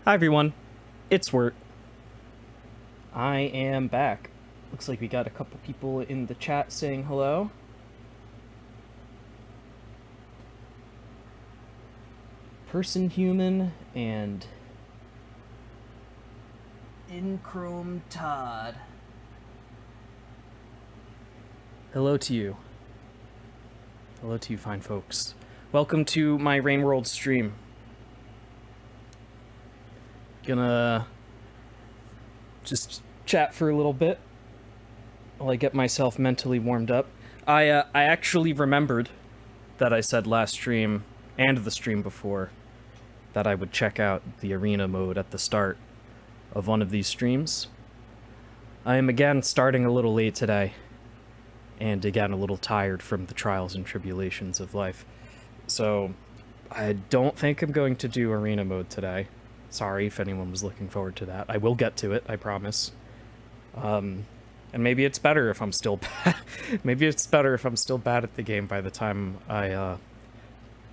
Hi everyone, it's Wert. I am back. Looks like we got a couple people in the chat saying hello. Person Human and Inchrome Todd. Hello to you. Hello to you fine folks. Welcome to my Rain World stream. Gonna just chat for a little bit while I get myself mentally warmed up. I actually remembered that I said last stream and the stream before that I would check out the arena mode at the start of one of these streams. I am again starting a little late today, and again a little tired from the trials and tribulations of life. So I don't think I'm going to do arena mode today. Sorry if anyone was looking forward to that. I will get to it, I promise. And maybe it's better if I'm still bad. Maybe it's better if I'm still bad at the game by the time I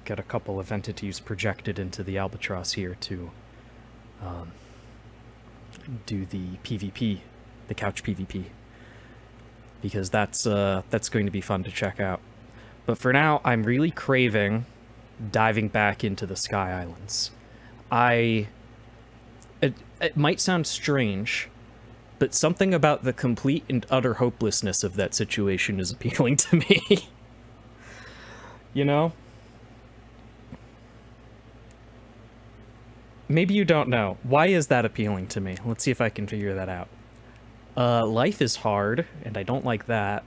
get a couple of entities projected into the albatross here to do the PvP, the couch PvP, because that's going to be fun to check out. But for now, I'm really craving diving back into the Sky Islands. It might sound strange, but something about the complete and utter hopelessness of that situation is appealing to me. You know? Maybe you don't know. Why is that appealing to me? Let's see if I can figure that out. Life is hard, and I don't like that.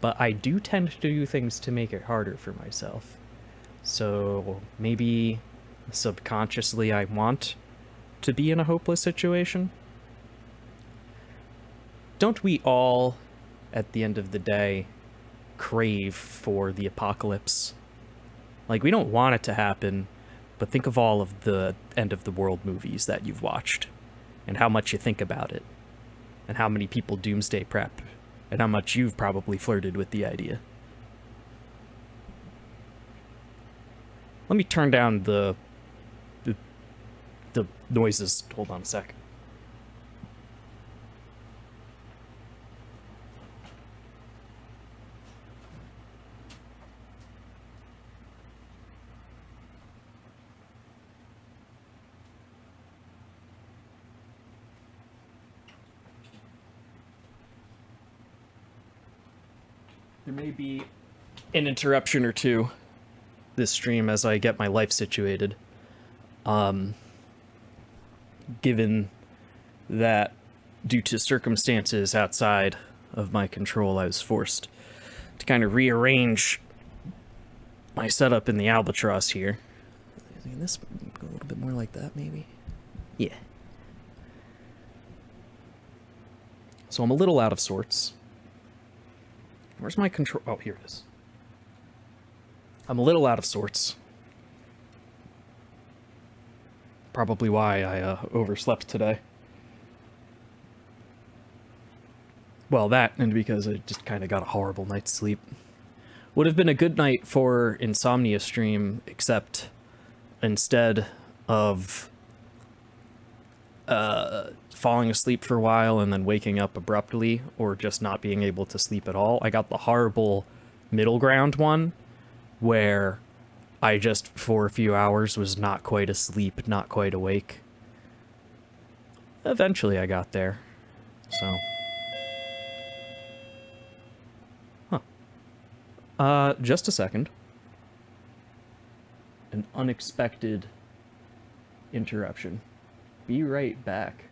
But I do tend to do things to make it harder for myself. So maybe subconsciously I want to be in a hopeless situation? Don't we all, at the end of the day, crave for the apocalypse? Like, we don't want it to happen, but think of all of the end of the world movies that you've watched, and how much you think about it, and how many people doomsday prep, and how much you've probably flirted with the idea. Let me turn down the noises. Hold on a sec. There may be an interruption or two this stream as I get my life situated. Given that due to circumstances outside of my control, I was forced to kind of rearrange my setup in the albatross here. I think this go a little bit more like that, maybe? Yeah. So I'm a little out of sorts. Where's my control? Oh, here it is. I'm a little out of sorts. Probably why I overslept today. Well, that, and because I just kind of got a horrible night's sleep. Would have been a good night for Insomnia stream, except instead of falling asleep for a while and then waking up abruptly, or just not being able to sleep at all, I got the horrible middle ground one, where I just, for a few hours, was not quite asleep, not quite awake. Eventually I got there, so. Just a second. An unexpected interruption. Be right back.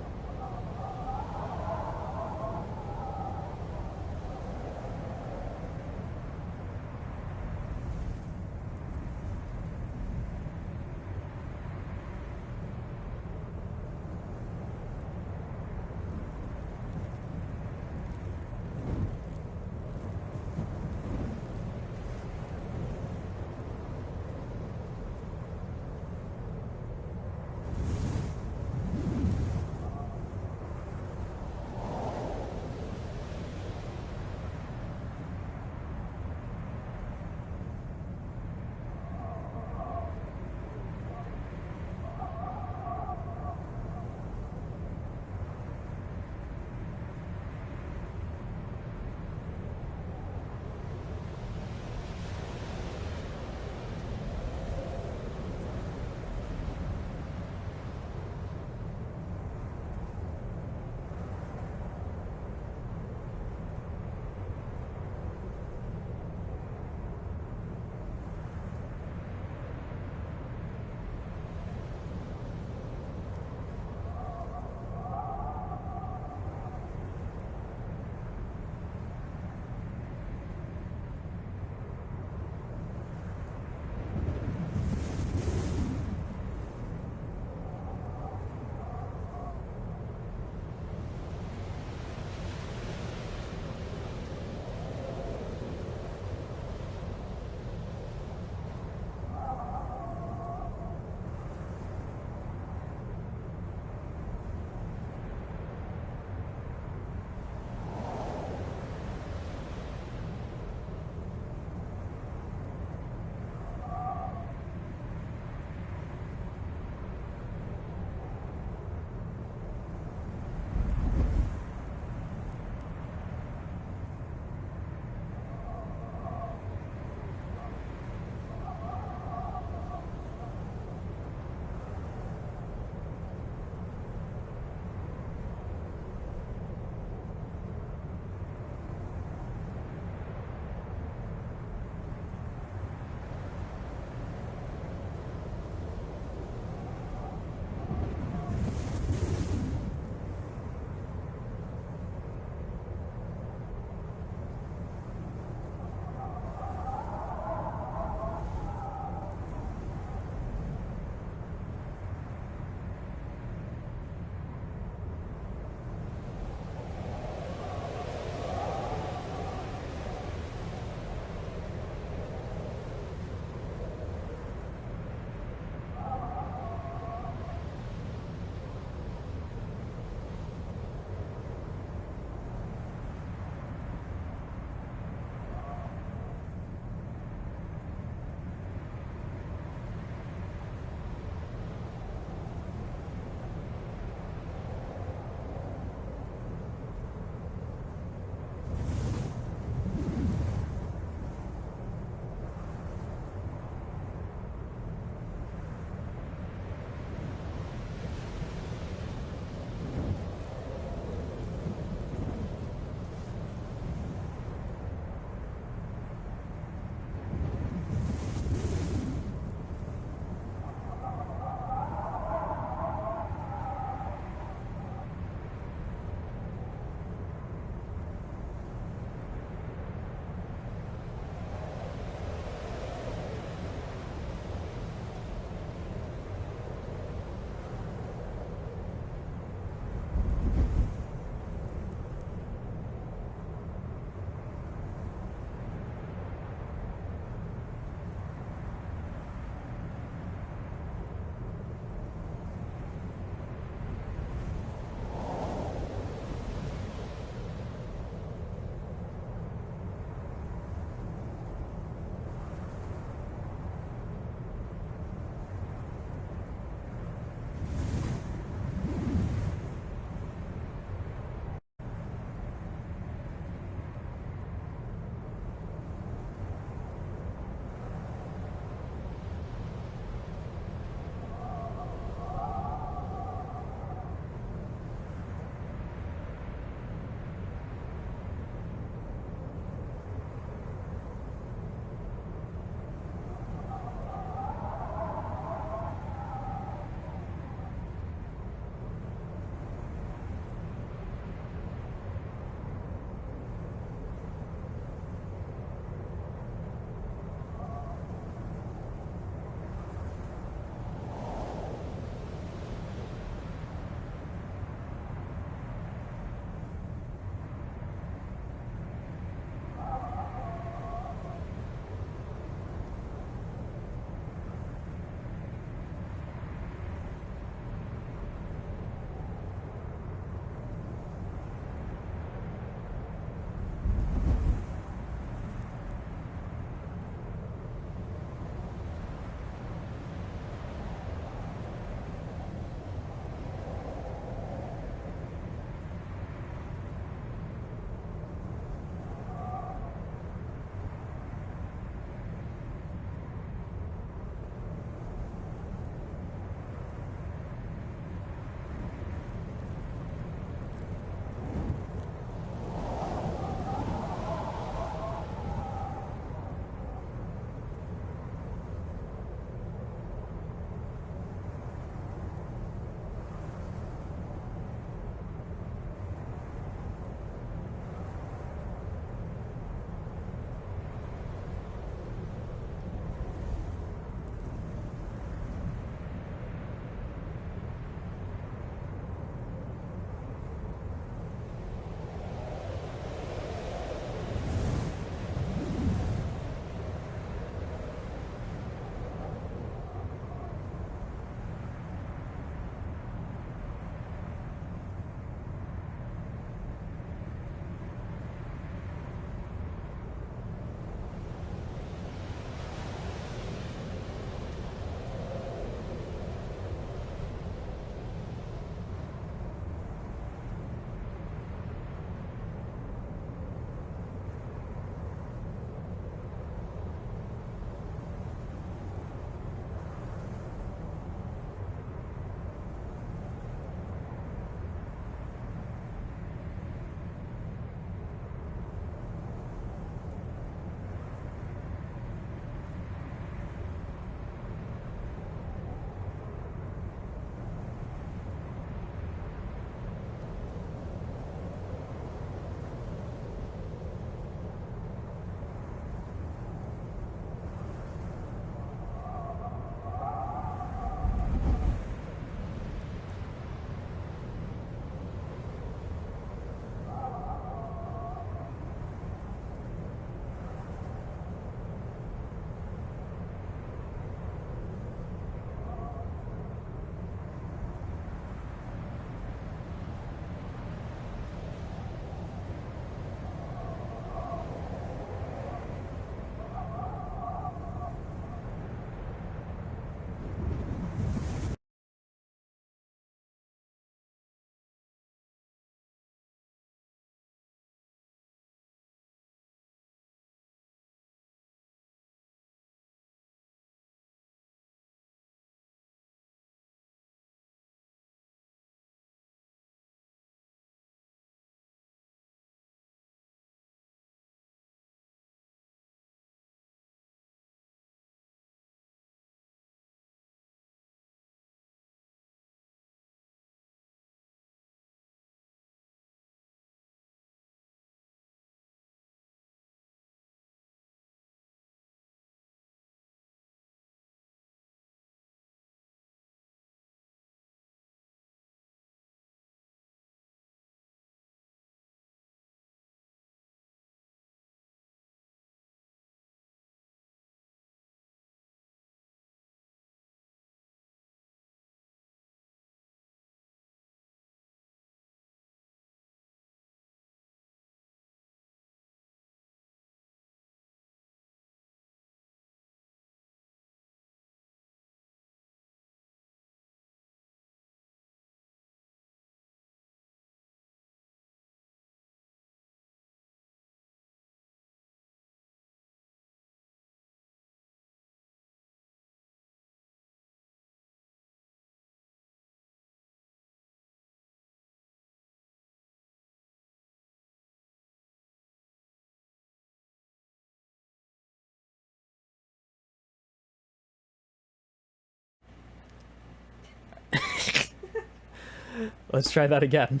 Let's try that again.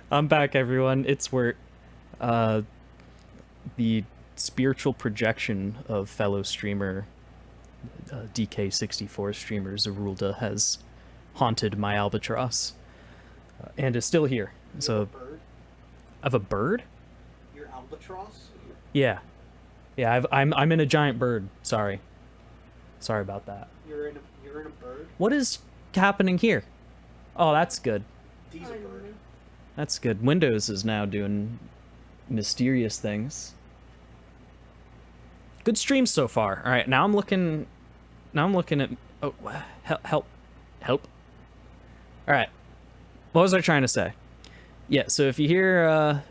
I'm back, everyone. It's Wert. The spiritual projection of fellow streamer DK64 streamer Zerulda has haunted my albatross and is still here. So, a bird? Of a bird? Your albatross? Yeah, I'm in a giant bird. Sorry about that. You're in a bird? What is happening here? Oh, that's good. He's a bird. That's good. Windows is now doing mysterious things. Good stream so far. All right, now I'm looking at. Oh, help. All right, what was I trying to say? Yeah. So if you hear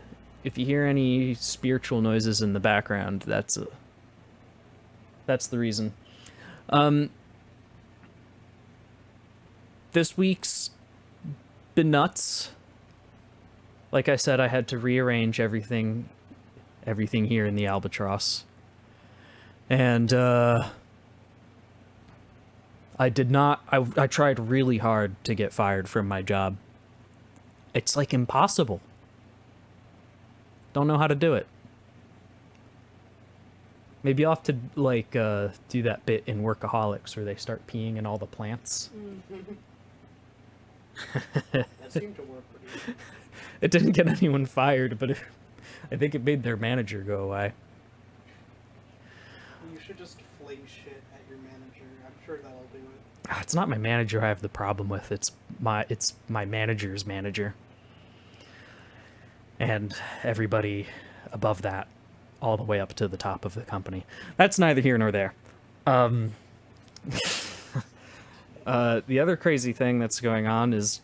any spiritual noises in the background, that's the reason. This week's been nuts. Like I said, I had to rearrange everything here in the albatross. And I tried really hard to get fired from my job. It's like impossible. Don't know how to do it. Maybe I'll have to like do that bit in Workaholics where they start peeing in all the plants. That seemed to work pretty good. It didn't get anyone fired, but I think it made their manager go away. You should just fling shit at your manager. I'm sure that'll do it. It's not my manager I have the problem with. It's my manager's manager. And everybody above that, all the way up to the top of the company. That's neither here nor there. The other crazy thing that's going on is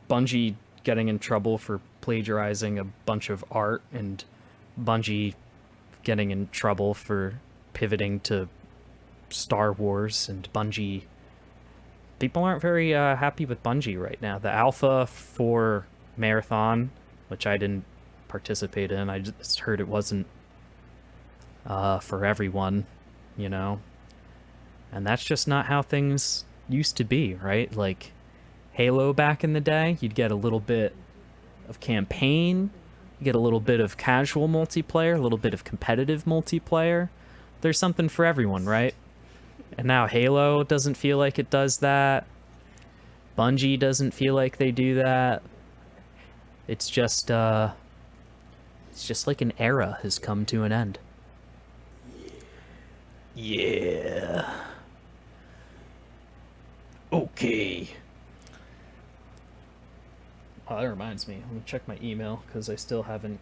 Bungie getting in trouble for plagiarizing a bunch of art, and Bungie getting in trouble for pivoting to Star Wars, and Bungie... People aren't very happy with Bungie right now. The alpha for Marathon, which I didn't participate in, I just heard it wasn't for everyone, you know? And that's just not how things used to be, right? Like Halo back in the day, you'd get a little bit of campaign, you get a little bit of casual multiplayer, a little bit of competitive multiplayer. There's something for everyone, right? And now Halo doesn't feel like it does that. Bungie doesn't feel like they do that. It's just like an era has come to an end. Yeah. Okay. Oh, that reminds me. I'm gonna check my email because I still haven't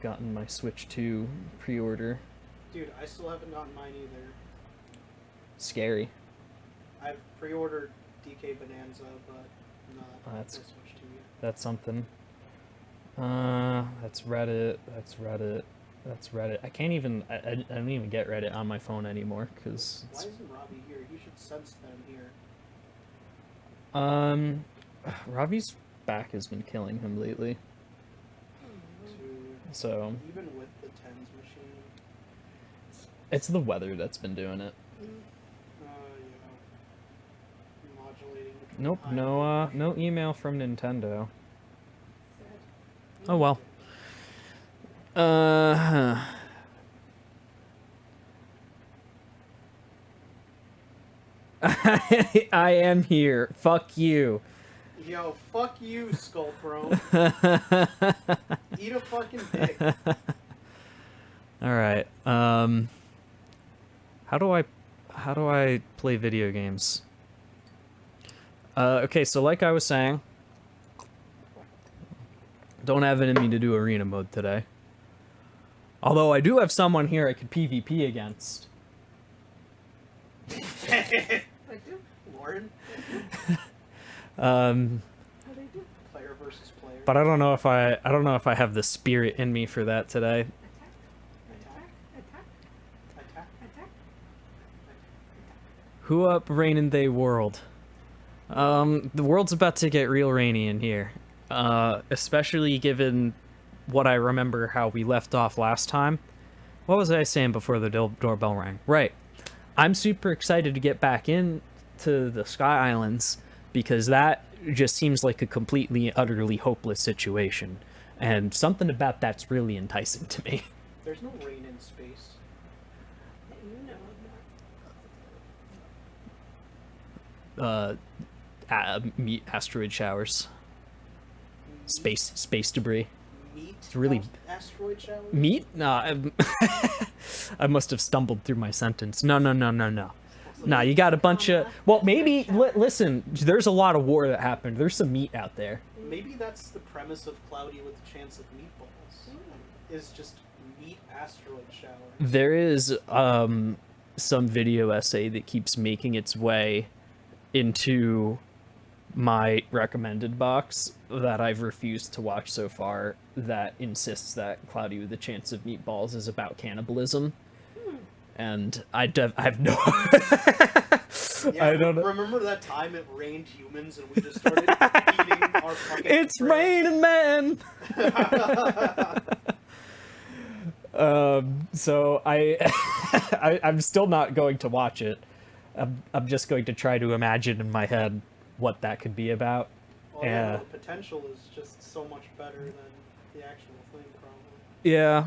gotten my Switch 2 pre-order. Dude, I still haven't gotten mine either. Scary. I've pre-ordered DK Bonanza, but not That's- my Switch 2 yet. That's something. That's Reddit. That's Reddit. I can't even. I don't even get Reddit on my phone anymore because. Why isn't Robbie here? He should sense them here. Robbie's back has been killing him lately. Dude, So even with the tens machine. it's the weather that's been doing it. Modulating. between Nope. high and No. low. No email from Nintendo. Oh well. I am here. Fuck you. Yo, fuck you, Skull Throne. Eat a fucking dick. All right. How do I play video games? Okay, so like I was saying, don't have it in me to do arena mode today. Although I do have someone here I could PvP against. Lauren? Player versus player. But I don't know if I have the spirit in me for that today. Attack. Who up, rain and they world? The world's about to get real rainy in here. Especially given what I remember how we left off last time. What was I saying before the doorbell rang? Right. I'm super excited to get back in to the Sky Islands, because that just seems like a completely, utterly hopeless situation. And something about that's really enticing to me. There's no rain in space. Meet asteroid showers, space debris. Meat? It's really asteroid showers? meat. Nah, I must have stumbled through my sentence. No. Nah, you got a bunch of. Well, maybe. Listen, there's a lot of war that happened. There's some meat out there. Maybe that's the premise of Cloudy with a Chance of Meatballs. Is just meat asteroid showers. There is some video essay that keeps making its way into my recommended box that I've refused to watch so far, that insists that Cloudy with a Chance of Meatballs is about cannibalism. And I have no. Yeah, I don't know. Remember that time it rained humans and we just started eating our fucking. It's bread? raining, man. So I'm still not going to watch it. I'm just going to try to imagine in my head what that could be about. Well, yeah, the potential is just so much better than the actual thing, probably. Yeah.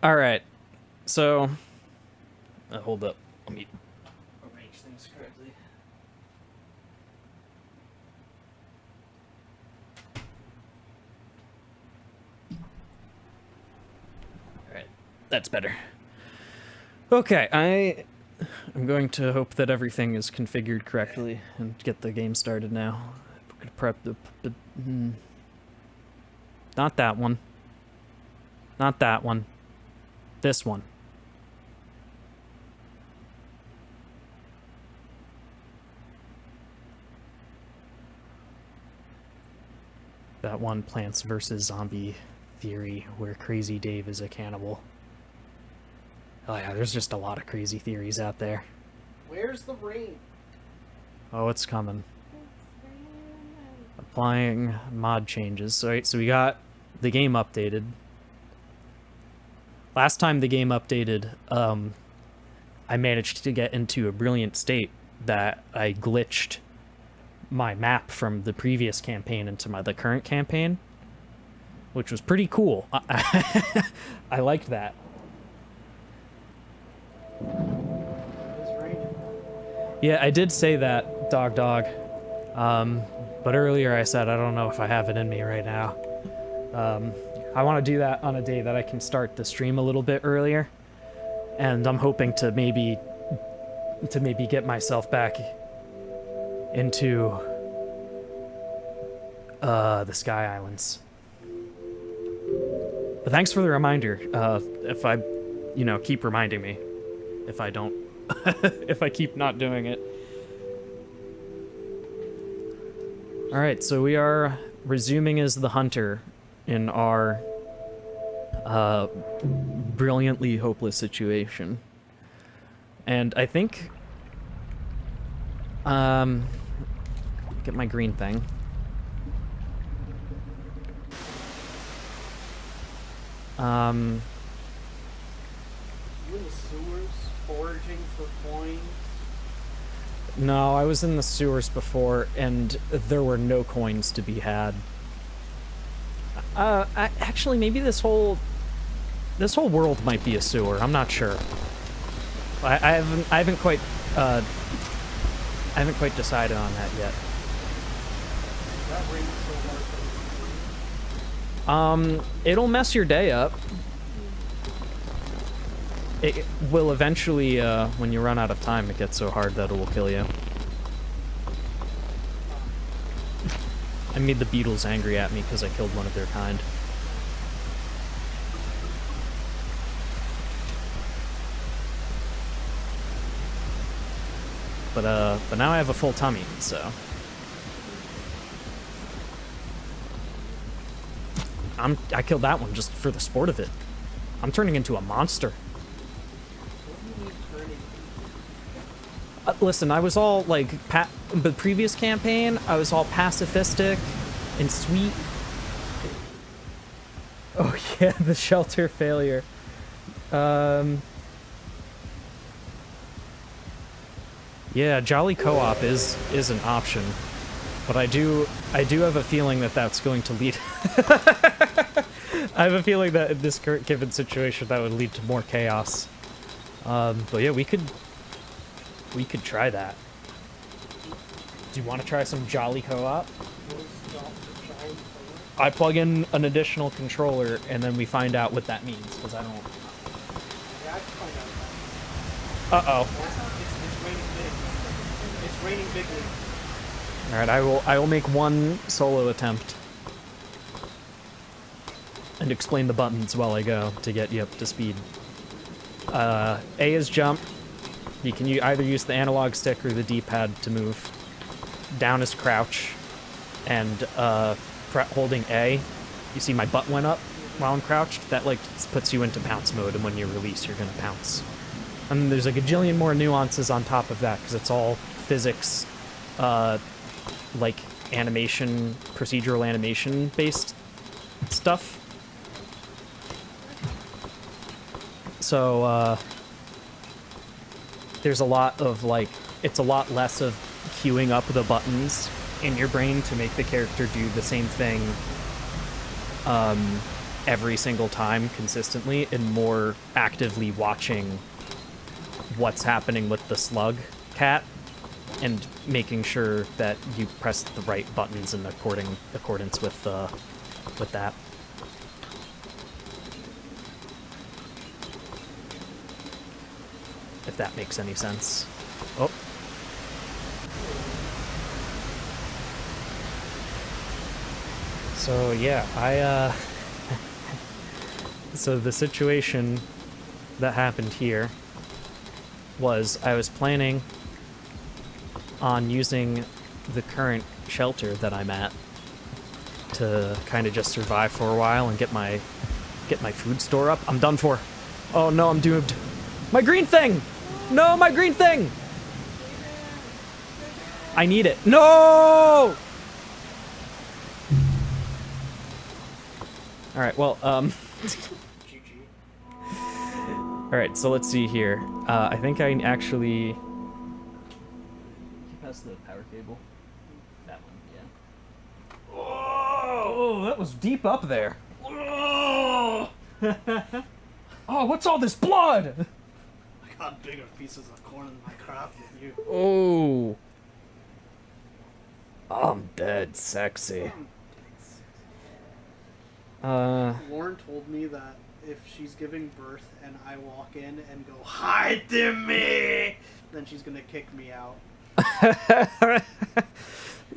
All right. So, hold up. Let me arrange things correctly. All right. That's better. Okay, I'm going to hope that everything is configured correctly and get the game started now. I'm going to prep the not that one. Not that one. This one. That one, Plants vs. Zombie theory, where Crazy Dave is a cannibal. Oh yeah, there's just a lot of crazy theories out there. Where's the rain? Oh, it's coming. Applying mod changes. Alright, so we got the game updated. Last time the game updated, I managed to get into a brilliant state that I glitched my map from the previous campaign into the current campaign, which was pretty cool. I liked that. It's raining. Yeah, I did say that, dog. But earlier I said I don't know if I have it in me right now. I want to do that on a day that I can start the stream a little bit earlier, and I'm hoping to maybe get myself back into the Sky Islands. But thanks for the reminder. If I, keep reminding me, if I don't, if I keep not doing it. All right, so we are resuming as the hunter in our brilliantly hopeless situation. And I think get my green thing. You in the sewers foraging for coins? No, I was in the sewers before, and there were no coins to be had. Actually, maybe this whole world might be a sewer. I'm not sure. I haven't quite decided on that yet. That rain's so hard. It'll mess your day up. It will eventually, when you run out of time, it gets so hard that it will kill you. I made the beetles angry at me because I killed one of their kind. But now I have a full tummy, so I killed that one just for the sport of it. I'm turning into a monster. Listen, I was all like the previous campaign. I was all pacifistic and sweet. Oh yeah, the shelter failure. Yeah, Jolly Co-op is an option, but I do have a feeling that that's going to lead. I have a feeling that in this current given situation that would lead to more chaos. But yeah, we could try that. Do you want to try some Jolly Co-op? I plug in an additional controller and then we find out what that means because I don't. Yeah, I can find out. Uh-oh. It's raining big. It's raining bigly. All right, I will make one solo attempt and explain the buttons while I go to get you up to speed. A is jump. You can either use the analog stick or the D-pad to move. Down is crouch, and holding A. You see my butt went up while I'm crouched. That like puts you into pounce mode, and when you release, you're gonna pounce. And there's a gajillion more nuances on top of that because it's all physics, like animation, procedural animation based stuff. So there's a lot of like, it's a lot less of queuing up the buttons in your brain to make the character do the same thing every single time consistently, and more actively watching what's happening with the slug cat and making sure that you press the right buttons in accordance with that. If that makes any sense. Oh. So yeah, so the situation that happened here was I was planning on using the current shelter that I'm at to kind of just survive for a while and get my food store up. I'm done for. Oh no, I'm doomed. My green thing! No, my green thing! I need it. No! Alright, well, GG. Alright, so let's see here. I think I actually... Pass the power cable. That one, yeah. Oh, that was deep up there. Oh, what's all this blood? I got bigger pieces of corn in my crop than you. Oh. I'm dead sexy. Lauren told me that if she's giving birth and I walk in and go, "Hide them me," then she's gonna kick me out.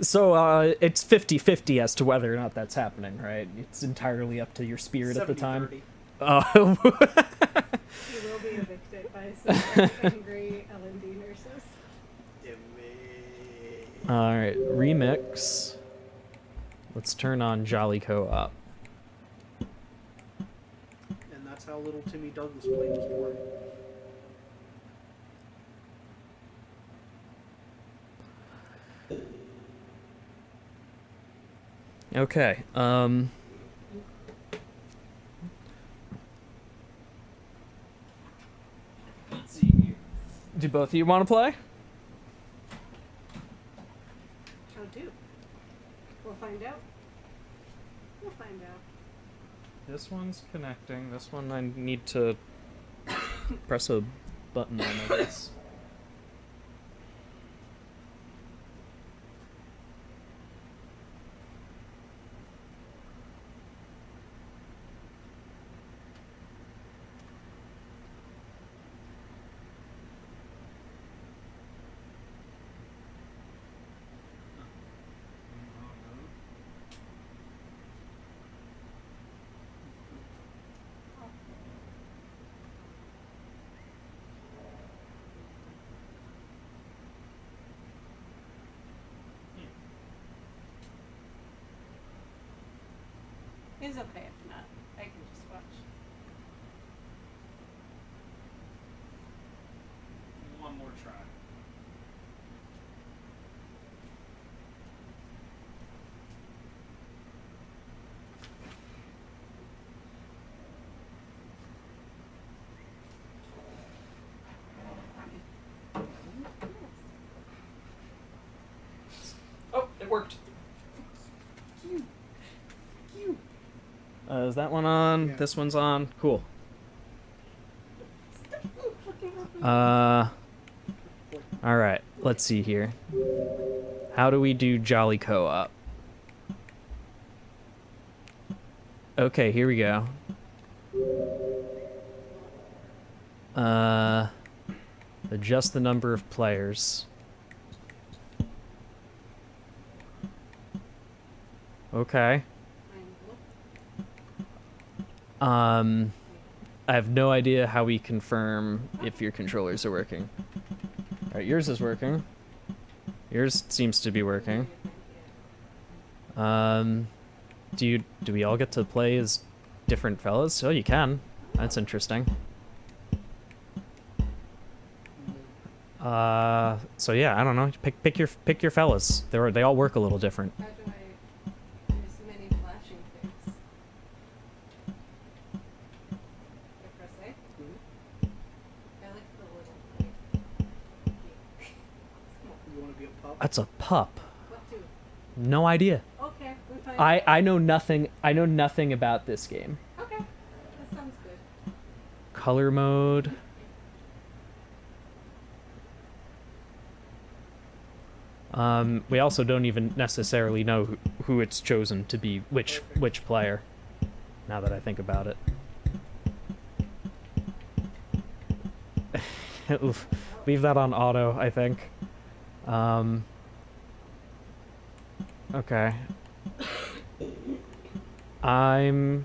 So, it's 50-50 as to whether or not that's happening, right? It's entirely up to your spirit at the time. 70-30. Oh. He will be evicted by some angry L&D nurses. Alright, remix. Let's turn on Jolly Co-op. And that's how little Timmy Douglas played was born. Okay, let's see here. Do both of you want to play? Oh, do. We'll find out. We'll find out. This one's connecting. This one I need to press a button on, I guess. It's okay if not. I can just watch. One more try. worked. Is that one on? Yeah. This one's on? Cool. Alright, let's see here. How do we do Jolly Co-op? Okay, here we go. Adjust the number of players. Okay. I have no idea how we confirm if your controllers are working. Alright, yours is working. Yours seems to be working. Do we all get to play as different fellas? Oh, you can. That's interesting. So yeah, I don't know. Pick your fellas. They all work a little different. How do I... There's many flashing things. I press A? I like the little... You want to be a pup? That's a pup. What do? No idea. Okay, we find I know nothing. I know nothing about this game. Okay, that sounds good. Color mode. We also don't even necessarily know who it's chosen to be which player. Now that I think about it. Oof. Leave that on auto, I think. Okay. Alright,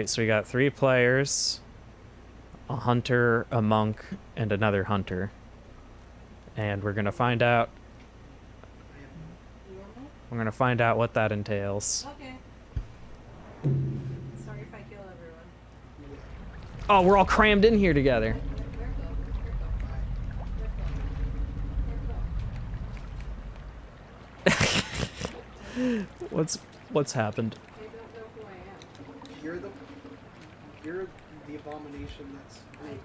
so we got 3 players, a hunter, a monk, and another hunter. And we're gonna find out. Normal? We're gonna find out what that entails. Okay. Sorry if I kill everyone. Oh, we're all crammed in here together. What's happened? I don't know who I am. You're the abomination that's blue.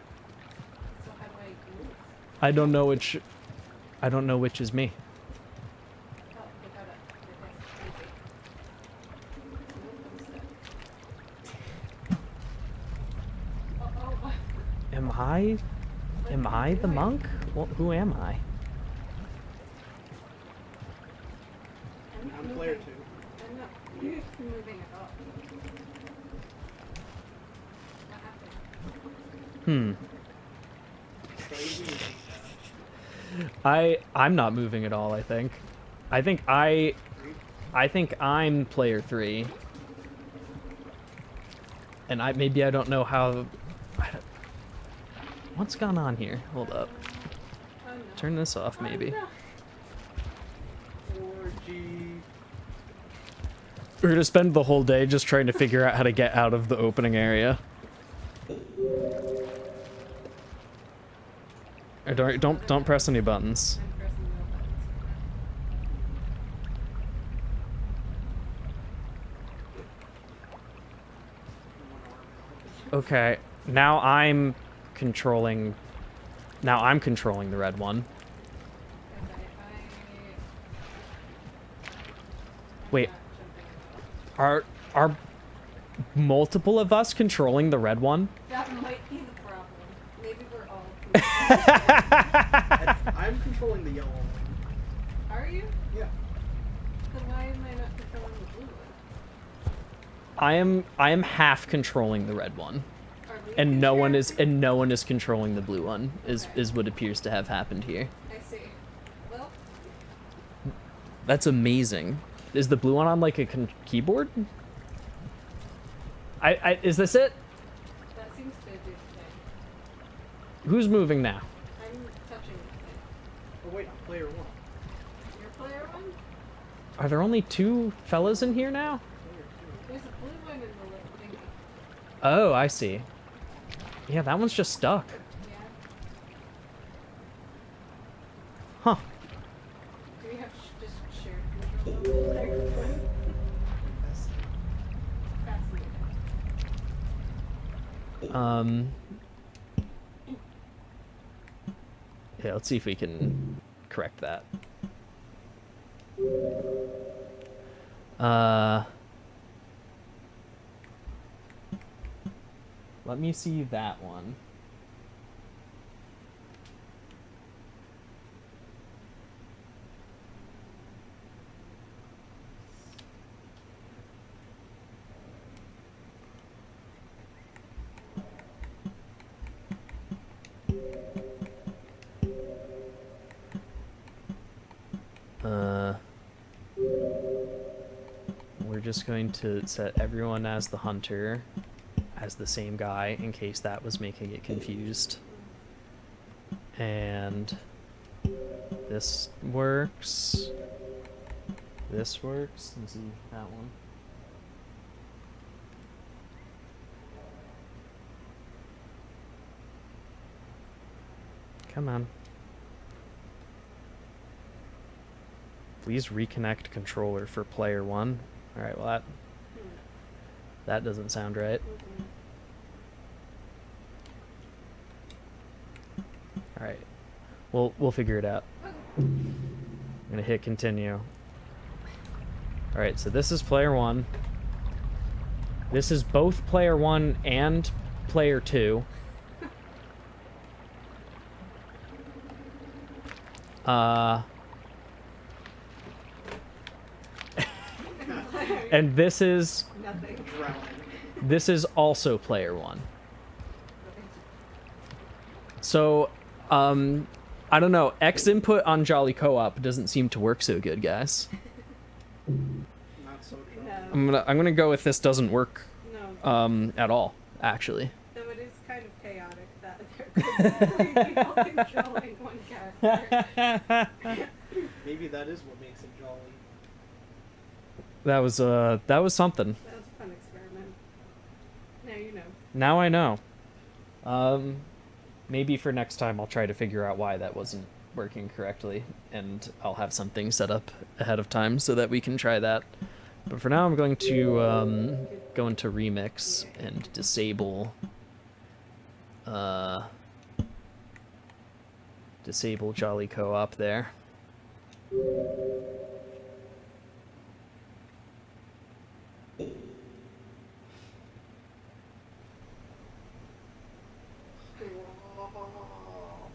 So how do I move? I don't know which is me. Oh, I got it. Okay. Am I the monk? Well, who am I? I'm player 2. I'm not moving at all. What happened? Crazy. I'm not moving at all, I think. I think I'm player 3. And maybe I don't know how. What's gone on here? Hold up. Oh no. Turn this off, maybe. Oh, no. Orgy. We're gonna spend the whole day just trying to figure out how to get out of the opening area. Or don't press any buttons. I'm pressing no buttons. Okay, now I'm controlling the red one. Wait, are multiple of us controlling the red one? That might be the problem. Maybe we're all. I'm controlling the yellow one. Are you? Yeah. Then why am I not controlling the blue one? I am half controlling the red one. Are we And no one controlling- is controlling the blue one, is what appears to have happened here. I see. Well, That's amazing. Is the blue one on like a keyboard? Is this it? that seems to do the thing. Who's moving now? I'm touching the thing. Oh wait, I'm player 1. Your player one? Are there only 2 fellas in here now? There's a blue one in the little thingy. Oh, I see. Yeah, that one's just stuck. Yeah. Huh. Do we have just shared control of the player one? Fascinating. Yeah, let's see if we can correct that. Let me see that one. We're just going to set everyone as the hunter, as the same guy, in case that was making it confused. And this works. This works. Let's see that one. Come on. Please reconnect controller for player 1. Alright, well that doesn't sound right. Alright. We'll figure it out. I'm gonna hit continue. Alright, so this is player 1. This is both player 1 and player 2. And this is Nothing. this is also player 1. So, I don't know. X input on Jolly Co-op doesn't seem to work so good, guys. Not so No. drunk. I'm gonna go with this doesn't work No. at all, actually. Though it is kind of chaotic that there could be 3 people controlling one character. Maybe that is what makes it jolly. That was something. That was a fun experiment. Now you know. Now I know. Maybe for next time I'll try to figure out why that wasn't working correctly, and I'll have something set up ahead of time so that we can try that. But for now, I'm going to go into Remix and disable Jolly Co-op there.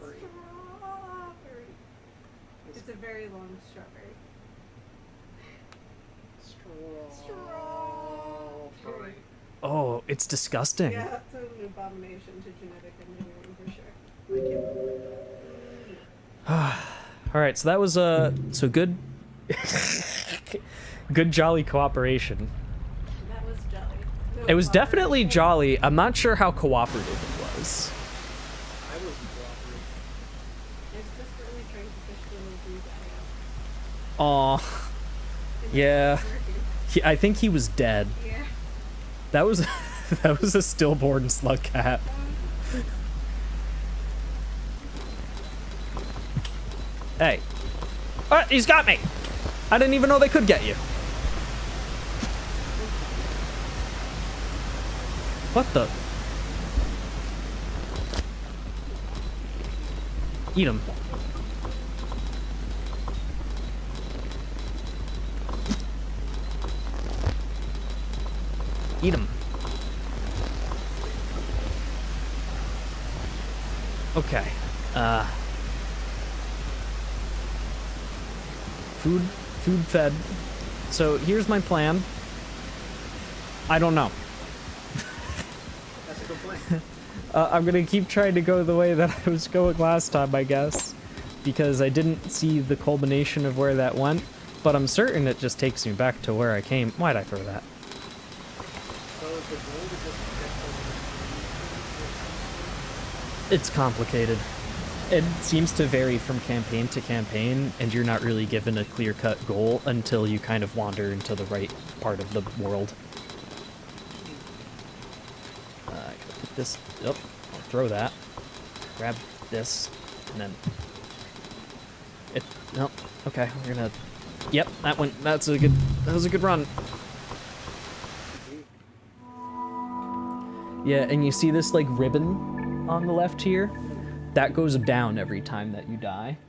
Strawberry. It's a very long strawberry. Strawberry. Oh, it's disgusting. Yeah, that's an abomination to genetic engineering for sure. All right, so that was so good. Good Jolly cooperation. That was jolly. No It was cooperation. definitely jolly. I'm not sure how cooperative it was. I wasn't cooperating. It's just really trying to fish the little blue guy out. Aw, And yeah. it's working. I think he was dead. Yeah. That was that was a stillborn slug cat. Hey. Oh, he's got me! I didn't even know they could get you. What the? Eat him. Eat him. Okay. Food fed. So here's my plan. I don't know. That's a good plan. I'm gonna keep trying to go the way that I was going last time, I guess, because I didn't see the culmination of where that went, but I'm certain it just takes me back to where I came. Why'd I throw that? So is the goal to just get It's complicated. It seems to vary from campaign to campaign, and you're not really given a clear-cut goal until you kind of wander into the right part of the world. I gotta put this up. I'll throw that. Grab this, and then it. No, okay. We're gonna. Yep, that went. That was a good run. Yeah, and you see this like ribbon on the left here? That goes down every time that you die.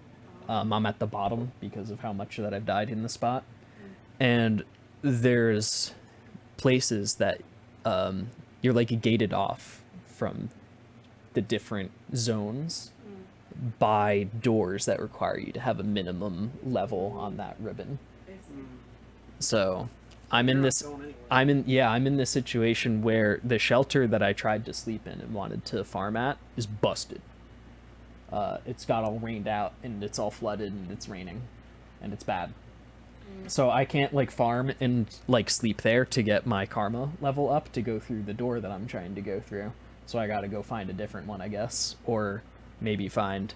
I'm at the bottom because of how much that I've died in the spot. And there's places that you're like gated off from the different zones by doors that require you to have a minimum level on that ribbon. So I'm in You're not this going anywhere. I'm in this situation where the shelter that I tried to sleep in and wanted to farm at is busted. It's got all rained out and it's all flooded and it's raining and it's bad. So I can't like farm and like sleep there to get my karma level up to go through the door that I'm trying to go through. So I gotta go find a different one, I guess. Or maybe find...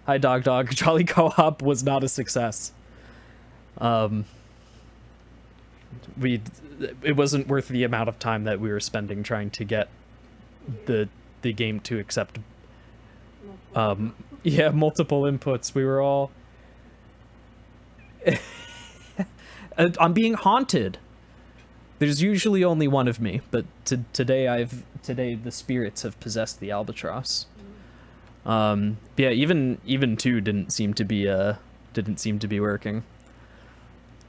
Hi, Dog. Jolly Co-op was not a success. It wasn't worth the amount of time that we were spending trying to get the game to accept multiple inputs. We were all... I'm being haunted. There's usually only one of me, but today the spirits have possessed the albatross. Yeah, even two didn't seem to be working.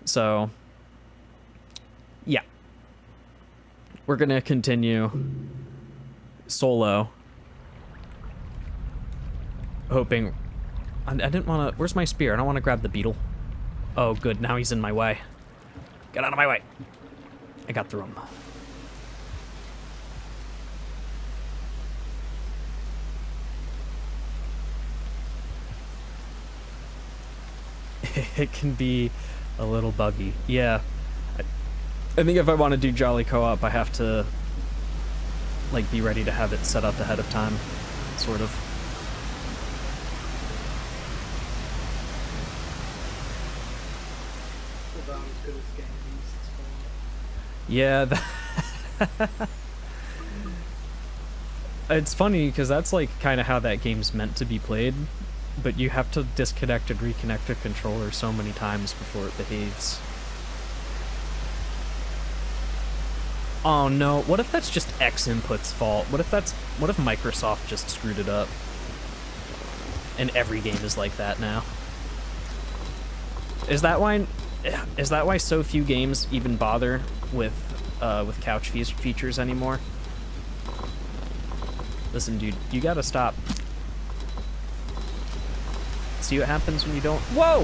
So yeah, we're gonna continue solo, hoping. I didn't want to. Where's my spear? I don't want to grab the beetle. Oh, good. Now he's in my way. Get out of my way. I got through him. It can be a little buggy. Yeah. I think if I want to do Jolly Co-op, I have to like be ready to have it set up ahead of time, sort of. About as good as getting beasts. Yeah, it's funny because that's like kind of how that game's meant to be played, but you have to disconnect and reconnect a controller so many times before it behaves. Oh no, what if that's just X Input's fault? What if Microsoft just screwed it up? And every game is like that now. Is that why so few games even bother with couch features anymore? Listen, dude, you gotta stop. See what happens when you don't... Whoa!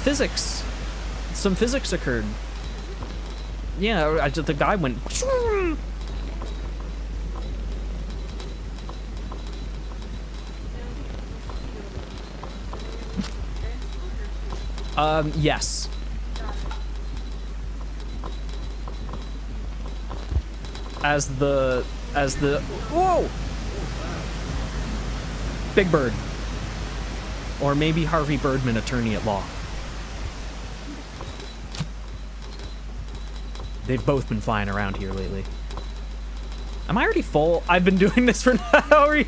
Physics. Some physics occurred. Yeah, the guy went... Yes. As the... Whoa! Big Bird. Or maybe Harvey Birdman, attorney at law. They've both been flying around here lately. Am I already full? I've been doing this for an hour.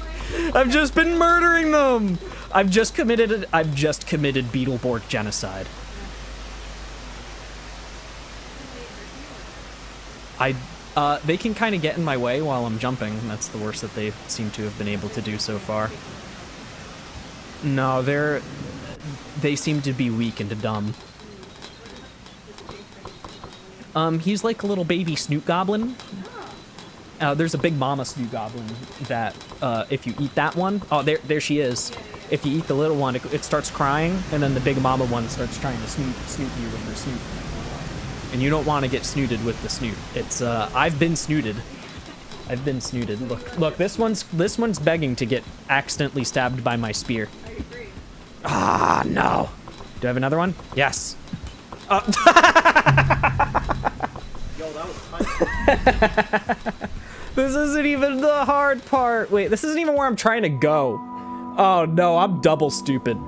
I've just been murdering them. I've just committed Beetleborg genocide. They can kind of get in my way while I'm jumping. That's the worst that they seem to have been able to do so far. No, they seem to be weak and dumb. He's like a little baby Snoot Goblin. There's a big mama Snoot Goblin that, if you eat that one... Oh, there she is. If you eat the little one, it starts crying, and then the big mama one starts trying to snoot you with her snoot. And you don't want to get snooted with the snoot. It's, I've been snooted. Look, this one's begging to get accidentally stabbed by my spear. I agree. Ah, no. Do I have another one? Yes. Oh. Yo, that was tight. This isn't even the hard part. Wait, this isn't even where I'm trying to go. Oh no, I'm double stupid.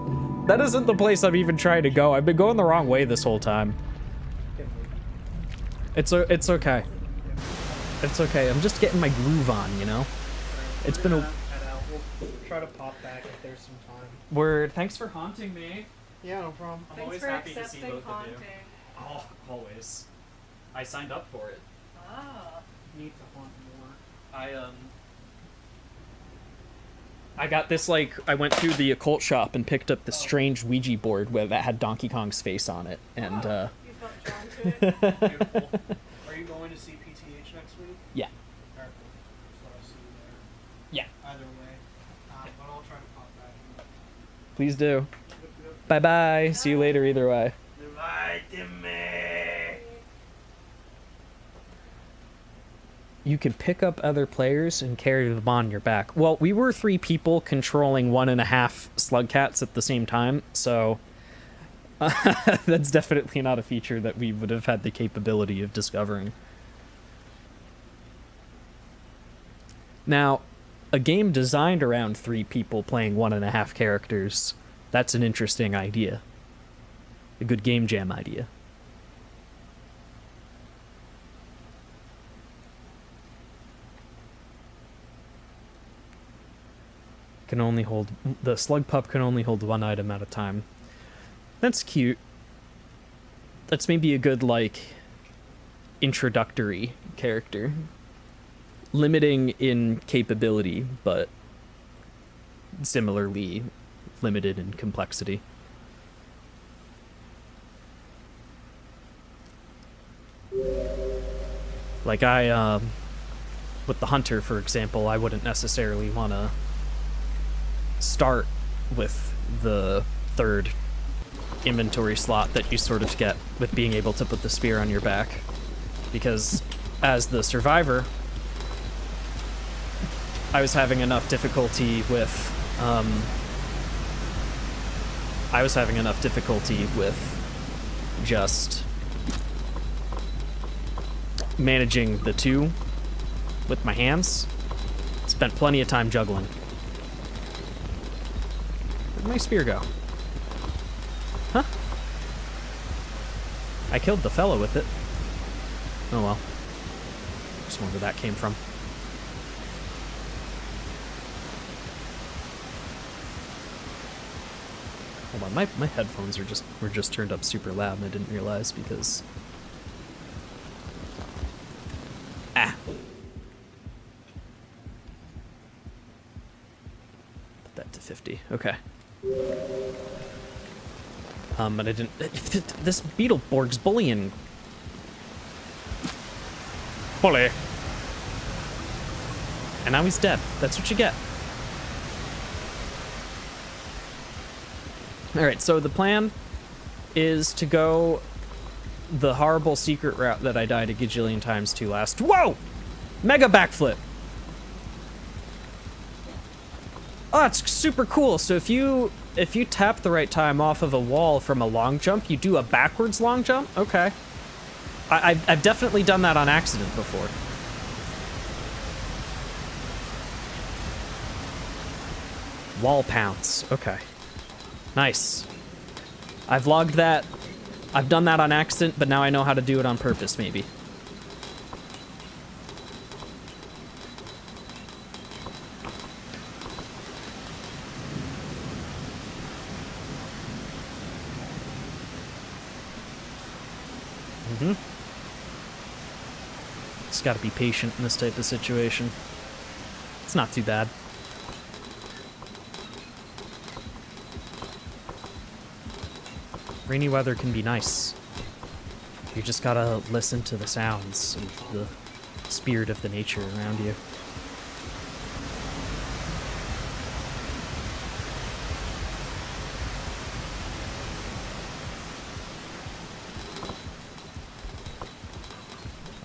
That isn't the place I'm even trying to go. I've been going the wrong way this whole time. It's okay. It's okay. I'm just getting my groove on, you know? It's been a... We'll try to pop back if there's some time. Word. Thanks for haunting me. Yeah, no problem. I'm Thanks always for happy to see accepting both of haunting. you. Oh, always. I signed up for it. Ah. Need to haunt more. I got this, like, I went through the occult shop and picked up this strange Ouija board that had Donkey Kong's face on it, and, You felt drawn to it? Beautiful. Are you going to see PTH next week? Yeah. Alright, cool. So I'll see you there. Yeah. Either way. But I'll try to pop back in. Please do. Yep, yep. Bye-bye. See you later either way. Goodbye, Timmy. You can pick up other players and carry them on your back. Well, we were 3 people controlling 1.5 slug cats at the same time, so that's definitely not a feature that we would have had the capability of discovering. Now, a game designed around 3 people playing 1.5 characters, that's an interesting idea. A good game jam idea. Can only hold, the slug pup can only hold 1 item at a time. That's cute. That's maybe a good, like, introductory character. Limiting in capability, but similarly limited in complexity. Like with the hunter, for example, I wouldn't necessarily want to start with the 3rd inventory slot that you sort of get with being able to put the spear on your back, because as the survivor, I was having enough difficulty with just managing the 2 with my hands. Spent plenty of time juggling. Where'd my spear go? Huh? I killed the fella with it. Oh well. Just wonder where that came from. Hold on, my headphones were just turned up super loud and I didn't realize because... Ah! Put that to 50, okay. But I didn't... This Beetleborg's bullying. Bully! And now he's dead. That's what you get. Alright, so the plan is to go the horrible secret route that I died a gajillion times to last. Whoa! Mega backflip! Oh, that's super cool. So if you tap the right time off of a wall from a long jump, you do a backwards long jump? Okay. I've definitely done that on accident before. Wall pounce. Okay. Nice. I've logged that. I've done that on accident, but now I know how to do it on purpose, maybe. Mm-hmm. Just gotta be patient in this type of situation. It's not too bad. Rainy weather can be nice. You just gotta listen to the sounds of the spirit of the nature around you.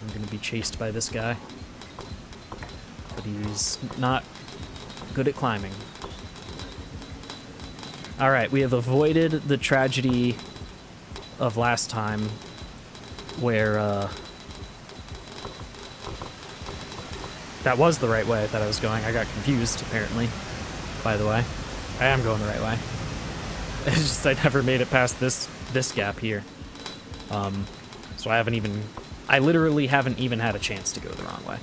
I'm gonna be chased by this guy, but he's not good at climbing. Alright, we have avoided the tragedy of last time where that was the right way that I was going. I got confused, apparently, by the way. I am going the right way. It's just I never made it past this gap here. So I literally haven't even had a chance to go the wrong way.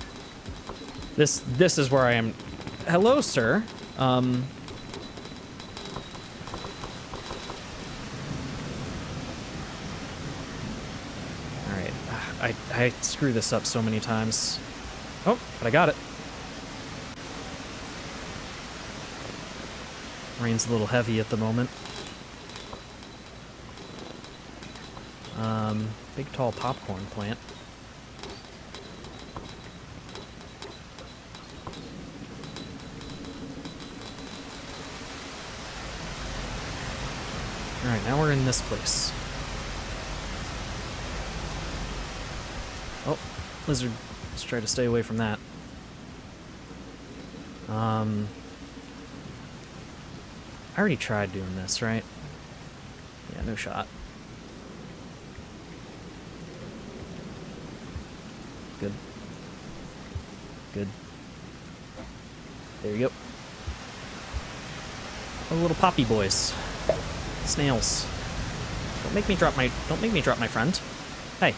This is where I am. Hello, sir. I screw this up so many times. Oh, but I got it. Rain's a little heavy at the moment. Big tall popcorn plant. Alright, now we're in this place. Oh, lizard. Let's try to stay away from that. I already tried doing this, right? Yeah, no shot. Good. Good. There you go. Oh, little poppy boys. Snails. Don't make me drop my friend. Hey.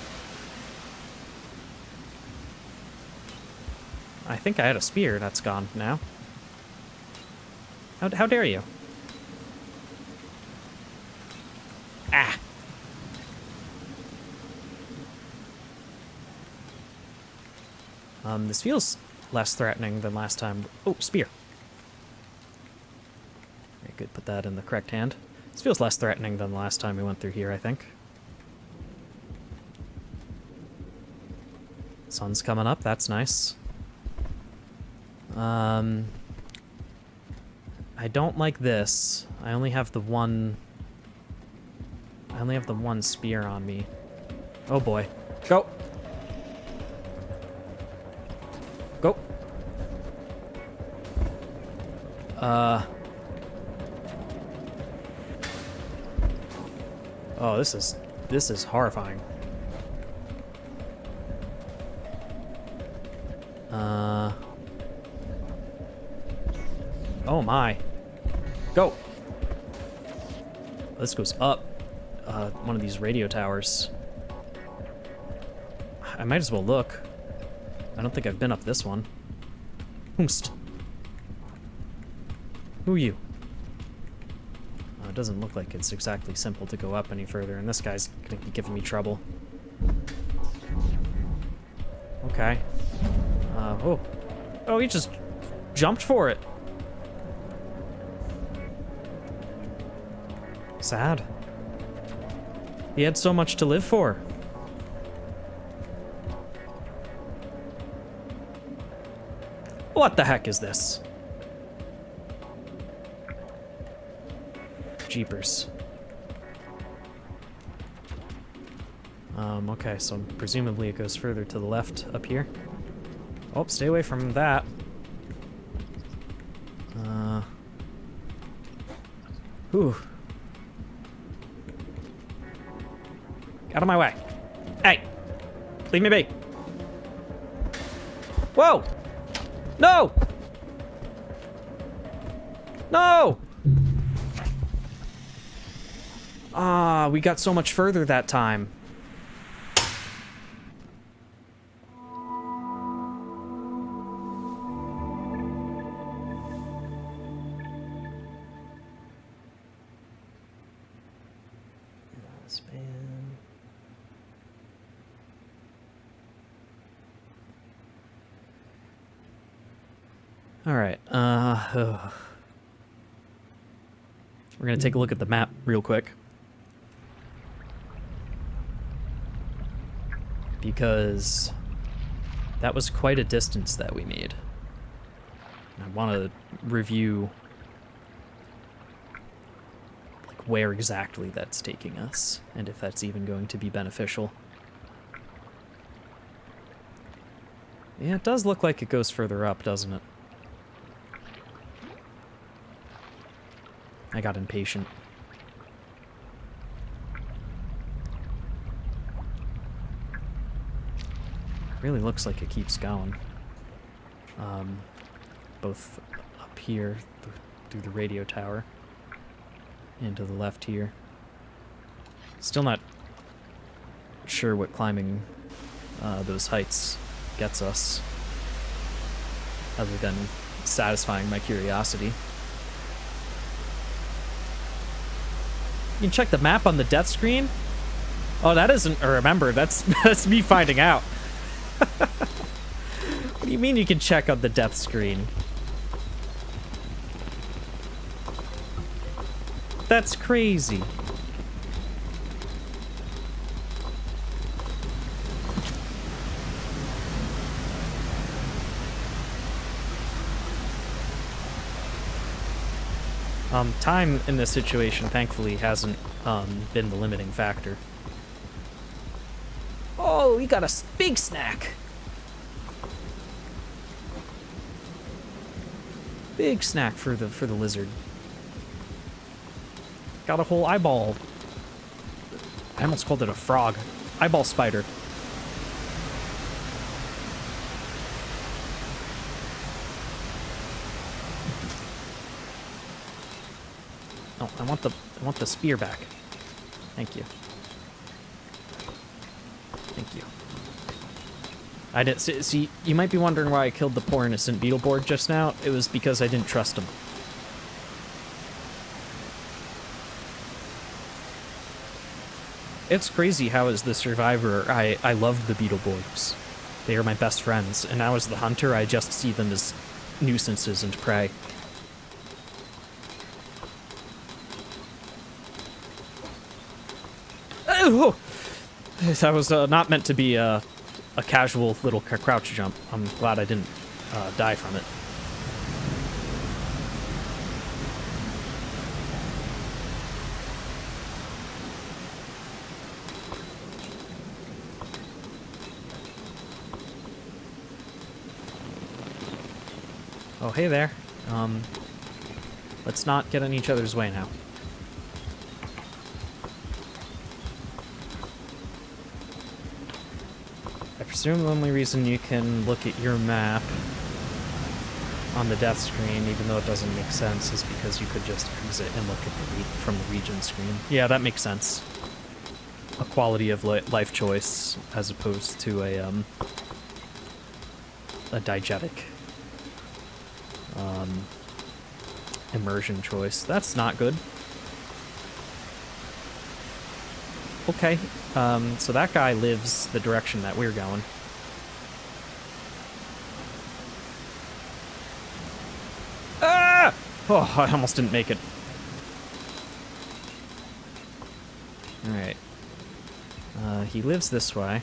I think I had a spear that's gone now. How dare you? Ah. This feels less threatening than last time. Oh, spear. Very good, put that in the correct hand. This feels less threatening than the last time we went through here, I think. Sun's coming up, that's nice. I don't like this. I only have the one spear on me. Oh boy. Go! Go! Oh, this is horrifying. Oh my. Go! This goes up. One of these radio towers. I might as well look. I don't think I've been up this one. Whomst. Who are you? It doesn't look like it's exactly simple to go up any further, and this guy's gonna be giving me trouble. Okay. Oh. Oh, he just jumped for it. Sad. He had so much to live for. What the heck is this? Jeepers. Okay, so presumably it goes further to the left up here. Oh, stay away from that. Whew. Out of my way. Hey! Leave me be. Whoa! No! No! Ah, we got so much further that time. All right. We're gonna take a look at the map real quick, because that was quite a distance that we made. I want to review like where exactly that's taking us, and if that's even going to be beneficial. Yeah, it does look like it goes further up, doesn't it? I got impatient. Really looks like it keeps going. Both up here through the radio tower and to the left here. Still not sure what climbing those heights gets us, other than satisfying my curiosity. You can check the map on the death screen? Oh, that isn't a remember. That's me finding out. What do you mean you can check on the death screen? That's crazy. Time in this situation, thankfully, hasn't been the limiting factor. Oh, we got a big snack. Big snack for the lizard. Got a whole eyeball. I almost called it a frog. Eyeball spider. Oh, I want the spear back. Thank you. Thank you. I didn't see. You might be wondering why I killed the poor innocent Beetleborg just now. It was because I didn't trust him. It's crazy how, as the survivor, I loved the Beetleborgs. They are my best friends, and now as the hunter, I just see them as nuisances and prey. Oh! That was not meant to be a casual little crouch jump. I'm glad I didn't die from it. Oh, hey there. Let's not get in each other's way now. I presume the only reason you can look at your map on the death screen, even though it doesn't make sense, is because you could just exit and look at from the region screen. Yeah, that makes sense. A quality of life choice as opposed to a diegetic immersion choice. That's not good. Okay, so that guy lives the direction that we're going. Ah! Oh, I almost didn't make it. Alright. He lives this way.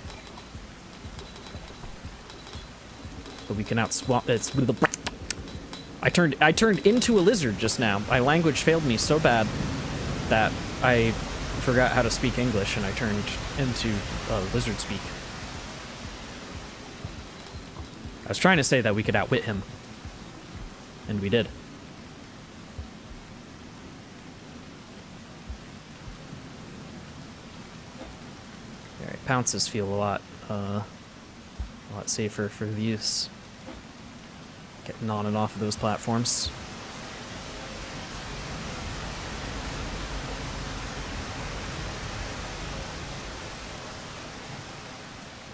But we can outswap. I turned into a lizard just now. My language failed me so bad that I forgot how to speak English and I turned into lizard speak. I was trying to say that we could outwit him. And we did. Alright, pounces feel a lot safer for the use. Getting on and off of those platforms.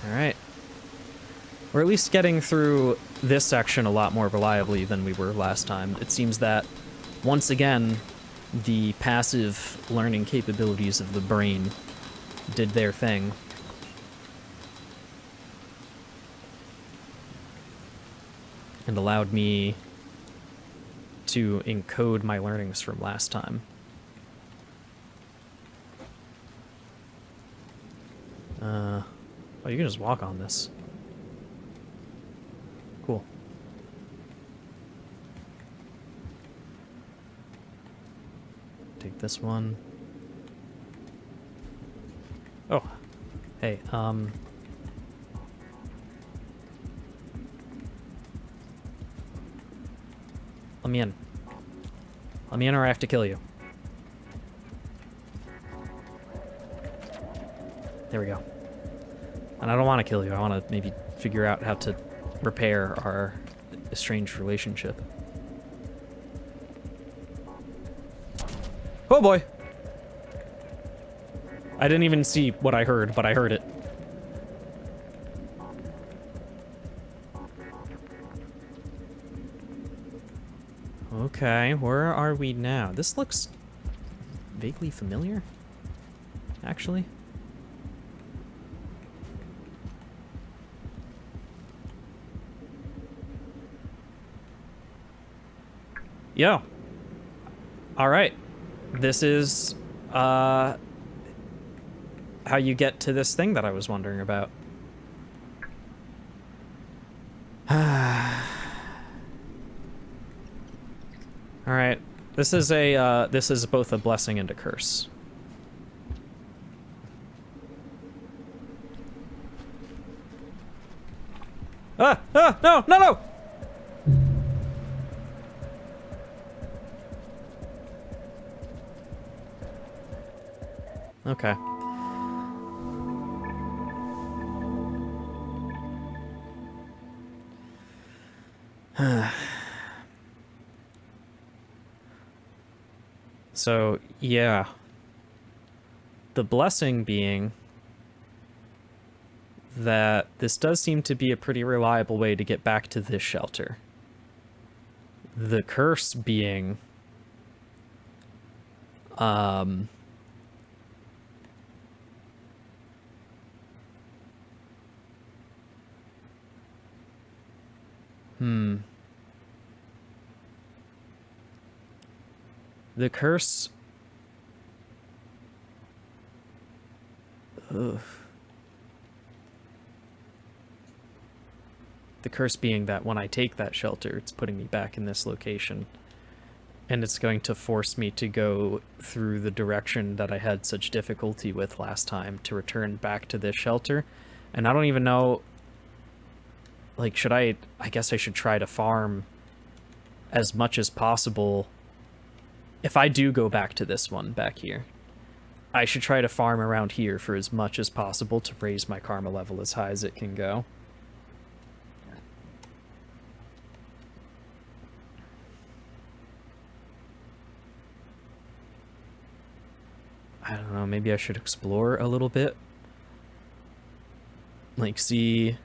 Alright. We're at least getting through this section a lot more reliably than we were last time. It seems that, once again, the passive learning capabilities of the brain did their thing. And allowed me to encode my learnings from last time. Oh, you can just walk on this. Cool. Take this one. Oh, hey, let me in. Let me in or I have to kill you. There we go. And I don't want to kill you. I want to maybe figure out how to repair our estranged relationship. Oh boy! I didn't even see what I heard, but I heard it. Okay, where are we now? This looks vaguely familiar, actually. Yo. All right. this is how you get to this thing that I was wondering about. All right, this is both a blessing and a curse. Ah! Ah! No! No! No! Okay. So, yeah. The blessing being that this does seem to be a pretty reliable way to get back to this shelter. The curse being the curse. Ugh. The curse being that when I take that shelter, it's putting me back in this location. And it's going to force me to go through the direction that I had such difficulty with last time to return back to this shelter. And I don't even know, like, I guess I should try to farm as much as possible. If I do go back to this one back here, I should try to farm around here for as much as possible to raise my karma level as high as it can go. I don't know, maybe I should explore a little bit. Like, see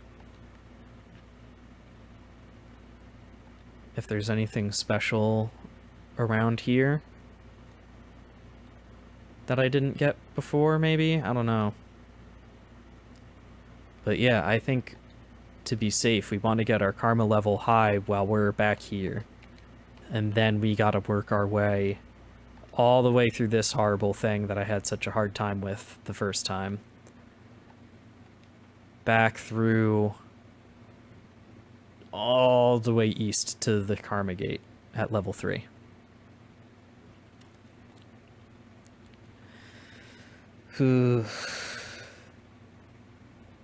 if there's anything special around here that I didn't get before, maybe? I don't know. But yeah, I think to be safe, we want to get our karma level high while we're back here. And then we gotta work our way all the way through this horrible thing that I had such a hard time with the first time. Back through all the way east to the Karma Gate at level 3.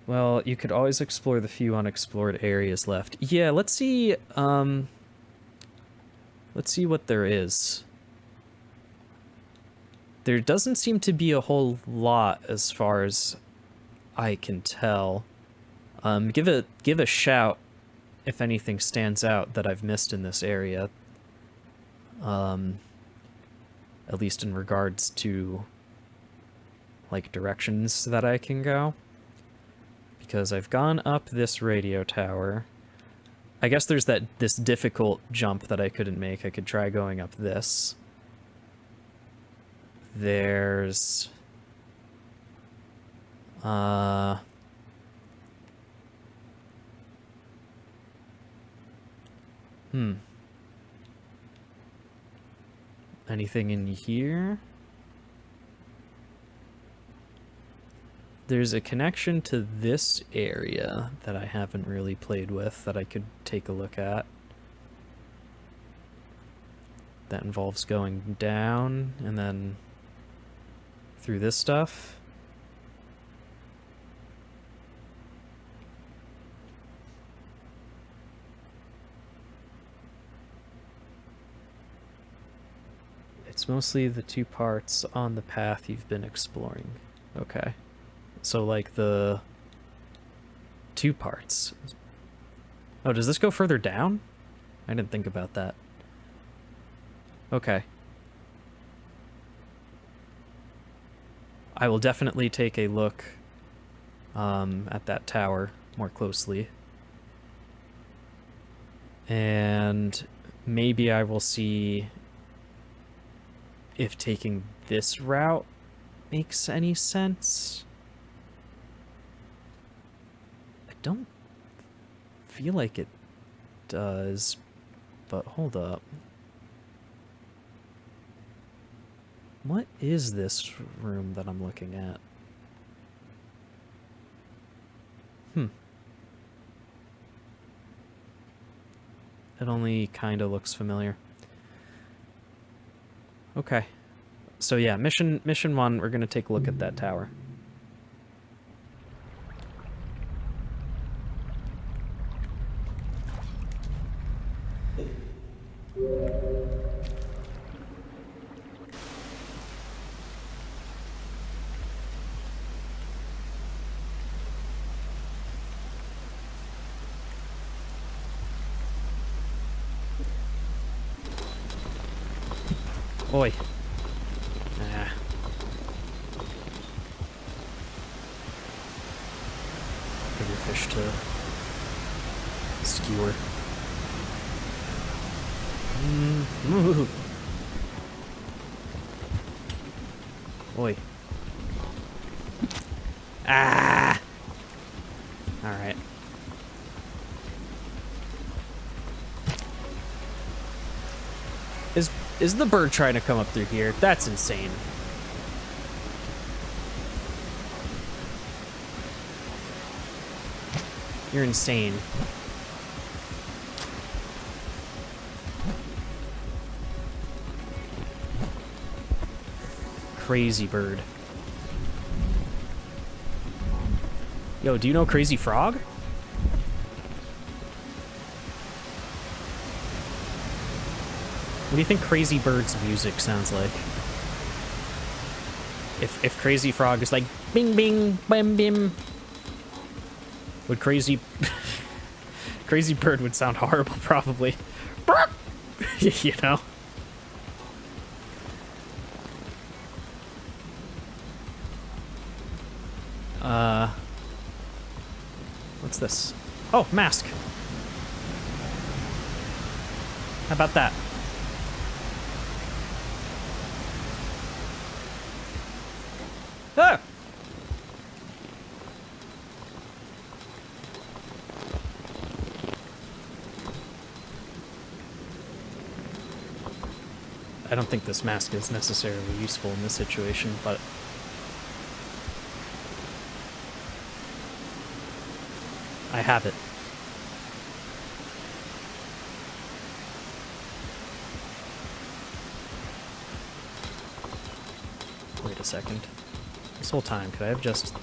Well, you could always explore the few unexplored areas left. Yeah, let's see what there is. There doesn't seem to be a whole lot as far as I can tell. Give a shout if anything stands out that I've missed in this area. At least in regards to, like, directions that I can go. Because I've gone up this radio tower. I guess there's this difficult jump that I couldn't make. I could try going up this. There's anything in here? There's a connection to this area that I haven't really played with that I could take a look at. That involves going down and then through this stuff. It's mostly the two parts on the path you've been exploring. Okay. So, like, the two parts. Oh, does this go further down? I didn't think about that. Okay. I will definitely take a look at that tower more closely. And maybe I will see if taking this route makes any sense. I don't feel like it does, but hold up. What is this room that I'm looking at? It only kind of looks familiar. Okay. So yeah, mission 1, we're going to take a look at that tower. Oi. Ah. Bigger fish to skewer. Moo. Oi. Ah! Alright. Is the bird trying to come up through here? That's insane. You're insane. Crazy bird. Yo, do you know Crazy Frog? What do you think Crazy Bird's music sounds like? If Crazy Frog is like bing bing bim bim, would Crazy Bird would sound horrible probably. You know? What's this? Oh, mask. How about that? Ah! I don't think this mask is necessarily useful in this situation, but I have it. Wait a second. This whole time, could I have just...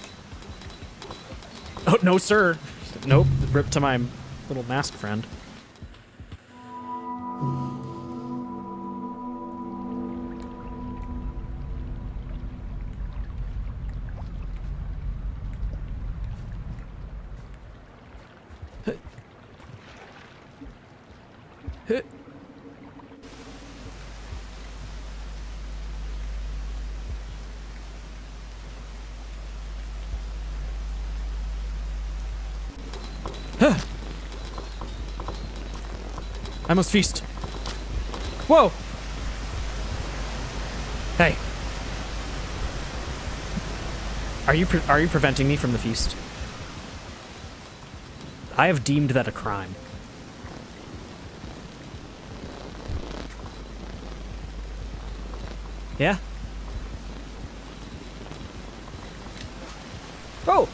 Oh, no, sir! Nope, rip to my little mask friend. I must feast. Whoa! Hey. Are you preventing me from the feast? I have deemed that a crime. Yeah? Oh!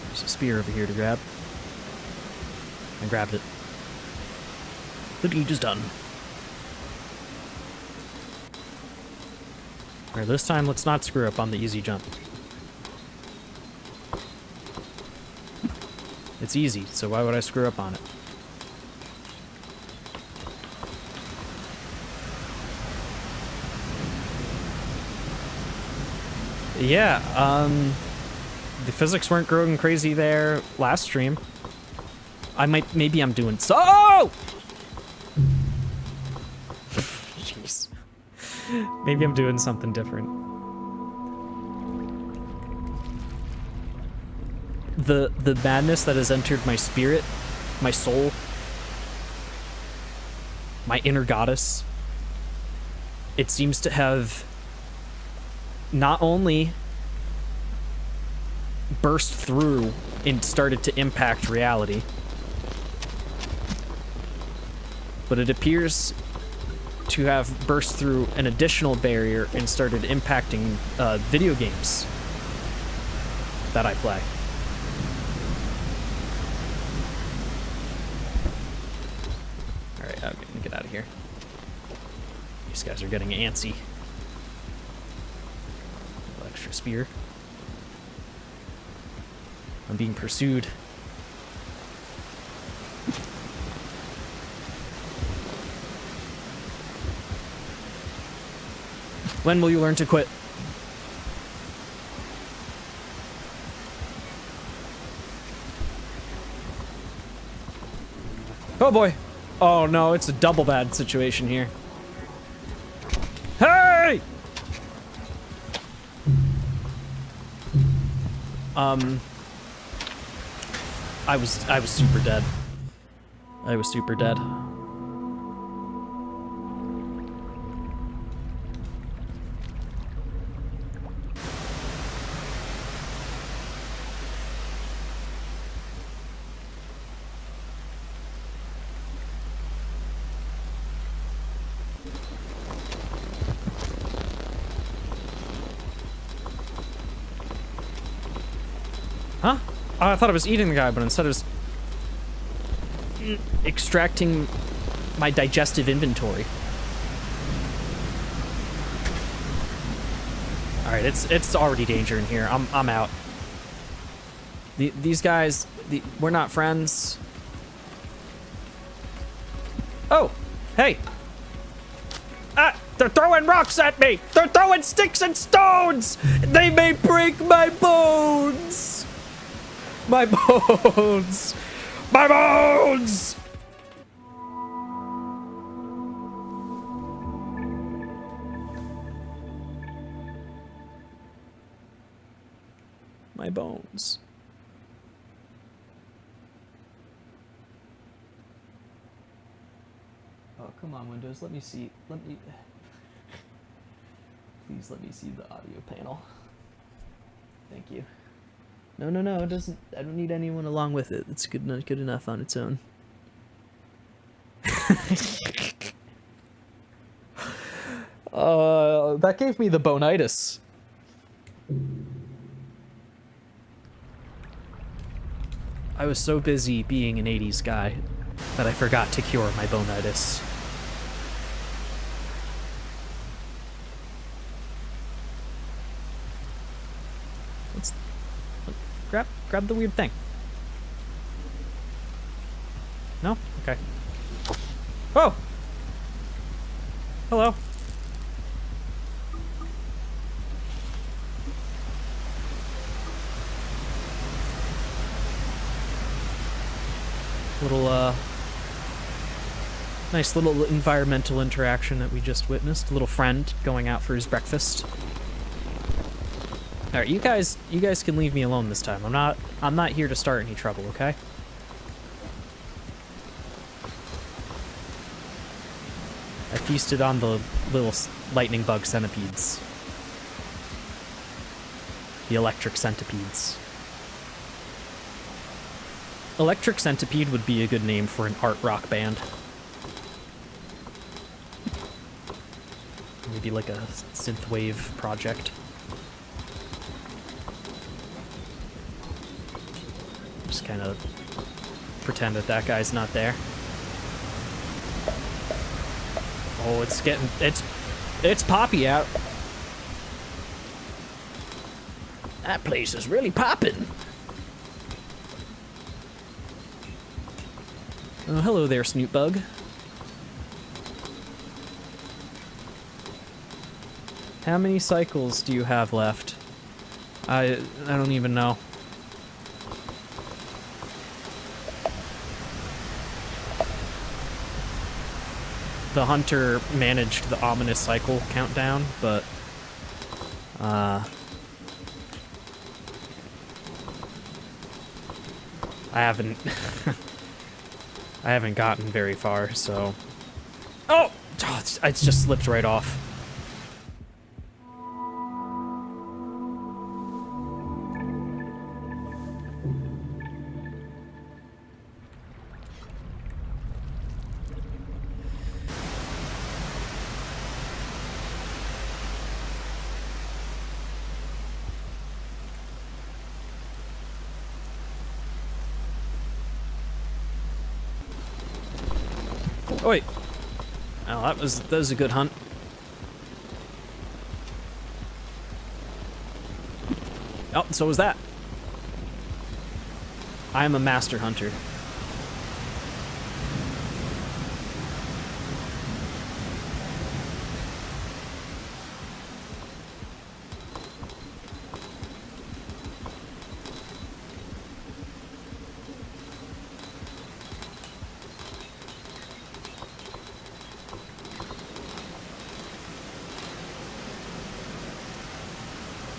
There's a spear over here to grab. I grabbed it. The deed is done. Alright, this time let's not screw up on the easy jump. It's easy, so why would I screw up on it? Yeah, the physics weren't growing crazy there last stream. Maybe I'm doing so. Oh! Jeez. Maybe I'm doing something different. The madness that has entered my spirit, my soul, my inner goddess, it seems to have not only burst through and started to impact reality, but it appears to have burst through an additional barrier and started impacting video games that I play. Alright, I'm gonna get out of here. These guys are getting antsy. Extra spear. I'm being pursued. When will you learn to quit? Oh boy. Oh no, it's a double bad situation here. Hey! I was super dead. I was super dead. Huh? Oh, I thought I was eating the guy, but instead I was extracting my digestive inventory. All right, it's already danger in here. I'm out. These guys, we're not friends. Oh, hey. Ah, they're throwing rocks at me. They're throwing sticks and stones. They may break my bones. My bones! My bones! My bones. Oh, come on, Windows. Let me see. Please let me see the audio panel. Thank you. No, it doesn't. I don't need anyone along with it. It's good enough on its own. That gave me the bonitis. I was so busy being an 80s guy that I forgot to cure my bonitis. Let's grab the weird thing. No? Okay. Oh! Hello. Little, nice little environmental interaction that we just witnessed. A little friend going out for his breakfast. All right, you guys can leave me alone this time. I'm not here to start any trouble, okay? I feasted on the little lightning bug centipedes. The electric centipedes. Electric Centipede would be a good name for an art rock band. Maybe like a synthwave project. Just kind of pretend that guy's not there. Oh, it's poppy out. That place is really popping. Oh, hello there, Snoot Bug. How many cycles do you have left? I don't even know. The hunter managed the ominous cycle countdown, but I haven't I haven't gotten very far, so oh, it just slipped right off. Oh, wait. Oh, that was a good hunt. Oh, so was that. I am a master hunter.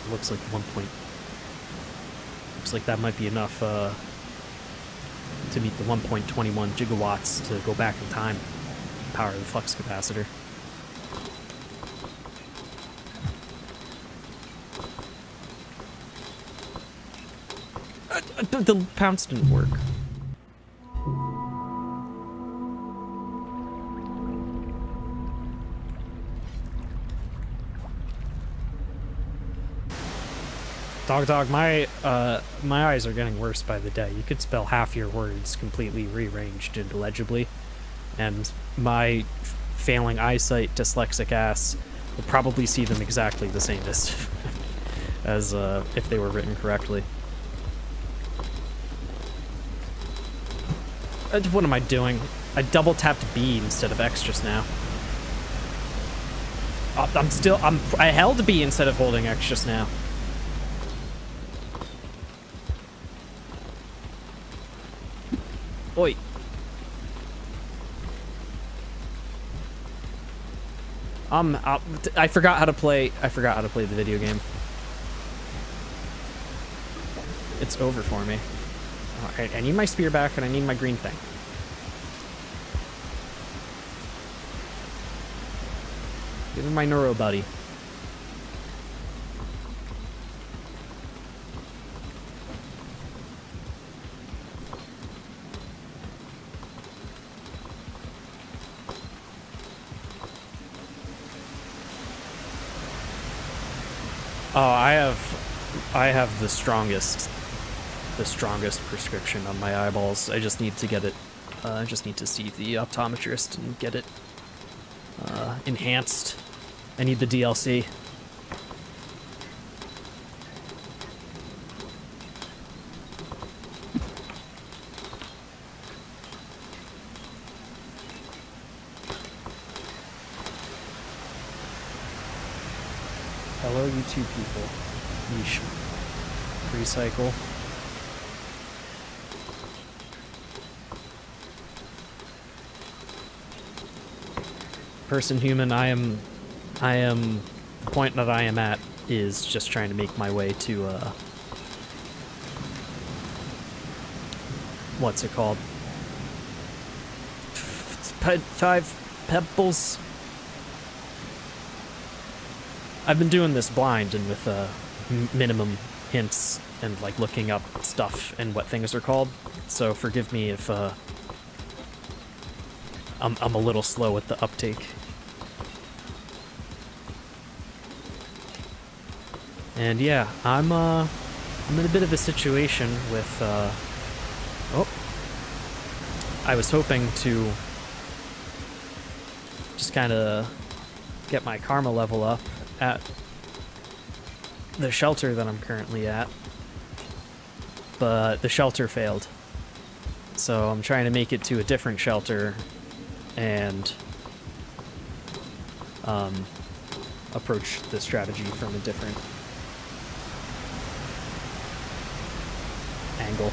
Looks like 1 point. Looks like that might be enough to meet the 1.21 gigawatts to go back in time. Power the flux capacitor. The pounce didn't work. Dog, my eyes are getting worse by the day. You could spell half your words completely rearranged and illegibly, and my failing eyesight, dyslexic ass will probably see them exactly the same as if they were written correctly. What am I doing? I double tapped B instead of X just now. I held B instead of holding X just now. Oi. I forgot how to play the video game. It's over for me. Alright, I need my spear back and I need my green thing. Give me my neuro buddy. Oh, I have the strongest prescription on my eyeballs. I just need to get it. I just need to see the optometrist and get it enhanced. I need the DLC. Hello, you two people. Yeesh. Recycle. Person human, I am the point that I am at is just trying to make my way to what's it called? Five Pebbles. I've been doing this blind and with minimum hints and like looking up stuff and what things are called. So forgive me if I'm a little slow with the uptake. And yeah, I'm in a bit of a situation with I was hoping to just kind of get my karma level up at the shelter that I'm currently at, but the shelter failed. So I'm trying to make it to a different shelter and approach the strategy from a different angle.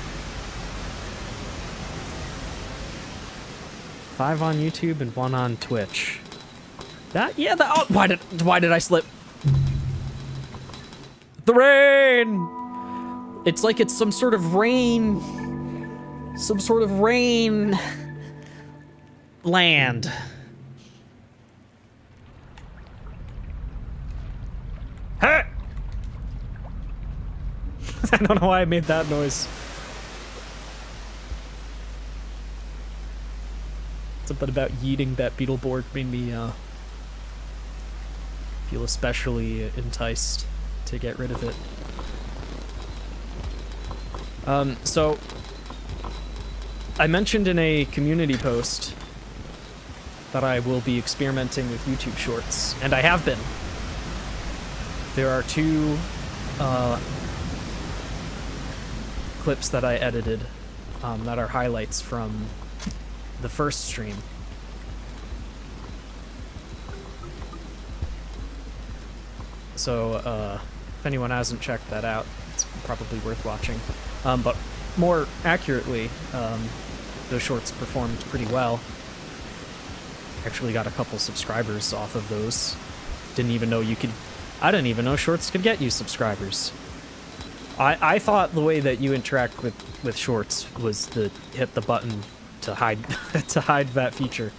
5 on YouTube and 1 on Twitch. Oh, why did I slip? The rain! It's like it's some sort of rain land. Hey! I don't know why I made that noise. Something about yeeting that beetleborg made me feel especially enticed to get rid of it. So I mentioned in a community post that I will be experimenting with YouTube Shorts, and I have been. There are 2 clips that I edited that are highlights from the first stream. So, if anyone hasn't checked that out, it's probably worth watching. But more accurately, those shorts performed pretty well. Actually got a couple subscribers off of those. Didn't even know you could... I didn't even know shorts could get you subscribers. I thought the way that you interact with shorts was to hit the button to hide to hide that feature.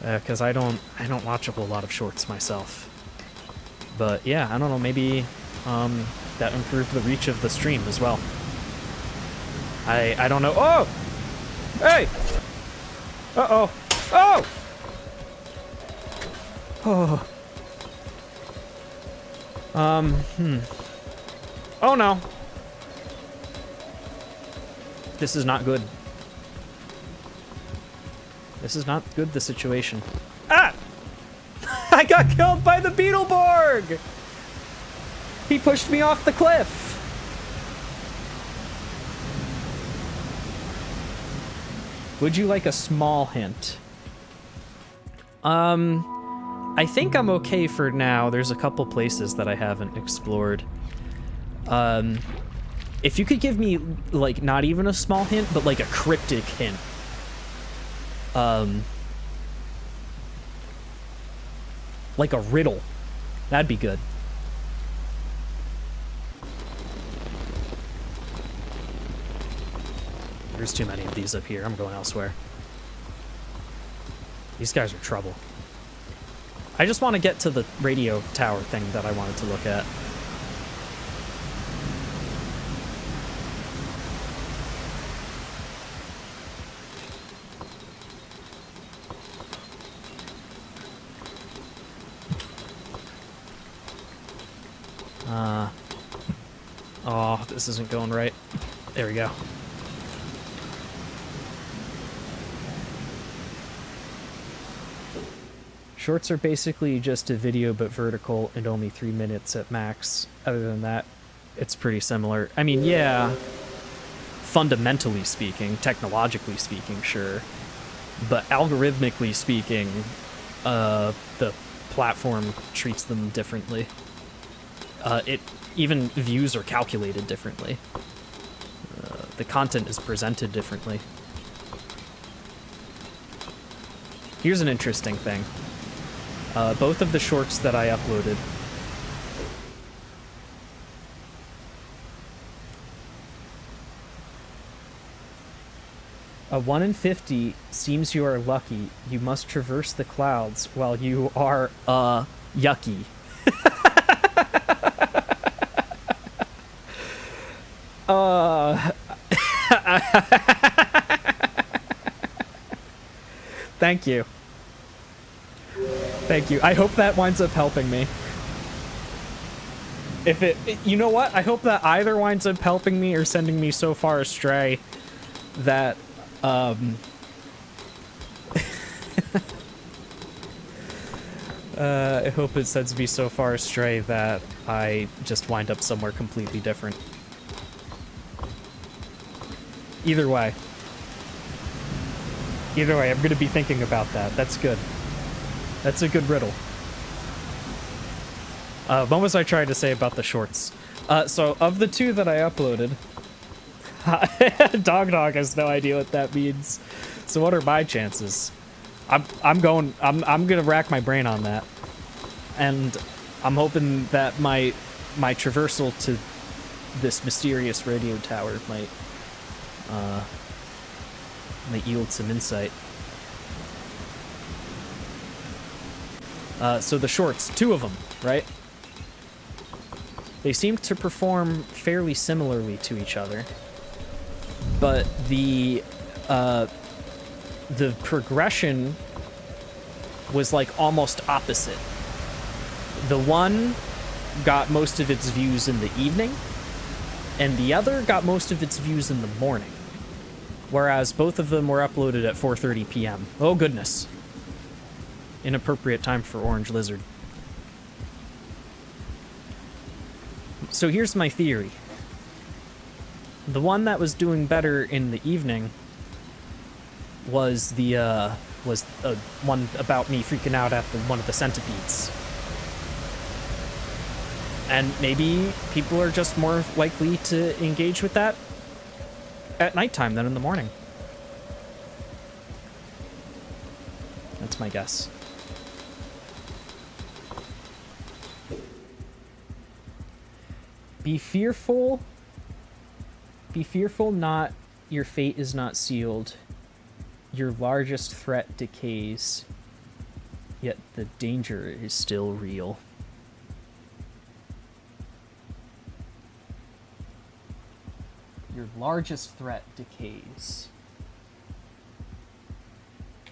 Because I don't watch a whole lot of shorts myself. But yeah, I don't know, maybe that improved the reach of the stream as well. I don't know. Oh! Hey! Uh-oh. Oh! Oh. Oh no. This is not good. This is not good, the situation. Ah! I got killed by the Beetleborg! He pushed me off the cliff! Would you like a small hint? I think I'm okay for now. There's a couple places that I haven't explored. If you could give me, like, not even a small hint, but like a cryptic hint. Like a riddle. That'd be good. There's too many of these up here. I'm going elsewhere. These guys are trouble. I just want to get to the radio tower thing that I wanted to look at. Oh, this isn't going right. There we go. Shorts are basically just a video but vertical and only 3 minutes at max. Other than that, it's pretty similar. I mean, yeah, fundamentally speaking, technologically speaking, sure. But algorithmically speaking, the platform treats them differently. Even views are calculated differently. The content is presented differently. Here's an interesting thing. Both of the shorts that I uploaded. A 1 in 50 seems you are lucky. You must traverse the clouds while you are, yucky. Thank you. Thank you. I hope that winds up helping me. If it... You know what? I hope that either winds up helping me or sending me so far astray that, I hope it sends me so far astray that I just wind up somewhere completely different. Either way. Either way, I'm going to be thinking about that. That's good. That's a good riddle. What was I trying to say about the shorts? So, of the 2 that I uploaded... Dog has no idea what that means. So what are my chances? I'm gonna rack my brain on that. And I'm hoping that my traversal to this mysterious radio tower might yield some insight. So the shorts, 2 of them, right? They seem to perform fairly similarly to each other, but the progression was like almost opposite. The one got most of its views in the evening, and the other got most of its views in the morning. Whereas both of them were uploaded at 4:30 p.m. Oh goodness. inappropriate time for orange lizard. So here's my theory. The one that was doing better in the evening was the one about me freaking out at one of the centipedes. And maybe people are just more likely to engage with that at nighttime than in the morning. That's my guess. Be fearful not your fate is not sealed. Your largest threat decays, yet the danger is still real. Your largest threat decays,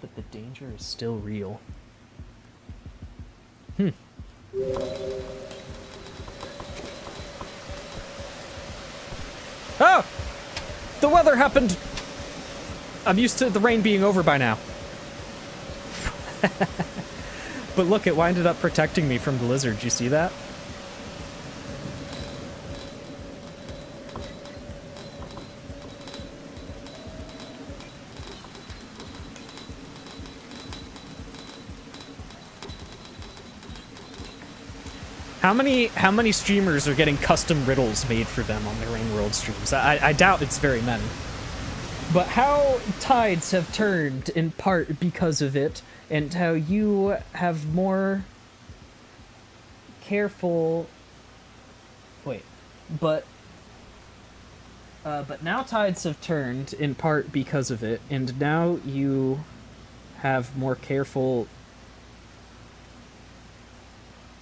but the danger is still real. Oh! The weather happened! I'm used to the rain being over by now. But look, it winded up protecting me from the lizard. You see that? How many streamers are getting custom riddles made for them on their Rain World streams? I doubt it's very many. But how tides have turned in part because of it, and how you have more careful... Wait, but now tides have turned in part because of it, and now you have more careful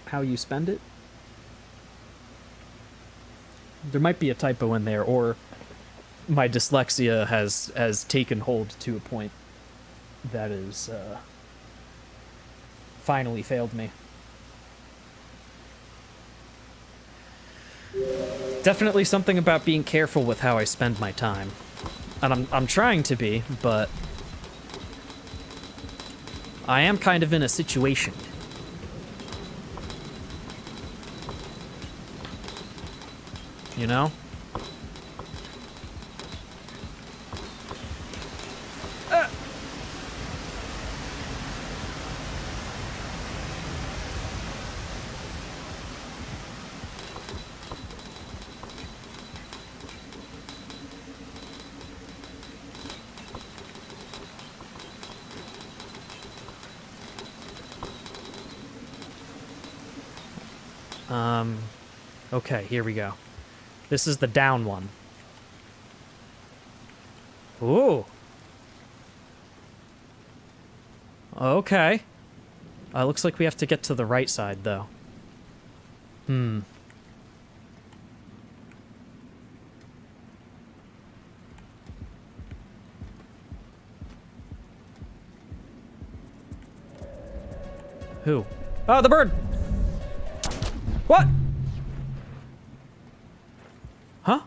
how you spend it? There might be a typo in there, or my dyslexia has taken hold to a point that is finally failed me. Definitely something about being careful with how I spend my time. And I'm trying to be, but I am kind of in a situation. You know? Okay, here we go. This is the down one. Ooh. Okay. Looks like we have to get to the right side, though. Who? Oh, the bird! What? Huh?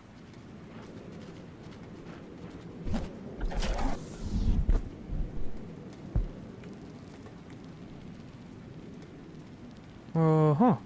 Uh-huh.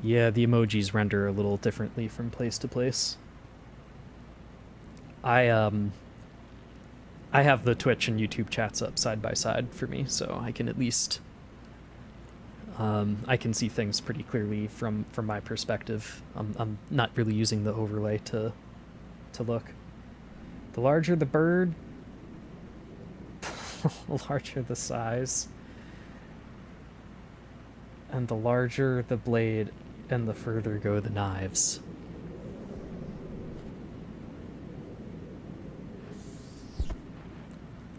Yeah, the emojis render a little differently from place to place. I have the Twitch and YouTube chats up side by side for me, so I can at least I can see things pretty clearly from my perspective. I'm not really using the overlay to look. The larger the bird, the larger the size, and the larger the blade, and the further go the knives.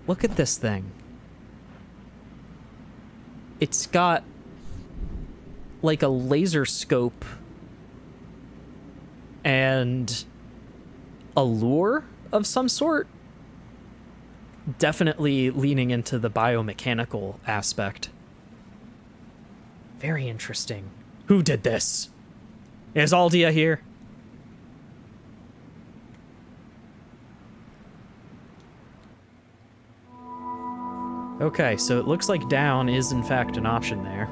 Look at this thing. It's got like a laser scope and a lure of some sort. Definitely leaning into the biomechanical aspect. Very interesting. Who did this? Is Aldia here? Okay, so it looks like down is in fact an option there.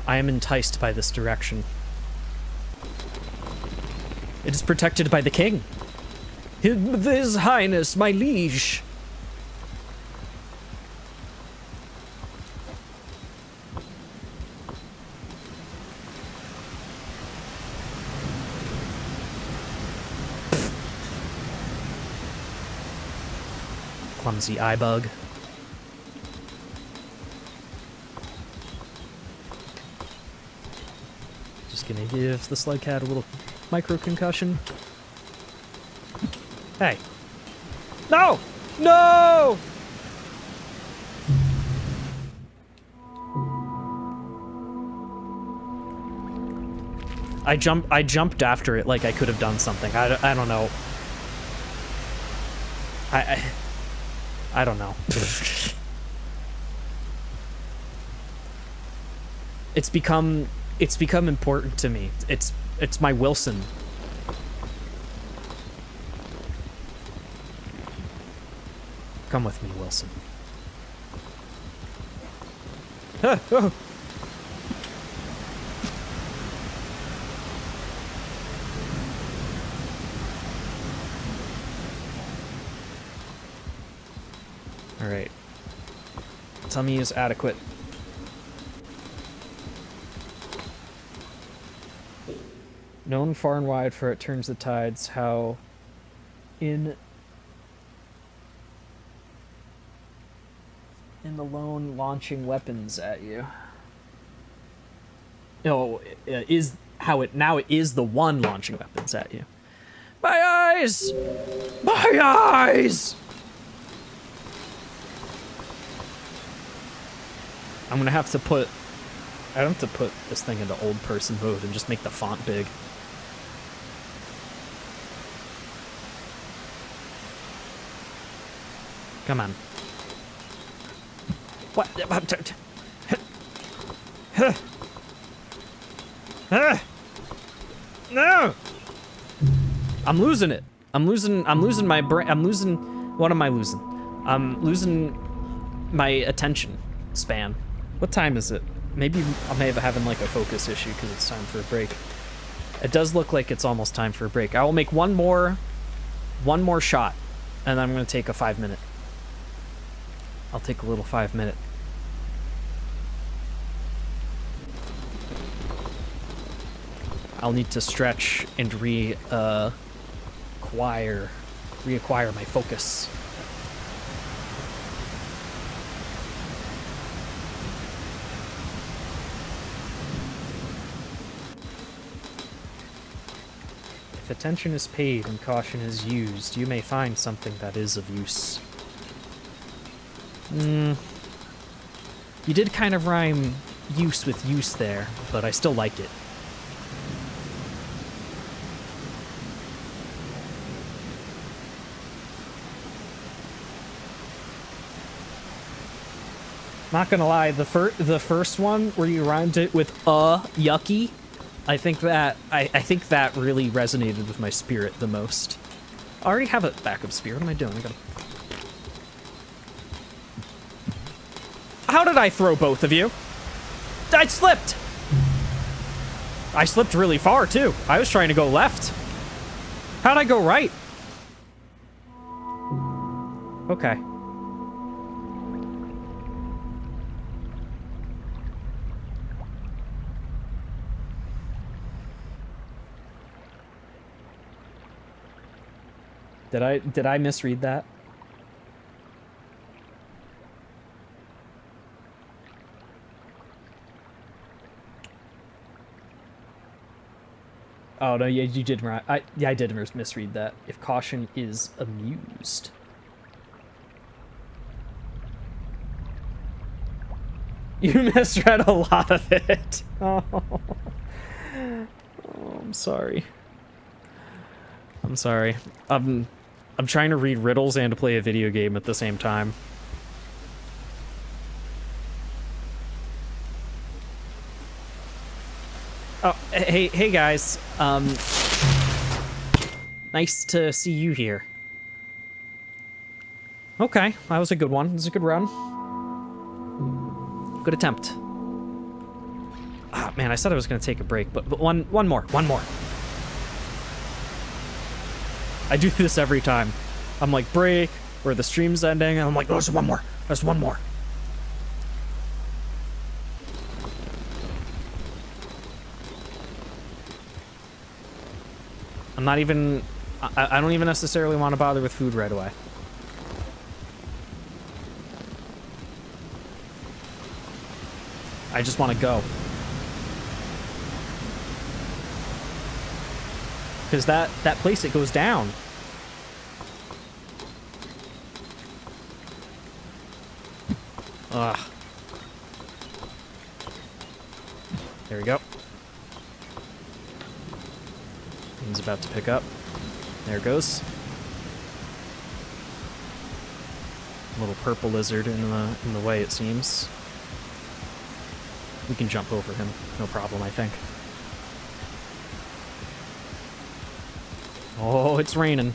I am enticed by this direction. It is protected by the king. His Highness, my liege. Clumsy eye bug. Just gonna give the slug cat a little micro concussion. Hey. No! No! I jumped after it like I could have done something. I don't know. I don't know. It's become important to me. It's my Wilson. Come with me, Wilson. Oh. All right. Tummy is adequate. Known far and wide for it turns the tides, how in the lone launching weapons at you. No, is how it now it is the one launching weapons at you. My eyes! My eyes! I'm gonna have to put this thing into old person mode and just make the font big. Come on. What? No! I'm losing it. I'm losing my brain. What am I losing? I'm losing my attention span. What time is it? Maybe I may have having like a focus issue because it's time for a break. It does look like it's almost time for a break. I will make one more shot, and then I'm gonna take a 5-minute. I'll take a little 5-minute. I'll need to stretch and reacquire my focus. If attention is paid and caution is used, you may find something that is of use. You did kind of rhyme use with use there, but I still like it. Not gonna lie, the first one where you rhymed it with yucky, I think that really resonated with my spirit the most. I already have a backup spear. What am I doing? How did I throw both of you? I slipped! I slipped really far, too. I was trying to go left. How'd I go right? Okay. Did I misread that? Oh no, yeah, you did right. I did misread that. If caution is amused. You misread a lot of it. Oh, I'm sorry. I'm sorry. I'm trying to read riddles and play a video game at the same time. Oh, hey guys. Nice to see you here. Okay, that was a good one. This is a good run. Good attempt. Ah, man, I said I was gonna take a break, but one more. I do this every time. I'm like, break, or the stream's ending, and I'm like, oh, there's one more. There's one more. I'm not even... I don't even necessarily want to bother with food right away. I just want to go. Because that place, it goes down. Ugh. There we go. He's about to pick up. There it goes. Little purple lizard in the way, it seems. We can jump over him, no problem, I think. Oh, it's raining.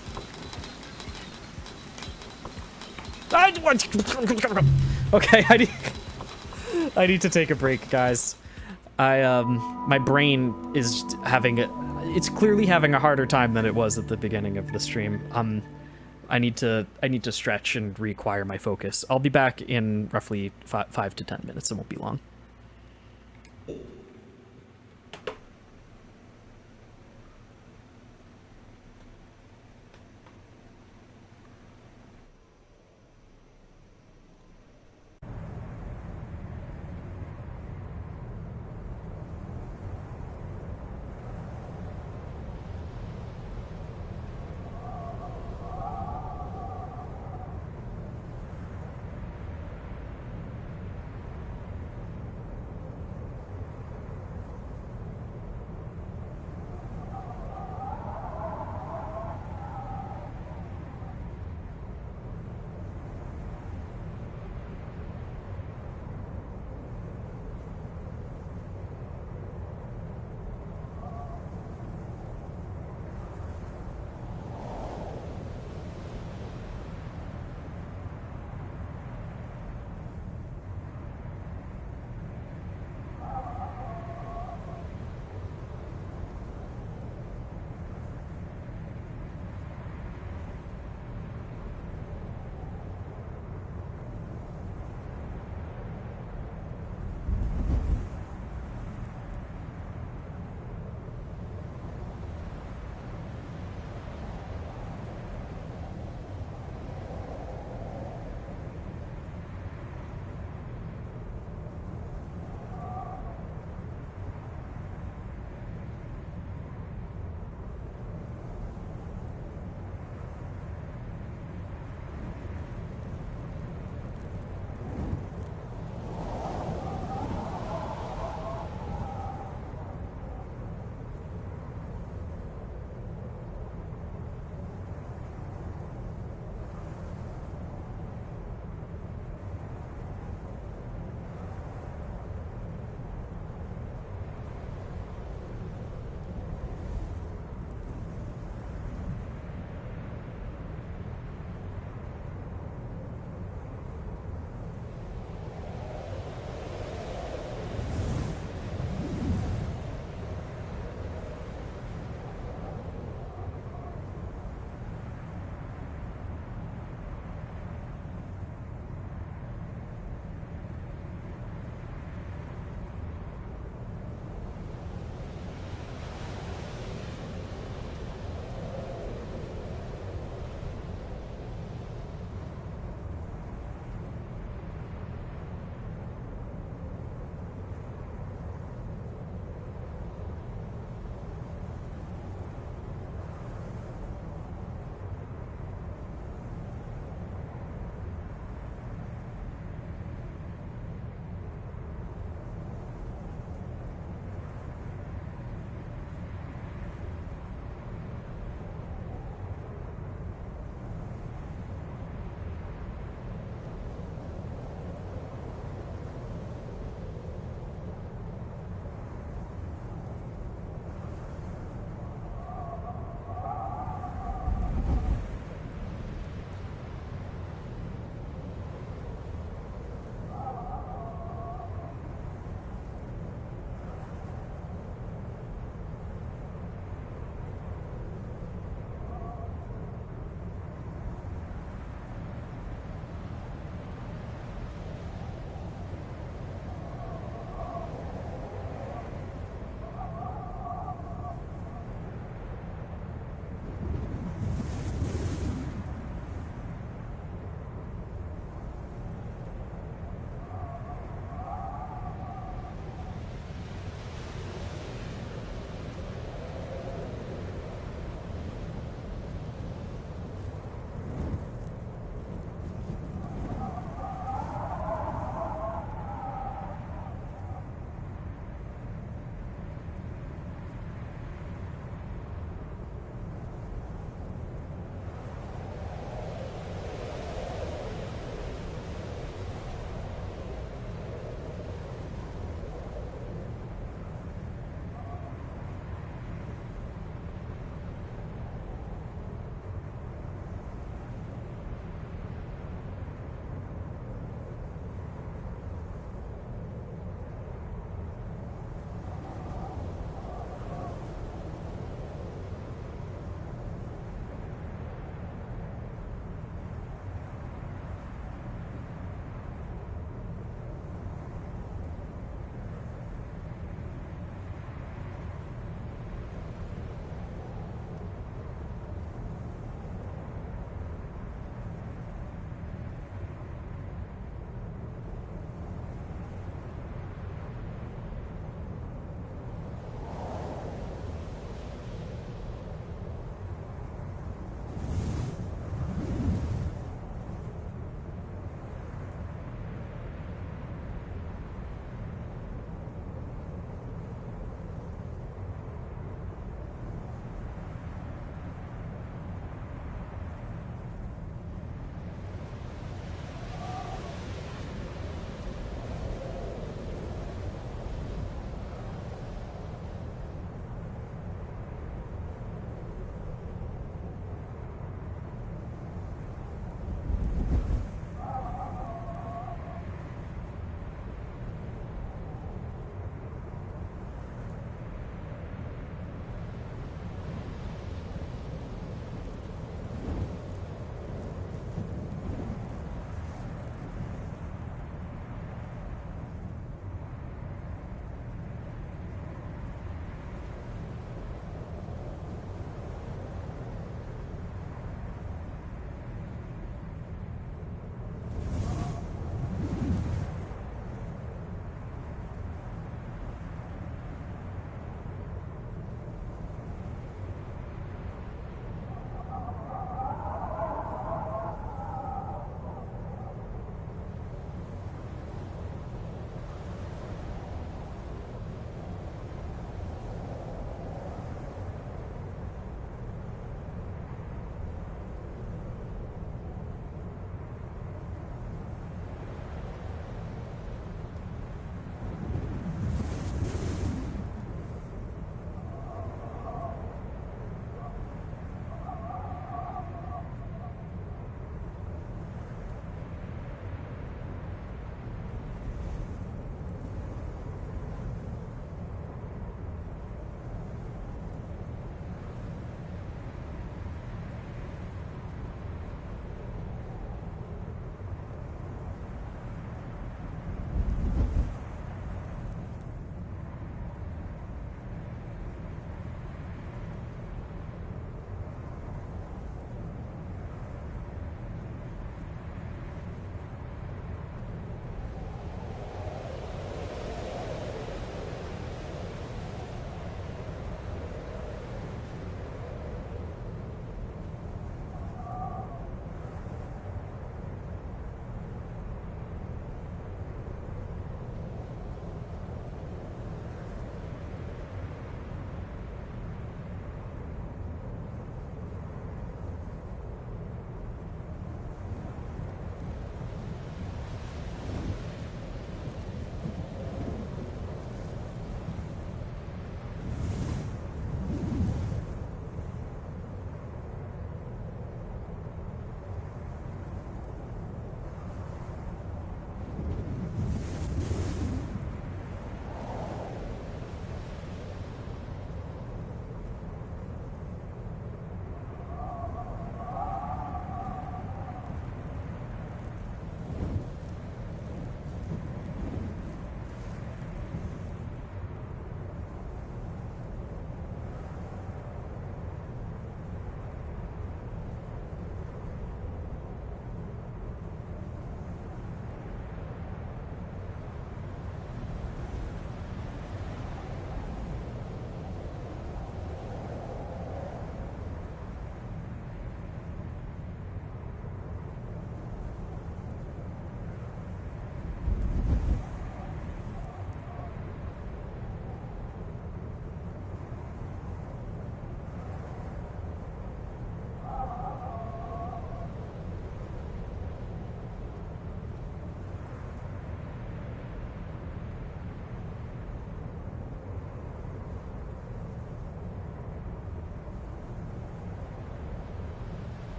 Okay, I need to take a break, guys. My brain is having it's clearly having a harder time than it was at the beginning of the stream. I need to stretch and reacquire my focus. I'll be back in roughly 5 to 10 minutes. It won't be long.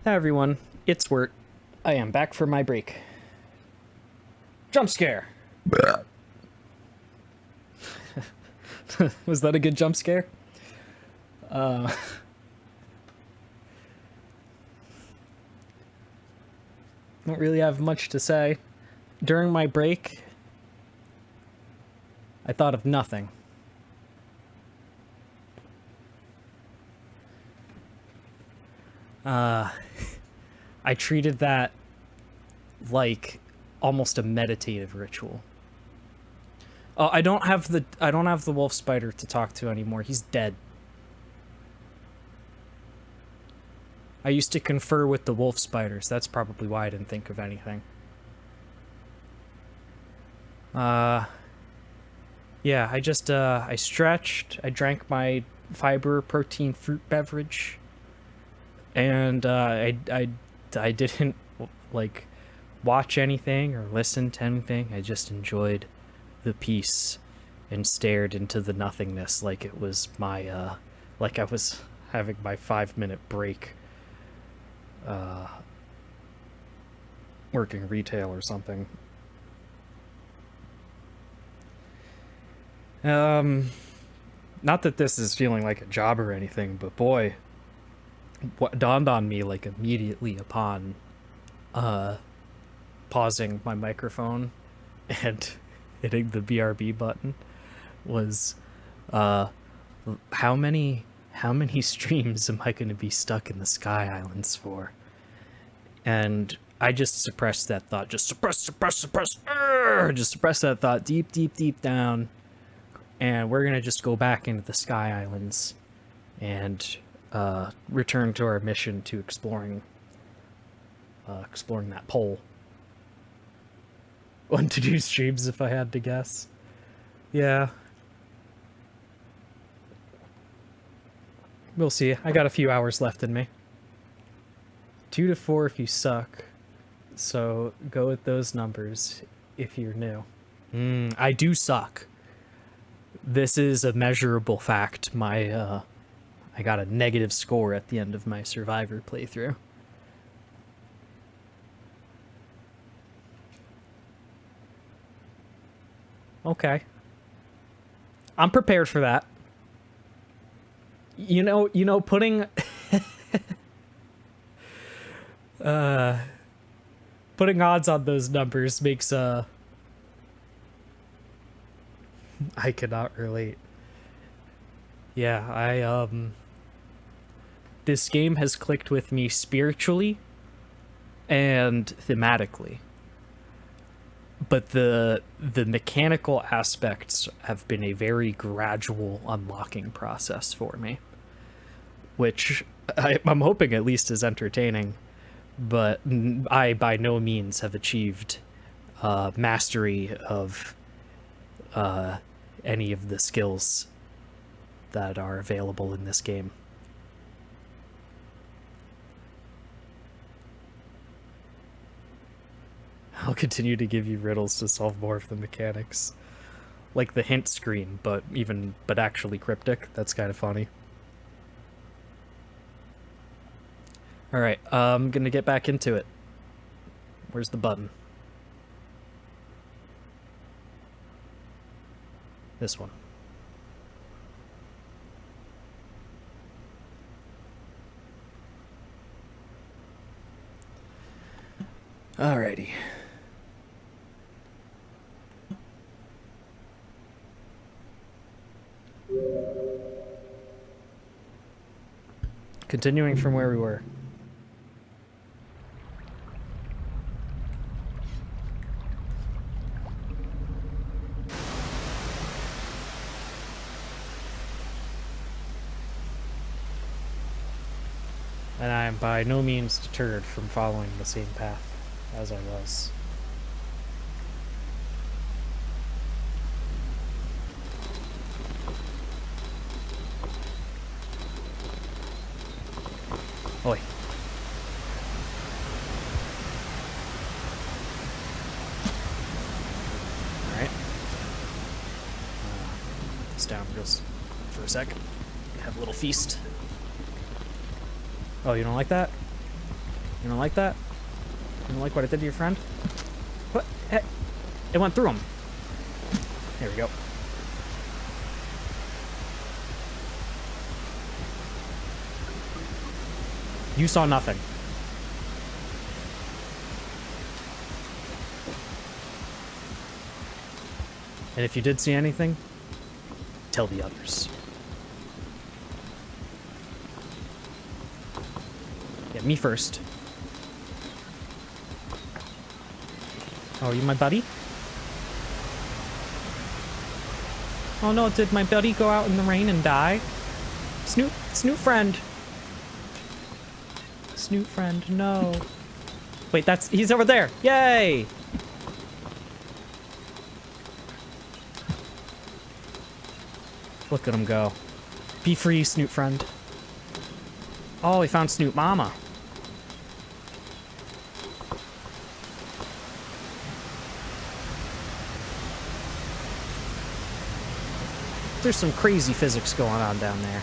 Hi everyone, it's Wert. I am back for my break. Jump scare! Was that a good jump scare? Don't really have much to say. During my break, I thought of nothing. I treated that like almost a meditative ritual. Oh, I don't have the wolf spider to talk to anymore. He's dead. I used to confer with the wolf spiders. That's probably why I didn't think of anything. Yeah, I just I stretched, I drank my fiber protein fruit beverage, and I didn't like watch anything or listen to anything. I just enjoyed the peace and stared into the nothingness like it was my like I was having my 5-minute break working retail or something. Not that this is feeling like a job or anything, but boy, what dawned on me like immediately upon pausing my microphone and hitting the BRB button was how many streams am I going to be stuck in the Sky Islands for? And I just suppressed that thought. Just suppress. Just suppress that thought deep down. And we're going to just go back into the Sky Islands and return to our mission to exploring that pole. 1 to 2 streams if I had to guess. Yeah. We'll see. I got a few hours left in me. 2 to 4 if you suck. So go with those numbers if you're new. I do suck. This is a measurable fact. I got a negative score at the end of my Survivor playthrough. Okay. I'm prepared for that. You know, putting putting odds on those numbers makes I cannot relate. Yeah, this game has clicked with me spiritually and thematically. But the mechanical aspects have been a very gradual unlocking process for me, which I'm hoping at least is entertaining, but I by no means have achieved mastery of any of the skills that are available in this game. I'll continue to give you riddles to solve more of the mechanics. Like the hint screen, but actually cryptic. That's kind of funny. Alright, I'm gonna get back into it. Where's the button? This one. Alrighty. Continuing from where we were. And I am by no means deterred from following the same path as I was. Oi. Alright. This down just for a sec. Have a little feast. Oh, you don't like that? You don't like that? You don't like what I did to your friend? What? Hey, it went through him. There we go. You saw nothing. And if you did see anything, tell the others. Yeah, me first. Oh, are you my buddy? Oh no, did my buddy go out in the rain and die? Snoop friend. Snoop friend, no. Wait, he's over there. Yay! Look at him go. Be free, Snoop friend. Oh, he found Snoop Mama. There's some crazy physics going on down there.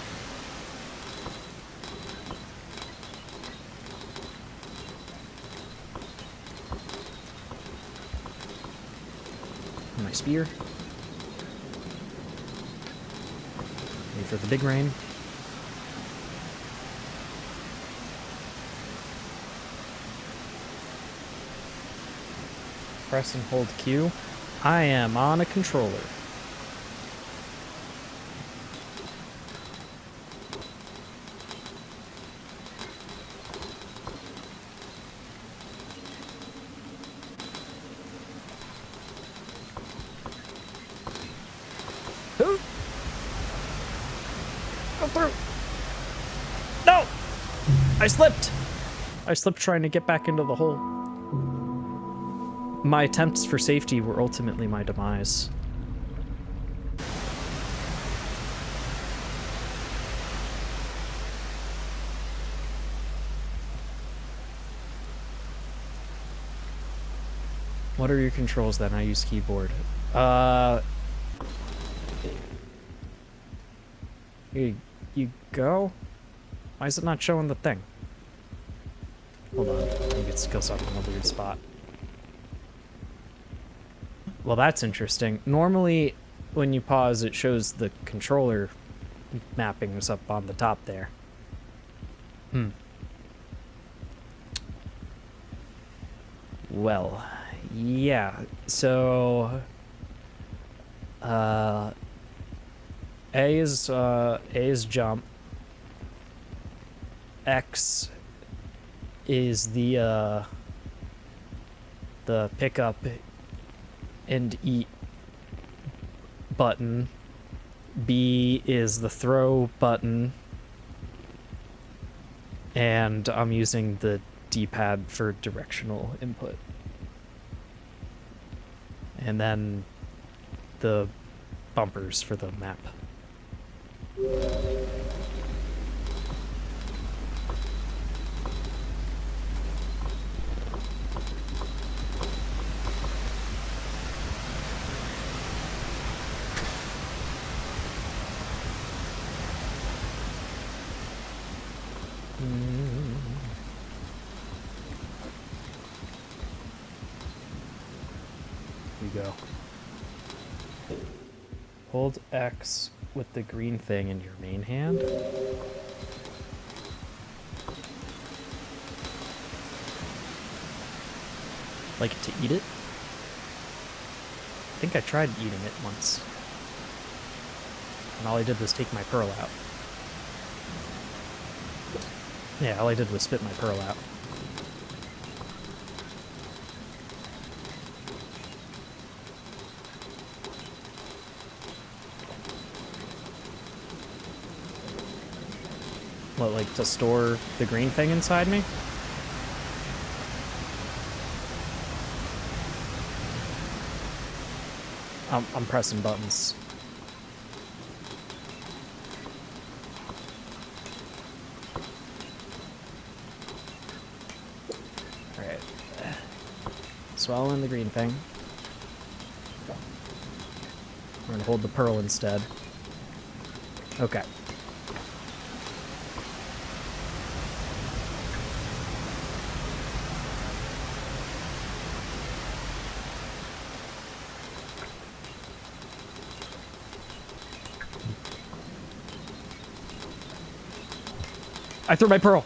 My spear. Wait for the big rain. Press and hold Q. I am on a controller. Who? Go through. No! I slipped. I slipped trying to get back into the hole. My attempts for safety were ultimately my demise. What are your controls then? I use keyboard. Here you go? Why is it not showing the thing? Hold on, I think it's because I'm in a weird spot. Well, that's interesting. Normally, when you pause, it shows the controller mappings up on the top there. Well, yeah, so... A is jump. X is the pick up and eat button. B is the throw button. And I'm using the D-pad for directional input. And then the bumpers for the map. Here you go. Hold X with the green thing in your main hand. Like to eat it? I think I tried eating it once. And all I did was take my pearl out. Yeah, all I did was spit my pearl out. What, like to store the green thing inside me? I'm pressing buttons. Alright. Swallowing the green thing. We're gonna hold the pearl instead. Okay. I threw my pearl.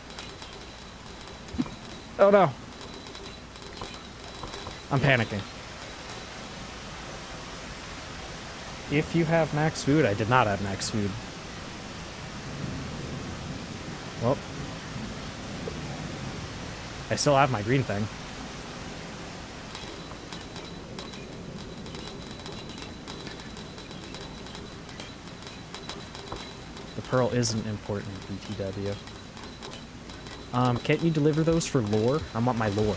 Oh no. I'm panicking. If you have max food, I did not have max food. Well, I still have my green thing. The pearl isn't important, BTW. Can't you deliver those for lore? I want my lore.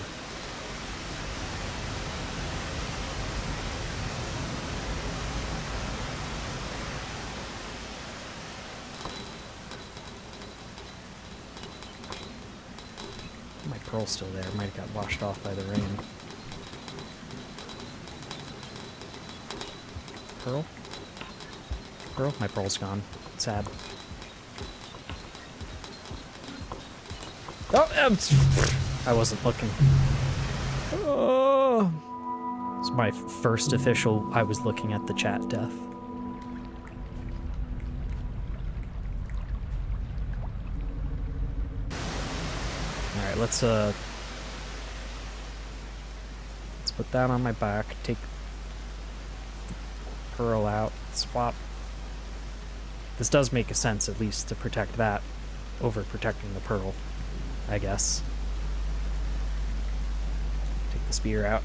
My pearl's still there. Might have got washed off by the rain. Pearl? Pearl? My pearl's gone. Sad. Oh, I wasn't looking. Oh. It's my first official I was looking at the chat death. Alright, let's put that on my back, take the pearl out, swap. This does make a sense, at least, to protect that over protecting the pearl, I guess. Take the spear out.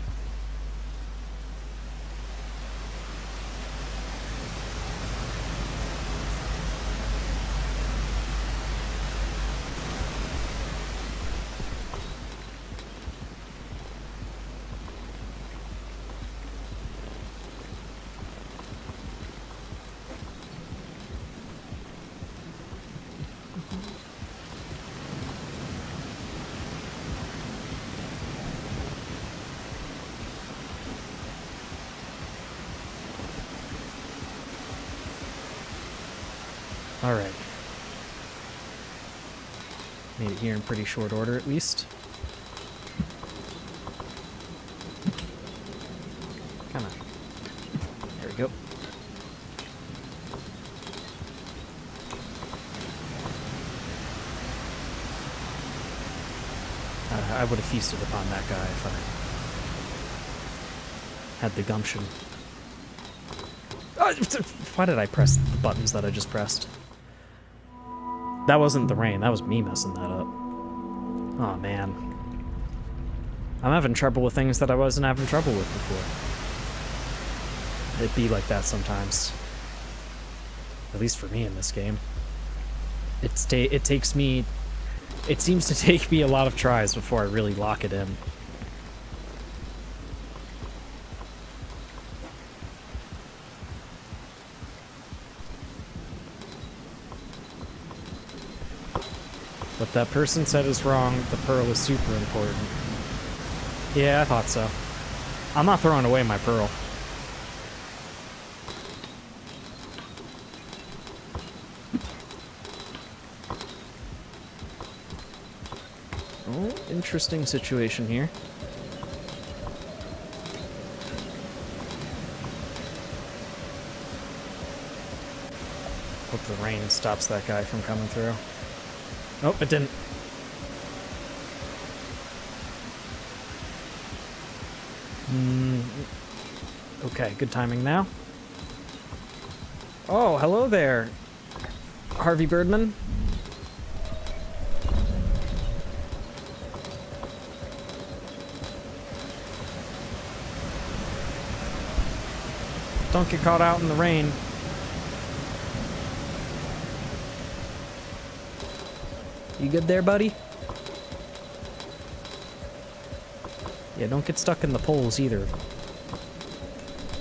Alright. Made it here in pretty short order, at least. Kinda. There we go. I would have feasted upon that guy if I had the gumption. Why did I press the buttons that I just pressed? That wasn't the rain, that was me messing that up. Oh man. I'm having trouble with things that I wasn't having trouble with before. It'd be like that sometimes. At least for me in this game. It takes me... It seems to take me a lot of tries before I really lock it in. What that person said is wrong. The pearl is super important. Yeah, I thought so. I'm not throwing away my pearl. Oh, interesting situation here. Hope the rain stops that guy from coming through. Nope, it didn't. Okay, good timing now. Oh, hello there, Harvey Birdman. Don't get caught out in the rain. You good there, buddy? Yeah, don't get stuck in the poles either.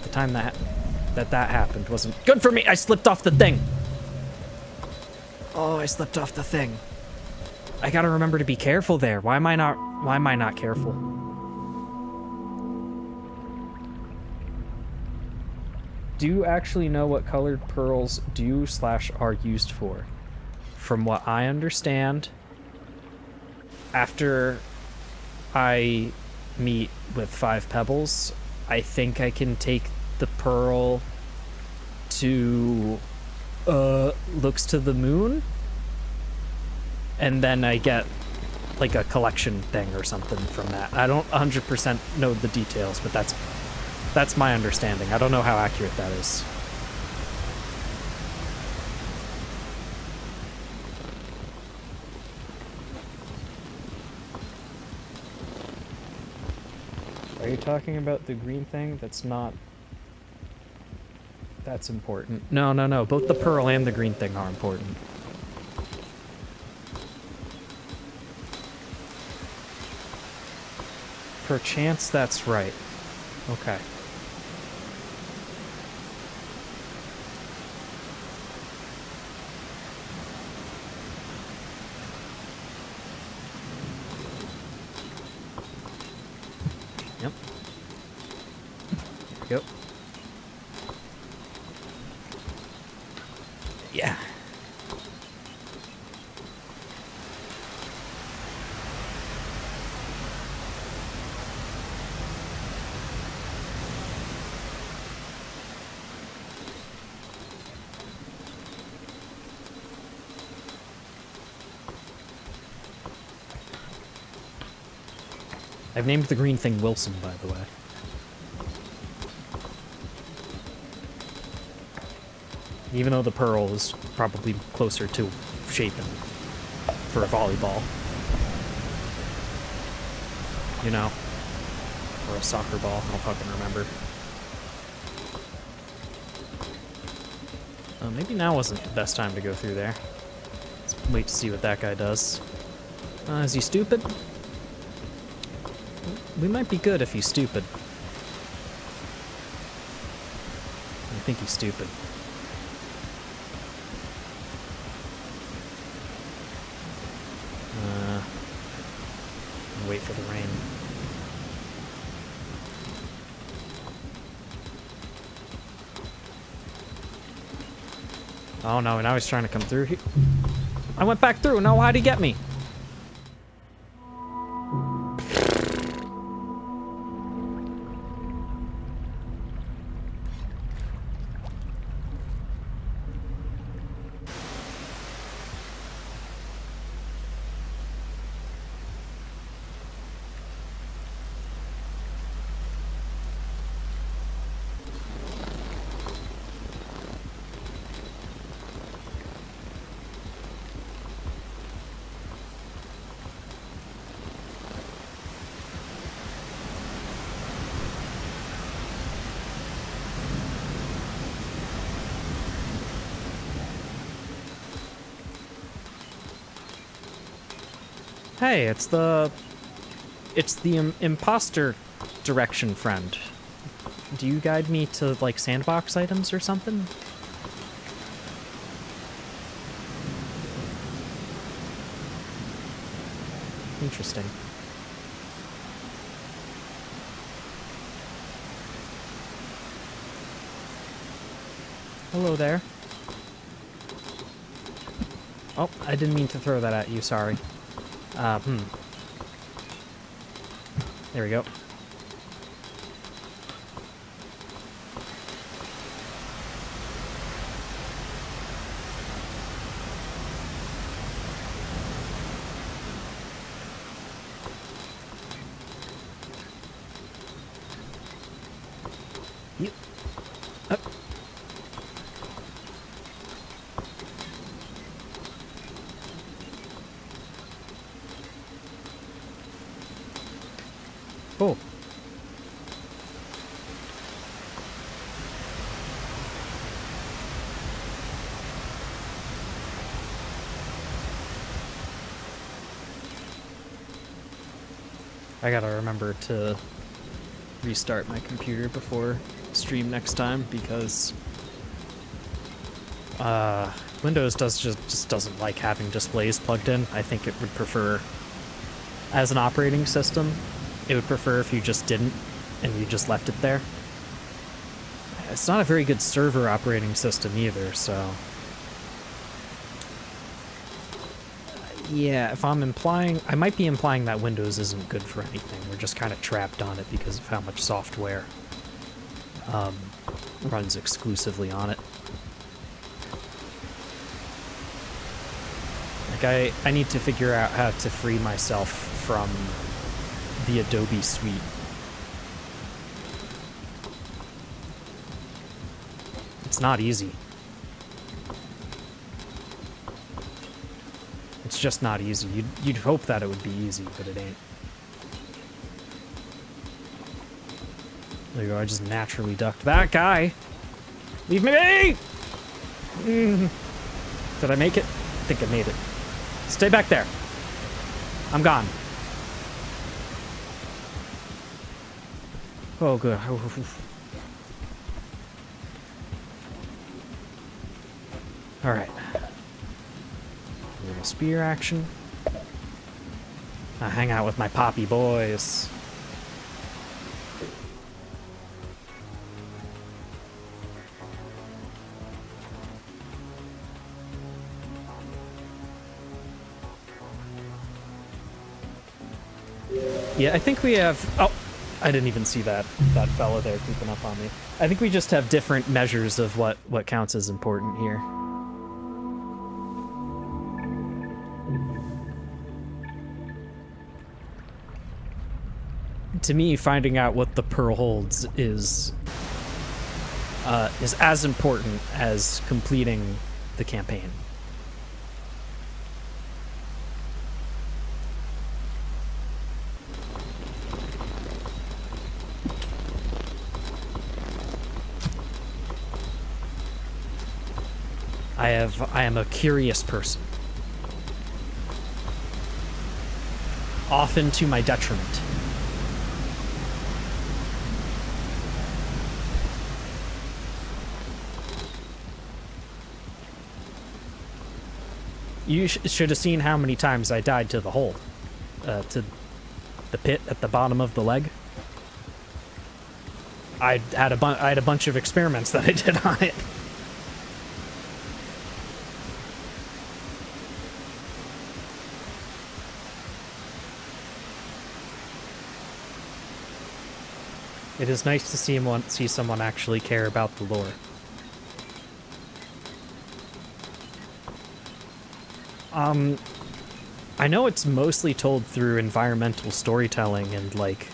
The time that happened wasn't good for me. I slipped off the thing. Oh, I slipped off the thing. I gotta remember to be careful there. Why am I not careful? Do you actually know what colored pearls do/are used for? From what I understand, after I meet with Five Pebbles, I think I can take the pearl to looks to the moon and then I get like a collection thing or something from that. I don't 100% know the details, but that's my understanding. I don't know how accurate that is. Are you talking about the green thing? That's important. No. Both the pearl and the green thing are important. Perchance that's right. Okay. Yep. There we go. Yeah. I've named the green thing Wilson, by the way. Even though the pearl is probably closer to shaping for a volleyball. You know? Or a soccer ball, I don't fucking remember. Maybe now wasn't the best time to go through there. Let's wait to see what that guy does. Is he stupid? We might be good if he's stupid. I think he's stupid. Wait for the rain. Oh no, now he's trying to come through. I went back through. No, how'd he get me? Hey, it's the imposter direction friend. Do you guide me to, like, sandbox items or something? Interesting. Hello there. Oh, I didn't mean to throw that at you, sorry. There we go. Yep. Up. Oh. I gotta remember to restart my computer before stream next time because Windows just doesn't like having displays plugged in. I think it would prefer, as an operating system, it would prefer if you just didn't and you just left it there. It's not a very good server operating system either, so yeah, if I'm implying, I might be implying that Windows isn't good for anything. We're just kind of trapped on it because of how much software runs exclusively on it. Like, I need to figure out how to free myself from the Adobe suite. It's not easy. It's just not easy. You'd hope that it would be easy, but it ain't. There you go, I just naturally ducked that guy. Leave me be! Did I make it? I think I made it. Stay back there. I'm gone. Oh, good. Alright. A little spear action. I hang out with my poppy boys. Yeah, I think we have... Oh, I didn't even see that fella there creeping up on me. I think we just have different measures of what counts as important here. To me, finding out what the pearl holds is as important as completing the campaign. I am a curious person. Often to my detriment. You should have seen how many times I died to the hole. To the pit at the bottom of the leg. I had a bunch of experiments that I did on it. It is nice to see someone actually care about the lore. I know it's mostly told through environmental storytelling and, like,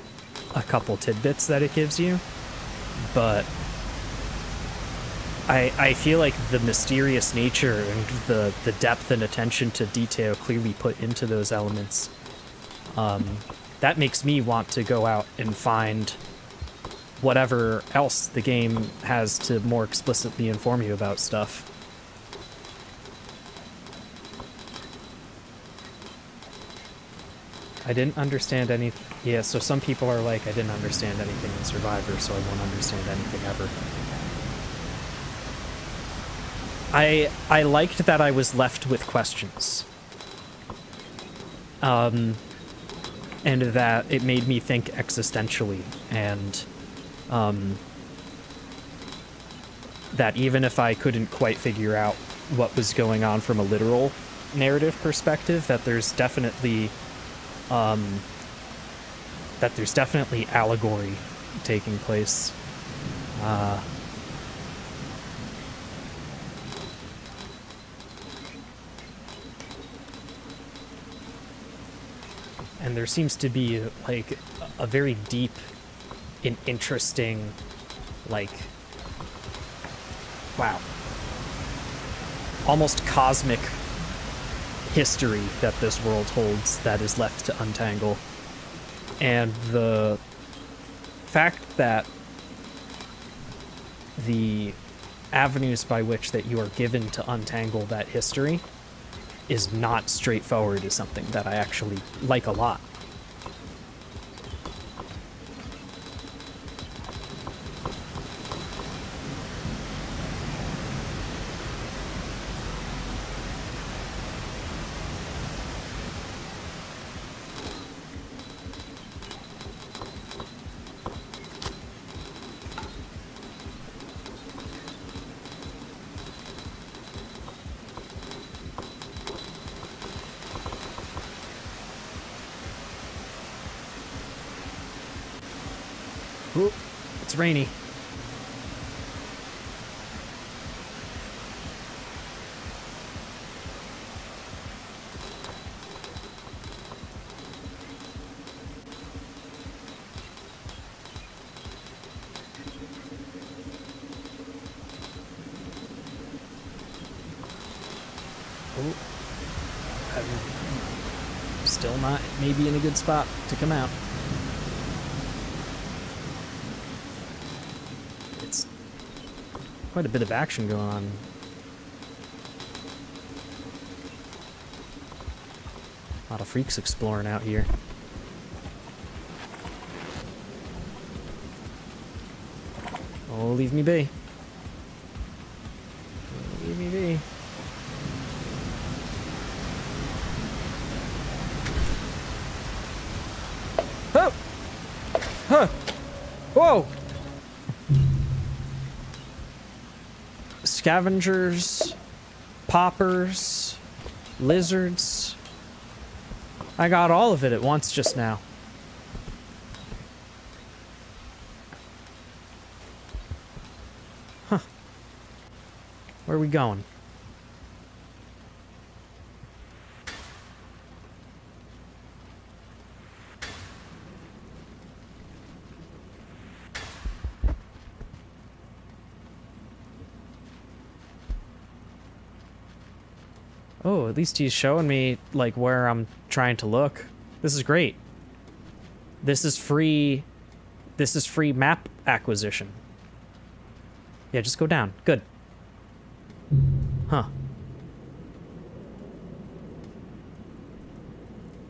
a couple tidbits that it gives you, but I feel like the mysterious nature and the depth and attention to detail clearly put into those elements, that makes me want to go out and find whatever else the game has to more explicitly inform you about stuff. I didn't understand any... Yeah, so some people are like, I didn't understand anything in Survivor, so I won't understand anything ever. I liked that I was left with questions. And that it made me think existentially, and that even if I couldn't quite figure out what was going on from a literal narrative perspective, that there's definitely allegory taking place. And there seems to be, like, a very deep and interesting, like, wow, almost cosmic history that this world holds that is left to untangle. And the fact that the avenues by which that you are given to untangle that history is not straightforward is something that I actually like a lot. Ooh, it's rainy. maybe in a good spot to come out. It's quite a bit of action going on. A lot of freaks exploring out here. Oh, leave me be. Leave me be. Oh! Huh! Whoa! Scavengers, poppers, lizards. I got all of it at once just now. Huh. Where are we going? Oh, at least he's showing me, like, where I'm trying to look. This is great. This is free map acquisition. Yeah, just go down. Good. Huh.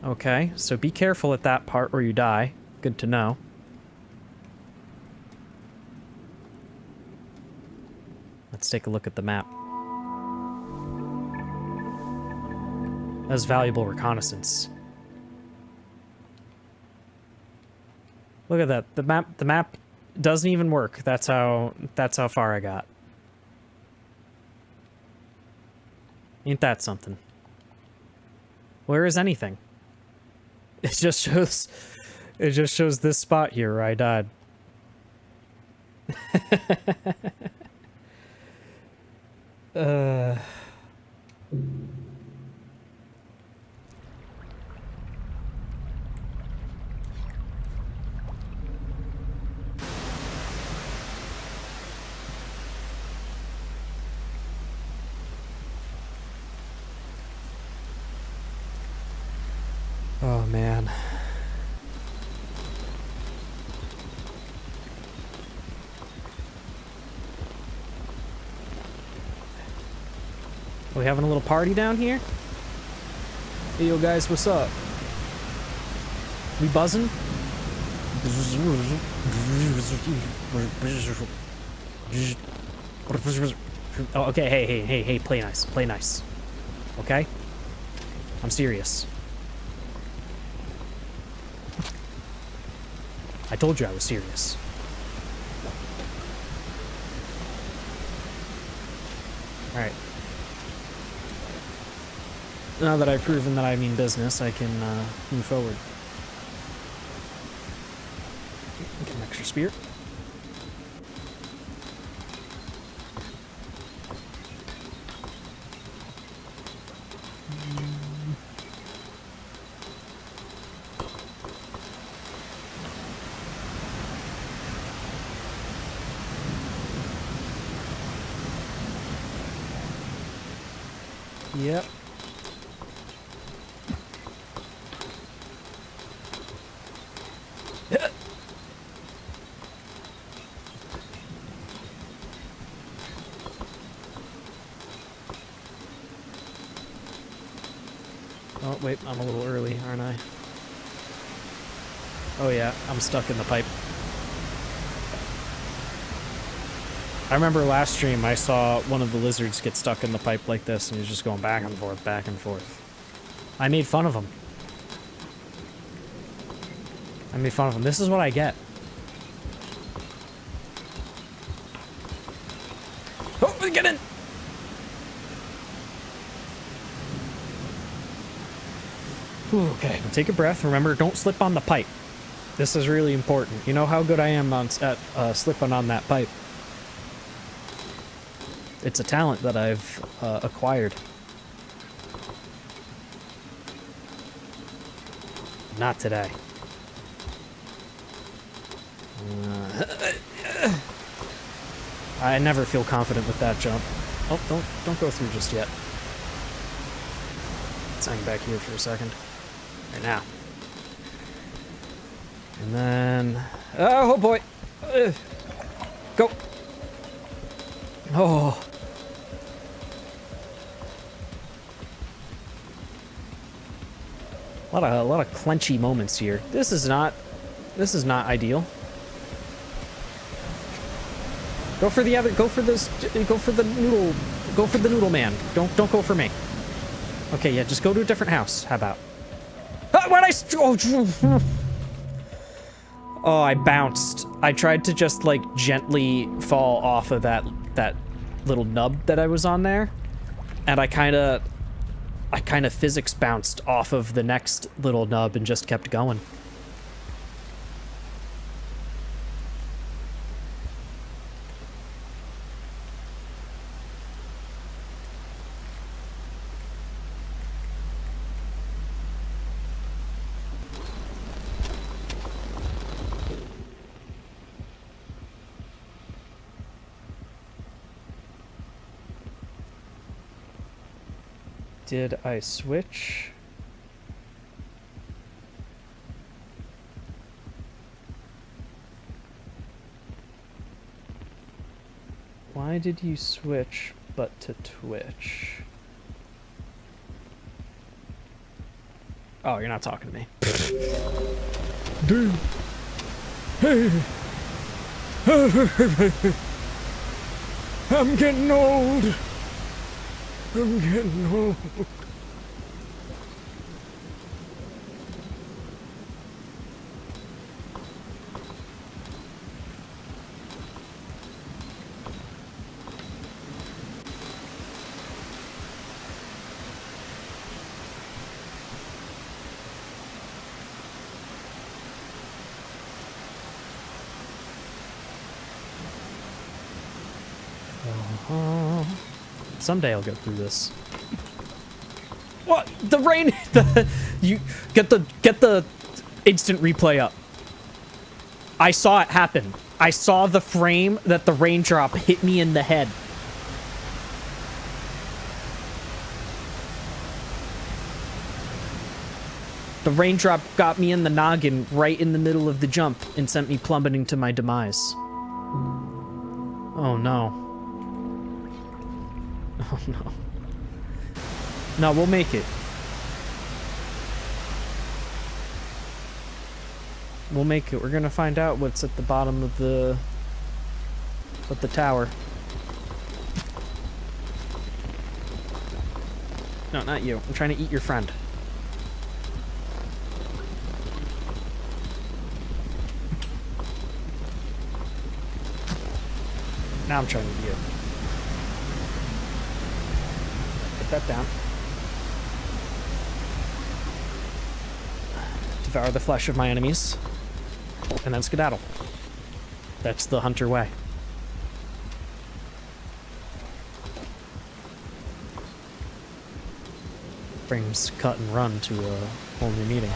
Okay, so be careful at that part where you die. Good to know. Let's take a look at the map. That's valuable reconnaissance. Look at that. The map doesn't even work. That's how far I got. Ain't that something? Where is anything? It just shows this spot here where I died. Oh, man. Are we having a little party down here? Hey, yo, guys, what's up? We buzzing? Oh, okay, hey, play nice. Okay? I'm serious. I told you I was serious. Alright. Now that I've proven that I mean business, I can move forward. Get an extra spear. Yep. Oh, wait, I'm a little early, aren't I? Oh yeah, I'm stuck in the pipe. I remember last stream I saw one of the lizards get stuck in the pipe like this and he was just going back and forth, back and forth. I made fun of him. This is what I get. Oh, get in! Ooh, okay, take a breath. Remember, don't slip on the pipe. This is really important. You know how good I am at slipping on that pipe. It's a talent that I've acquired. Not today. I never feel confident with that jump. Oh, don't go through just yet. Let's hang back here for a second. Right now. And then... Oh, boy! Go! Oh... A lot of clenchy moments here. This is not ideal. Go for the noodle man. Don't go for me. Okay, yeah, just go to a different house. How about? Ah, why'd oh, I bounced. I tried to just like gently fall off of that little nub that I was on there, and I kind of physics bounced off of the next little nub and just kept going. Did I switch? Why did you switch but to Twitch? Oh, you're not talking to me. Dude. Hey. I'm getting old. I'm getting old. Someday I'll get through this. What? The rain? You get the instant replay up. I saw it happen. I saw the frame that the raindrop hit me in the head. The raindrop got me in the noggin right in the middle of the jump and sent me plummeting to my demise. Oh no. Oh no. No, we'll make it. We'll make it. We're gonna find out what's at the bottom of the tower. No, not you. I'm trying to eat your friend. Now I'm trying to eat you. Put that down. Devour the flesh of my enemies. And then skedaddle. That's the hunter way. Brings cut and run to a whole new meeting.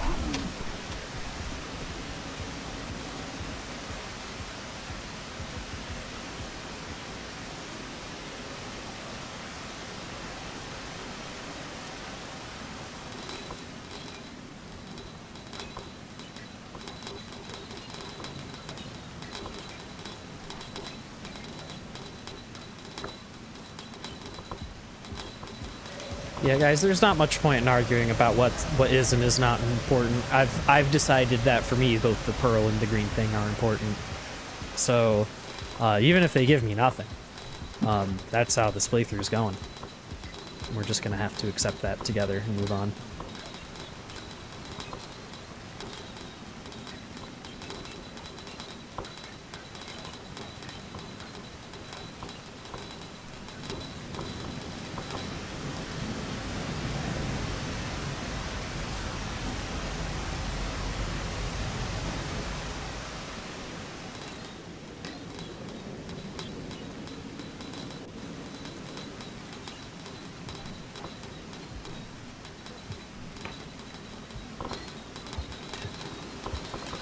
Yeah, guys, there's not much point in arguing about what is and is not important. I've decided that for me, both the pearl and the green thing are important. So, even if they give me nothing, that's how this playthrough's going. We're just gonna have to accept that together and move on.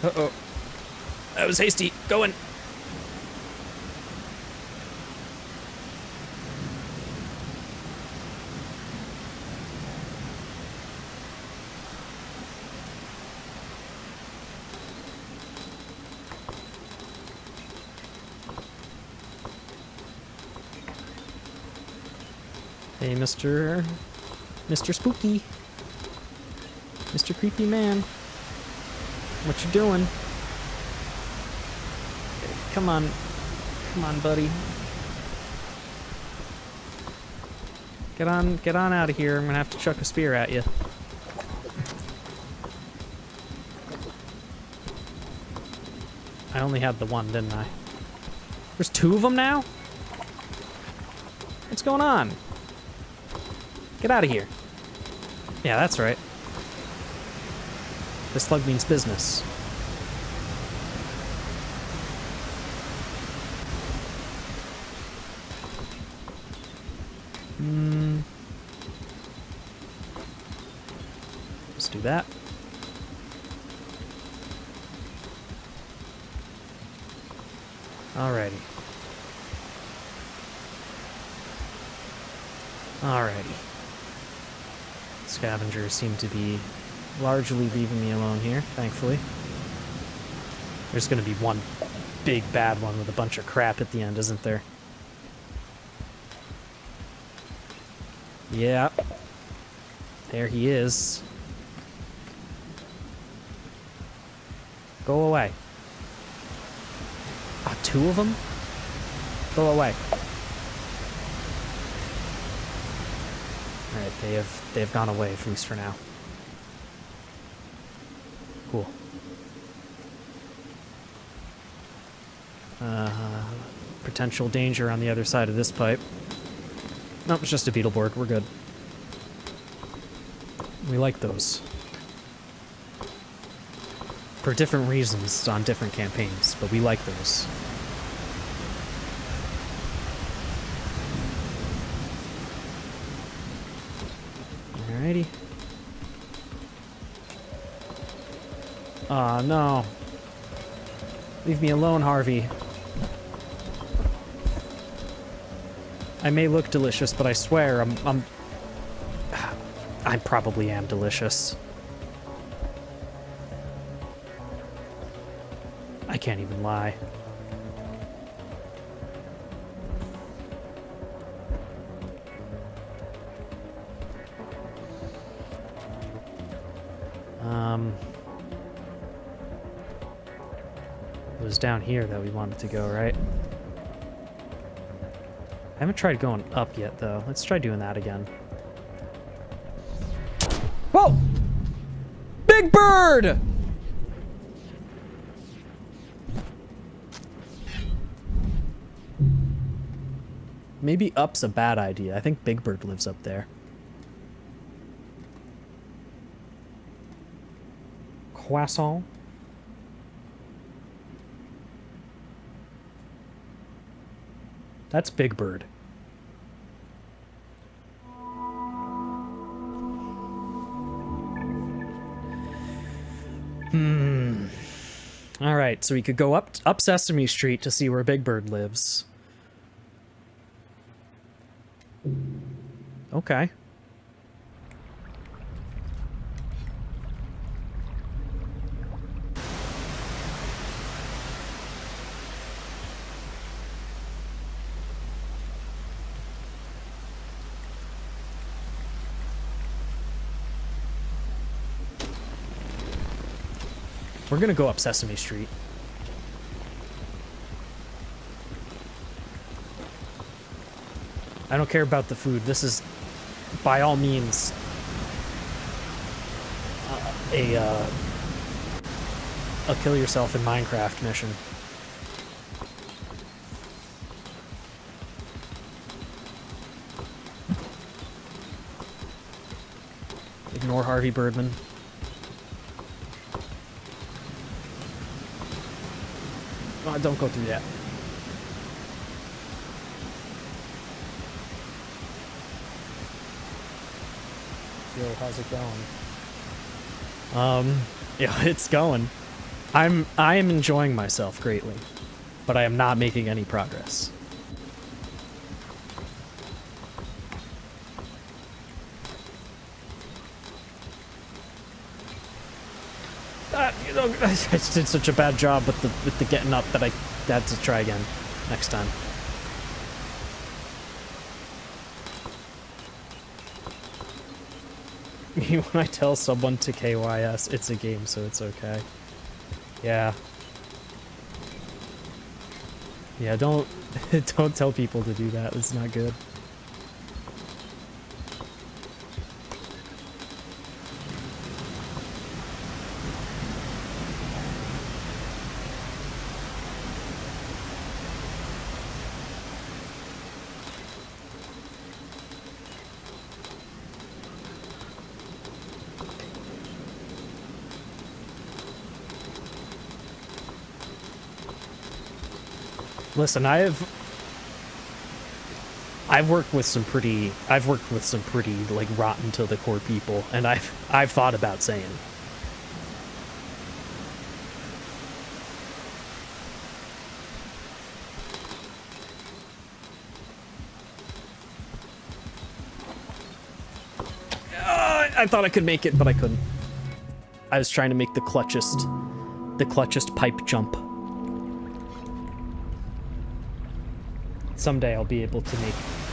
Uh-oh. That was hasty. Going. Hey, Mr. Spooky. Mr. Creepy Man. What you doing? Come on. Come on, buddy. Get on out of here. I'm gonna have to chuck a spear at you. I only had the one, didn't I? There's two of them now? What's going on? Get out of here. Yeah, that's right. This slug means business. Let's do that. Alrighty. Alrighty. Scavengers seem to be largely leaving me alone here, thankfully. There's gonna be one big bad one with a bunch of crap at the end, isn't there? Yeah. There he is. Go away. Ah, two of them? Go away. Alright, they have gone away, at least for now. Cool. Potential danger on the other side of this pipe. Nope, it's just a beetle board. We're good. We like those. For different reasons on different campaigns, but we like those. Alrighty. Aw, no. Leave me alone, Harvey. I may look delicious, but I swear I probably am delicious. I can't even lie. It was down here that we wanted to go, right? I haven't tried going up yet, though. Let's try doing that again. Whoa! Big bird! Maybe up's a bad idea. I think Big Bird lives up there. Croissant? That's Big Bird. Alright, so we could go up Sesame Street to see where Big Bird lives. Okay. We're gonna go up Sesame Street. I don't care about the food. This is, by all means, a kill yourself in Minecraft mission. Ignore Harvey Birdman. Oh, don't go through that. Yo, how's it going? Yeah, it's going. I am enjoying myself greatly, but I am not making any progress. You know, I did such a bad job with the getting up that I had to try again next time. When I tell someone to KYS, it's a game, so it's okay. Yeah. Yeah, don't don't tell people to do that. It's not good. Listen, I've worked with some pretty like rotten to the core people, and I've thought about saying, I thought I could make it, but I couldn't. I was trying to make the clutchest pipe jump. Someday I'll be able to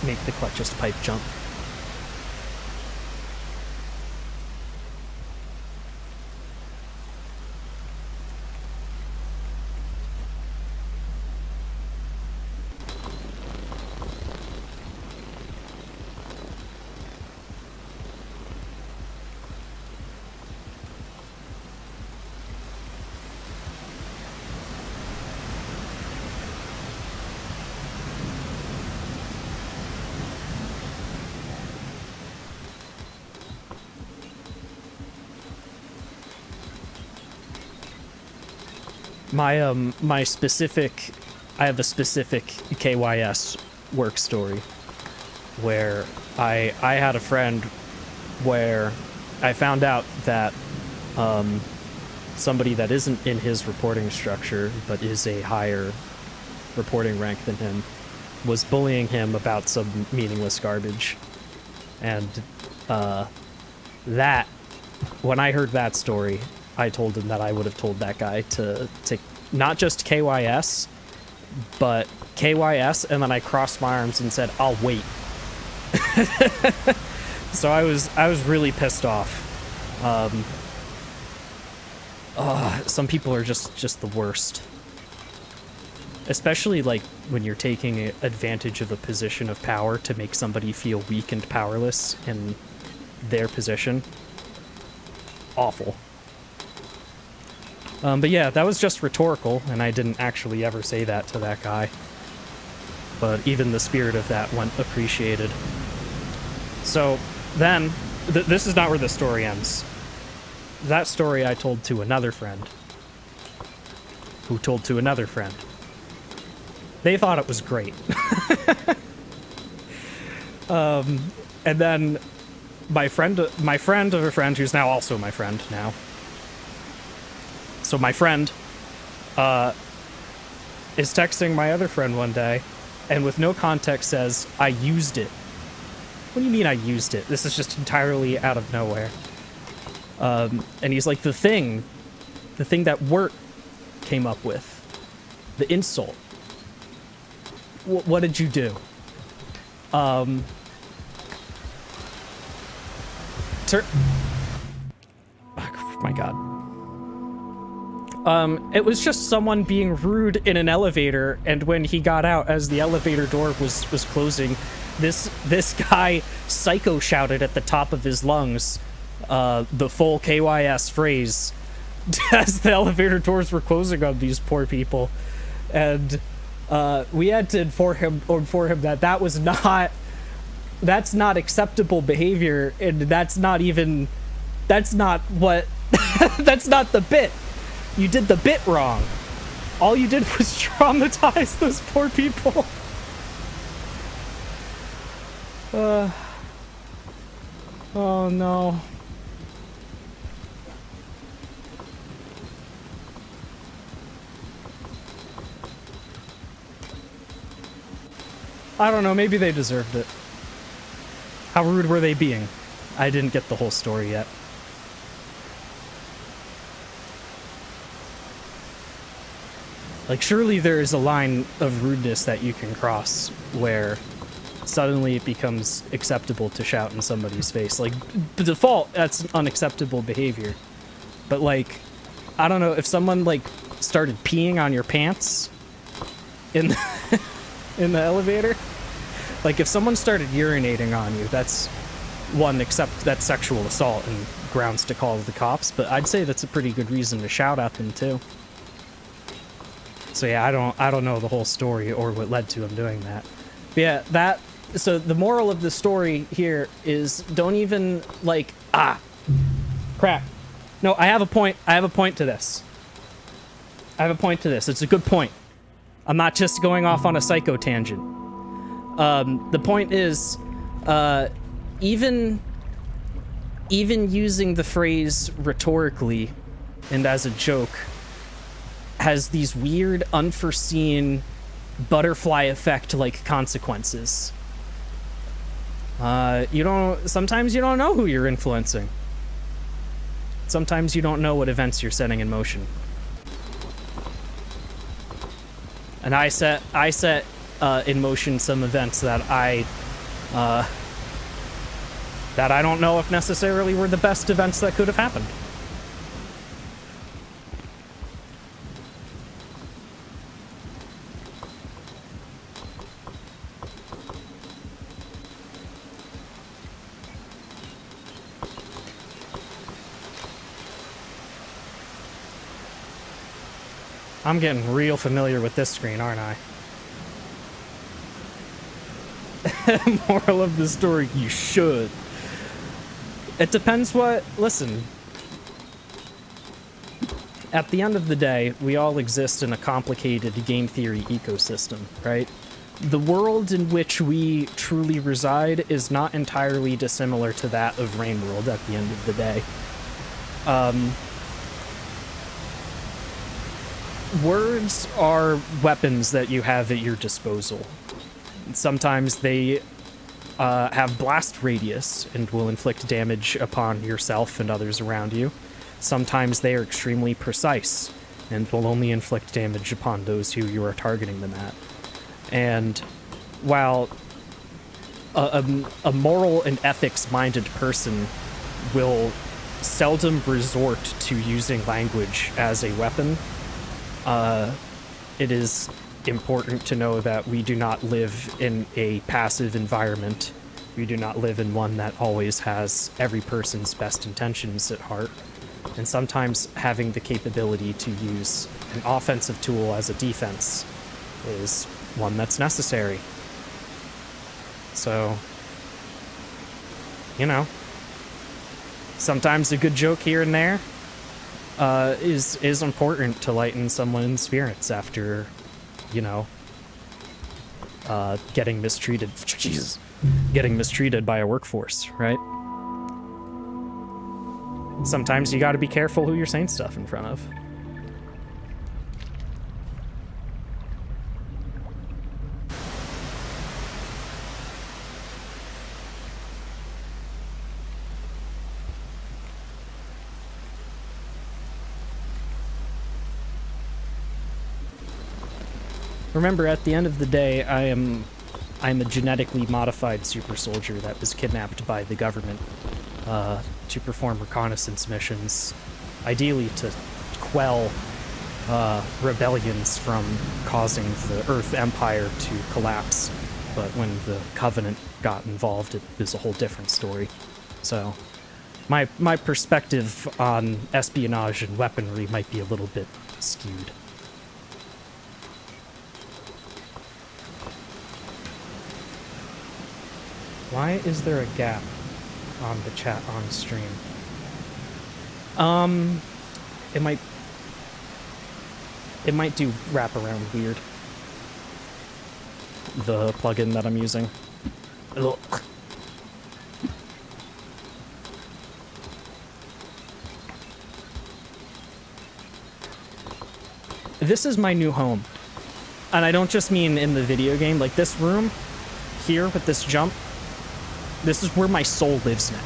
make the clutchest pipe jump. I have a specific KYS work story where I had a friend where I found out that somebody that isn't in his reporting structure but is a higher reporting rank than him was bullying him about some meaningless garbage. And that, when I heard that story, I told him that I would have told that guy to not just KYS, but KYS, and then I crossed my arms and said, I'll wait. So I was really pissed off. Some people are just the worst. Especially like when you're taking advantage of a position of power to make somebody feel weak and powerless in their position. Awful. But yeah, that was just rhetorical, and I didn't actually ever say that to that guy. But even the spirit of that went appreciated. So then, this is not where the story ends. That story I told to another friend, who told to another friend. They thought it was great. And then my friend of a friend, who's now also my friend now. So my friend is texting my other friend one day, and with no context says, I used it. What do you mean I used it? This is just entirely out of nowhere. And he's like, the thing that Wert came up with, the insult. What did you do? Oh my god. It was just someone being rude in an elevator, and when he got out, as the elevator door was closing, this guy psycho shouted at the top of his lungs the full KYS phrase as the elevator doors were closing on these poor people. And we had to inform him that that's not acceptable behavior, and that's not the bit. You did the bit wrong. All you did was traumatize those poor people. Oh no. I don't know, maybe they deserved it. How rude were they being? I didn't get the whole story yet. Like, surely there is a line of rudeness that you can cross where suddenly it becomes acceptable to shout in somebody's face. Like, the default, that's unacceptable behavior. But, like, I don't know, if someone, like, started peeing on your pants in the, in the elevator, like, if someone started urinating on you, that's that's sexual assault and grounds to call the cops, but I'd say that's a pretty good reason to shout at them, too. So yeah, I don't know the whole story or what led to him doing that. But yeah, so the moral of the story here is don't even, like, crap. No, I have a point to this. It's a good point. I'm not just going off on a psycho tangent. The point is, even using the phrase rhetorically and as a joke has these weird, unforeseen, butterfly effect like consequences. Sometimes you don't know who you're influencing. Sometimes you don't know what events you're setting in motion. And I set in motion some events that I don't know if necessarily were the best events that could have happened. I'm getting real familiar with this screen, aren't I? Moral of the story, you should. It depends listen. At the end of the day, we all exist in a complicated game theory ecosystem, right? The world in which we truly reside is not entirely dissimilar to that of Rain World at the end of the day. Words are weapons that you have at your disposal. Sometimes they have blast radius and will inflict damage upon yourself and others around you. Sometimes they are extremely precise and will only inflict damage upon those who you are targeting them at. And while a moral and ethics-minded person will seldom resort to using language as a weapon, it is important to know that we do not live in a passive environment. We do not live in one that always has every person's best intentions at heart. And sometimes having the capability to use an offensive tool as a defense is one that's necessary. So, you know, sometimes a good joke here and there is important to lighten someone's spirits after, you know, getting mistreated. Jesus, getting mistreated by a workforce, right? Sometimes you got to be careful who you're saying stuff in front of. Remember, at the end of the day, I'm a genetically modified super soldier that was kidnapped by the government to perform reconnaissance missions, ideally to quell rebellions from causing the Earth Empire to collapse. But when the Covenant got involved, it was a whole different story. So my perspective on espionage and weaponry might be a little bit skewed. Why is there a gap on the chat on stream? It might do wraparound weird. The plugin that I'm using. Ugh. This is my new home. And I don't just mean in the video game, like this room here with this jump. This is where my soul lives now.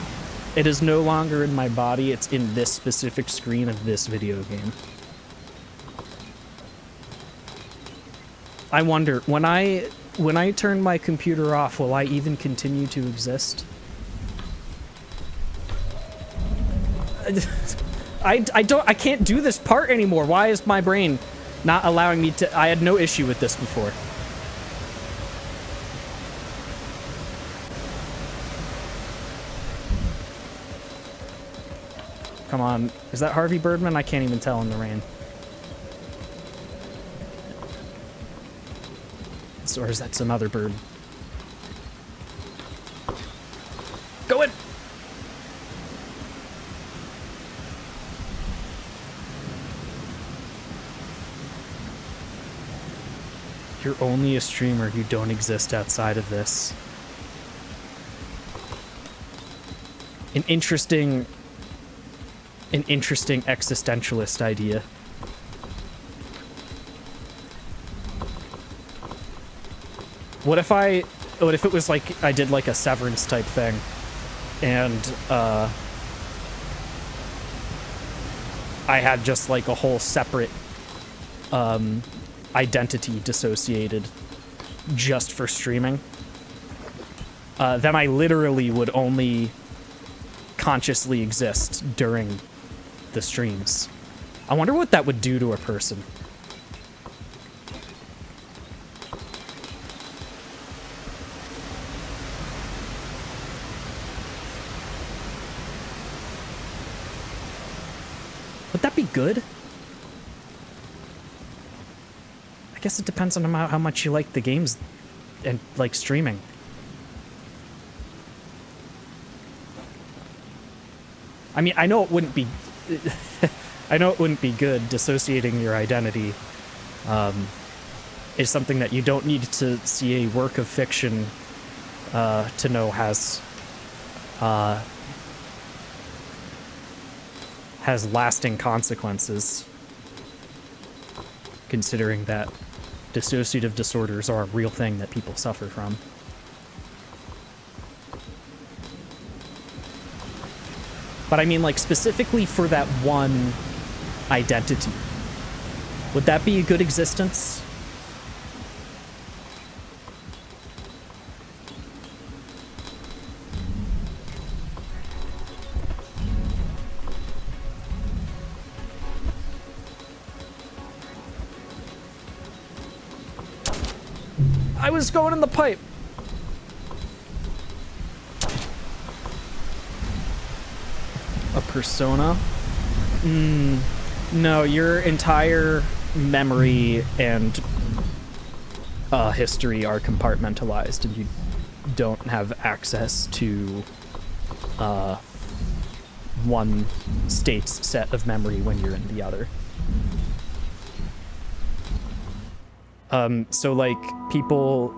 It is no longer in my body, it's in this specific screen of this video game. I wonder, when I when I turn my computer off, will I even continue to exist? I can't do this part anymore. Why is my brain not allowing me to? I had no issue with this before. Come on. Is that Harvey Birdman? I can't even tell in the rain. Or is that some other bird? Go in! You're only a streamer. You don't exist outside of this. An interesting existentialist idea. What if it was like I did like a Severance type thing, and I had just like a whole separate identity dissociated just for streaming? Then I literally would only consciously exist during the streams. I wonder what that would do to a person. Would that be good? I guess it depends on how much you like the games and like streaming. I mean, I know it wouldn't be I know it wouldn't be good. Dissociating your identity is something that you don't need to see a work of fiction to know has lasting consequences, considering that dissociative disorders are a real thing that people suffer from. But I mean, like, specifically for that one identity, would that be a good existence? I was going in the pipe. A persona? No, your entire memory and history are compartmentalized, and you don't have access to one state's set of memory when you're in the other. So like people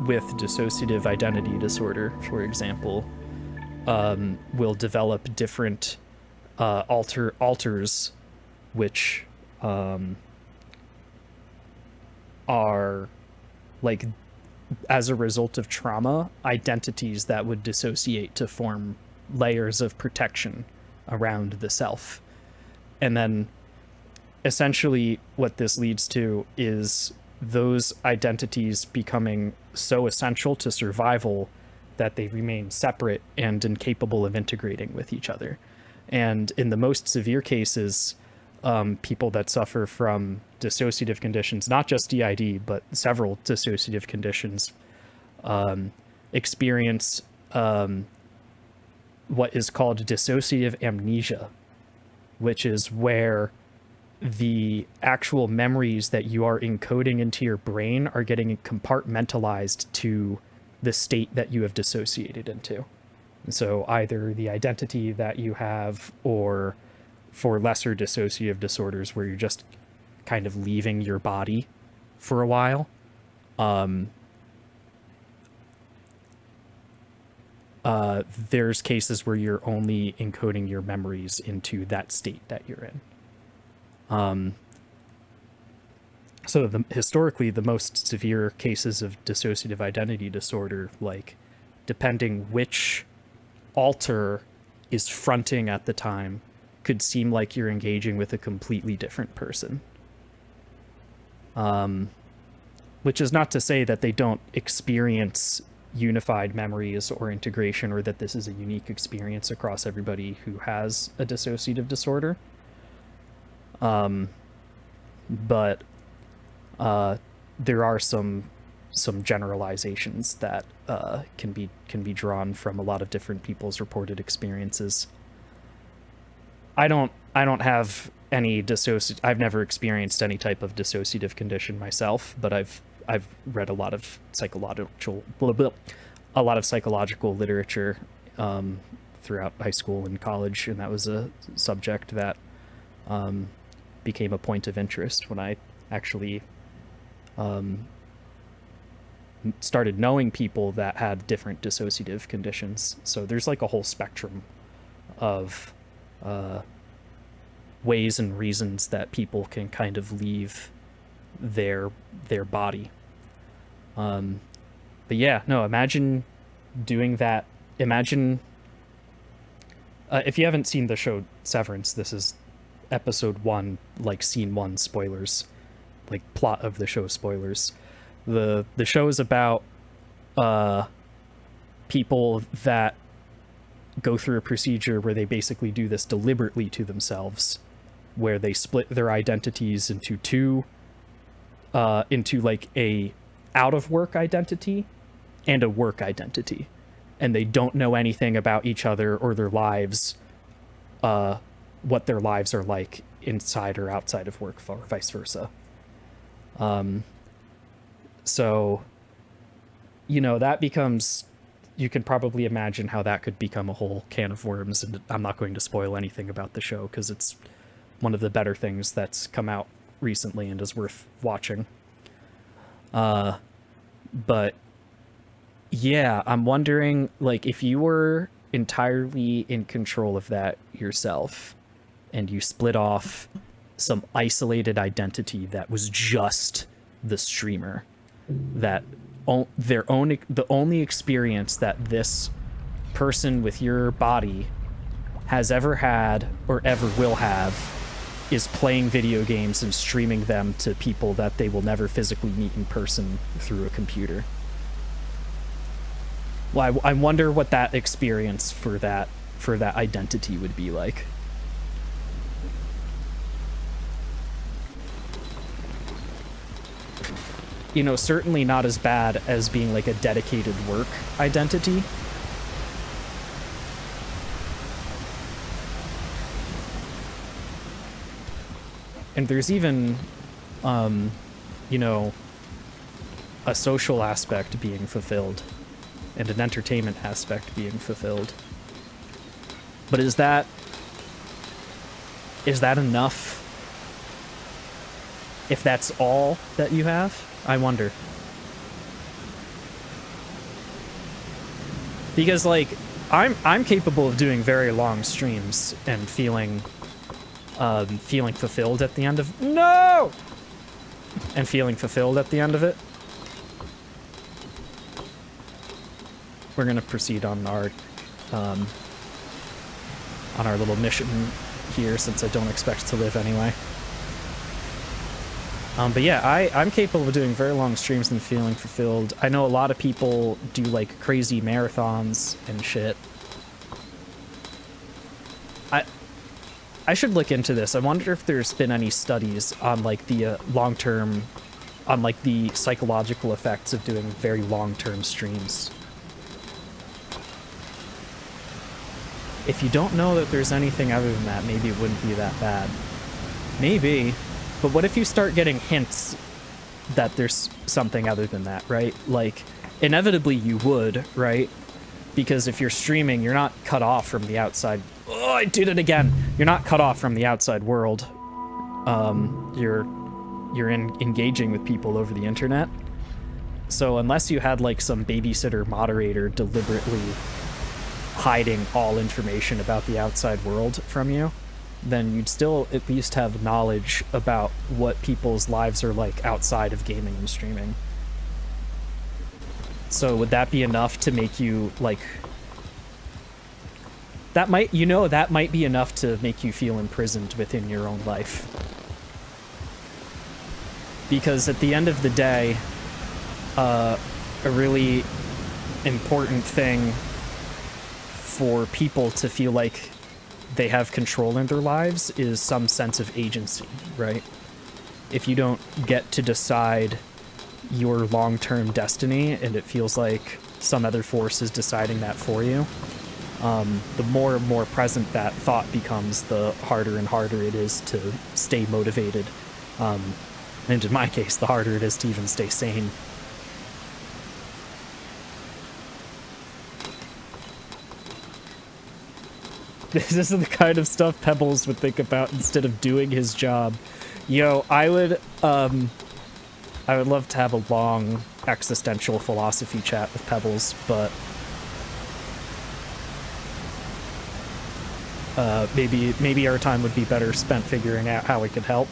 with dissociative identity disorder, for example, will develop different alters, which are like, as a result of trauma, identities that would dissociate to form layers of protection around the self. And then essentially what this leads to is those identities becoming so essential to survival that they remain separate and incapable of integrating with each other. And in the most severe cases, people that suffer from dissociative conditions, not just DID, but several dissociative conditions, experience what is called dissociative amnesia, which is where the actual memories that you are encoding into your brain are getting compartmentalized to the state that you have dissociated into. And so either the identity that you have, or for lesser dissociative disorders where you're just kind of leaving your body for a while, there's cases where you're only encoding your memories into that state that you're in. So historically, the most severe cases of dissociative identity disorder, like, depending which alter is fronting at the time, could seem like you're engaging with a completely different person. which is not to say that they don't experience unified memories or integration, or that this is a unique experience across everybody who has a dissociative disorder. But there are some generalizations that can be drawn from a lot of different people's reported experiences. I don't have any I've never experienced any type of dissociative condition myself, but I've read a lot of psychological literature throughout high school and college, and that was a subject that became a point of interest when I actually started knowing people that had different dissociative conditions. So there's like a whole spectrum of ways and reasons that people can kind of leave their body. But yeah, no, imagine doing that. Imagine if you haven't seen the show Severance, this is episode 1, like scene 1 spoilers, like plot of the show spoilers. The show is about people that go through a procedure where they basically do this deliberately to themselves, where they split their identities into two, into like a out of work identity and a work identity, and they don't know anything about each other or their lives, what their lives are like inside or outside of work, or vice versa. So, you know, that becomes, you can probably imagine how that could become a whole can of worms, and I'm not going to spoil anything about the show because it's one of the better things that's come out recently and is worth watching. But yeah, I'm wondering, like, if you were entirely in control of that yourself and you split off some isolated identity that was just the streamer, that the only experience that this person with your body has ever had or ever will have is playing video games and streaming them to people that they will never physically meet in person through a computer. Well, I wonder what that experience for that identity would be like. You know, certainly not as bad as being like a dedicated work identity. And there's even, you know, a social aspect being fulfilled and an entertainment aspect being fulfilled. But is that enough? If that's all that you have? I wonder. Because, like, I'm capable of doing very long streams and feeling fulfilled at the end of feeling fulfilled at the end of it. We're gonna proceed on our little mission here, since I don't expect to live anyway. But yeah, I'm capable of doing very long streams and feeling fulfilled. I know a lot of people do like crazy marathons and shit. I should look into this. I wonder if there's been any studies on like the long-term, on like the psychological effects of doing very long-term streams. If you don't know that there's anything other than that, maybe it wouldn't be that bad. Maybe. But what if you start getting hints that there's something other than that, right? Like, inevitably you would, right? Because if you're streaming, you're not cut off from the outside. Oh, I did it again. You're not cut off from the outside world. You're engaging with people over the internet. So unless you had like some babysitter moderator deliberately hiding all information about the outside world from you, then you'd still at least have knowledge about what people's lives are like outside of gaming and streaming. So would that be enough to make you like, that might be enough to make you feel imprisoned within your own life. Because at the end of the day, a really important thing for people to feel like they have control in their lives is some sense of agency, right? If you don't get to decide your long-term destiny and it feels like some other force is deciding that for you, the more and more present that thought becomes, the harder and harder it is to stay motivated. And in my case, the harder it is to even stay sane. This is the kind of stuff Pebbles would think about instead of doing his job. Yo, I would love to have a long existential philosophy chat with Pebbles, but maybe our time would be better spent figuring out how we could help.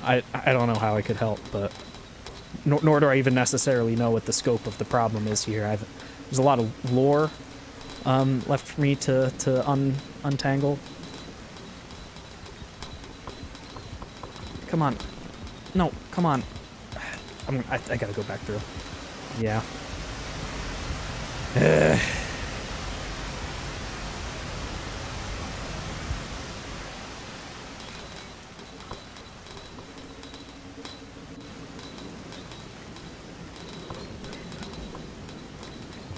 I don't know how I could help, but nor do I even necessarily know what the scope of the problem is here. There's a lot of lore left for me to untangle. Come on. No, come on. I gotta go back through. Yeah.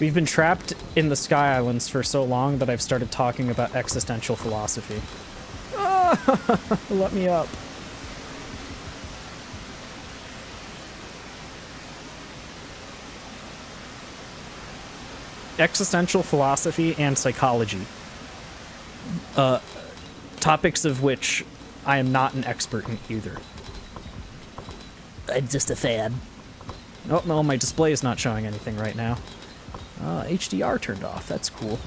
We've been trapped in the Sky Islands for so long that I've started talking about existential philosophy. Ah, let me up. Existential philosophy and psychology. Topics of which I am not an expert in either. I'm just a fan. Oh, no, my display is not showing anything right now. HDR turned off. That's cool.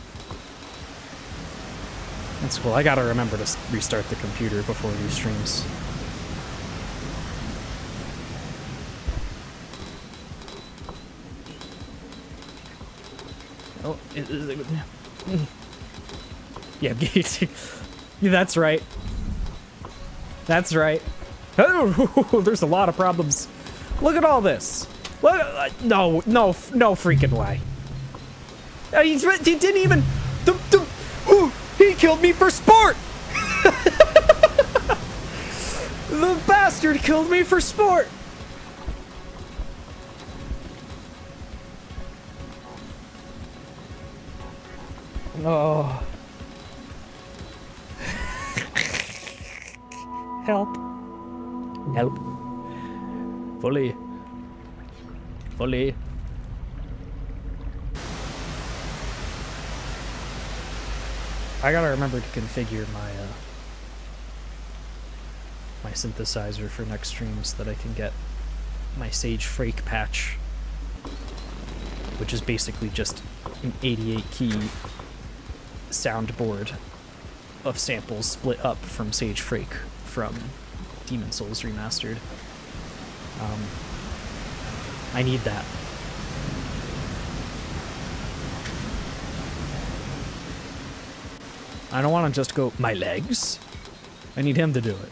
That's cool. I gotta remember to restart the computer before these streams. Oh, yeah, that's right. That's right. Oh, there's a lot of problems. Look at all this. Look, no freaking way. He didn't even. He killed me for sport. The bastard killed me for sport. Oh. Help. Help. Fully. I gotta remember to configure my synthesizer for next stream so that I can get my Sage Frake patch, which is basically just an 88-key soundboard of samples split up from Sage Frake from Demon Souls Remastered. I need that. I don't want to just go, my legs. I need him to do it.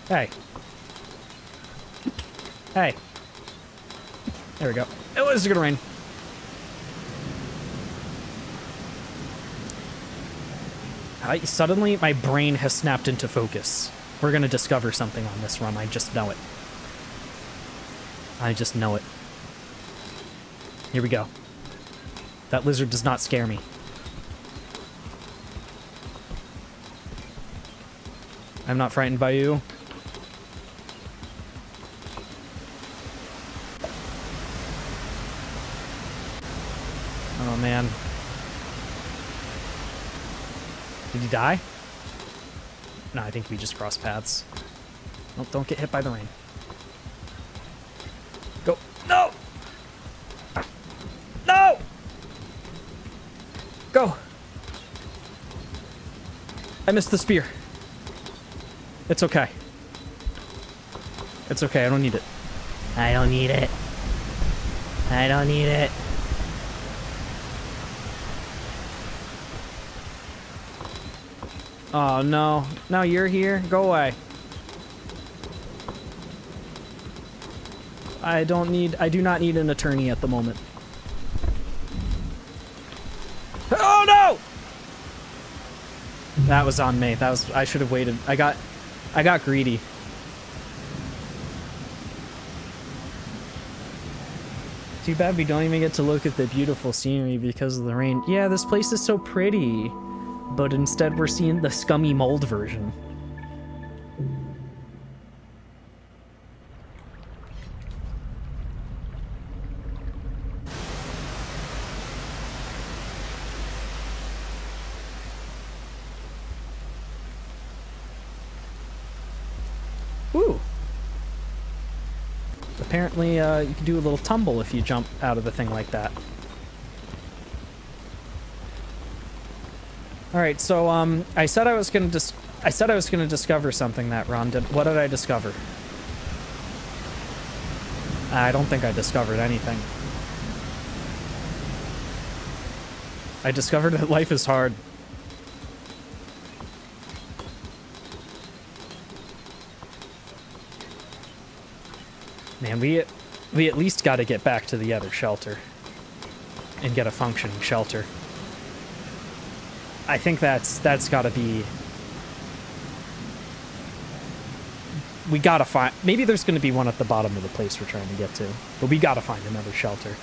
Hey. Hey. There we go. Oh, this is gonna rain. Suddenly, my brain has snapped into focus. We're gonna discover something on this run. I just know it. I just know it. Here we go. That lizard does not scare me. I'm not frightened by you. Oh, man. Did he die? No, I think we just crossed paths. Oh, don't get hit by the rain. Go. No! No! Go! I missed the spear. It's okay. It's okay, I don't need it. I don't need it. I don't need it. Oh, no. No, you're here. Go away. I do not need an attorney at the moment. Oh no! That was on me. I should have waited. I got greedy. Too bad we don't even get to look at the beautiful scenery because of the rain. Yeah, this place is so pretty. But instead we're seeing the scummy mold version. Woo! Apparently, you can do a little tumble if you jump out of the thing like that. All right, so I said I was gonna discover something that Ron did. What did I discover? I don't think I discovered anything. I discovered that life is hard. Man, we at least got to get back to the other shelter and get a functioning shelter. I think that's got to be. We gotta find. Maybe there's going to be one at the bottom of the place we're trying to get to, but we gotta find another shelter.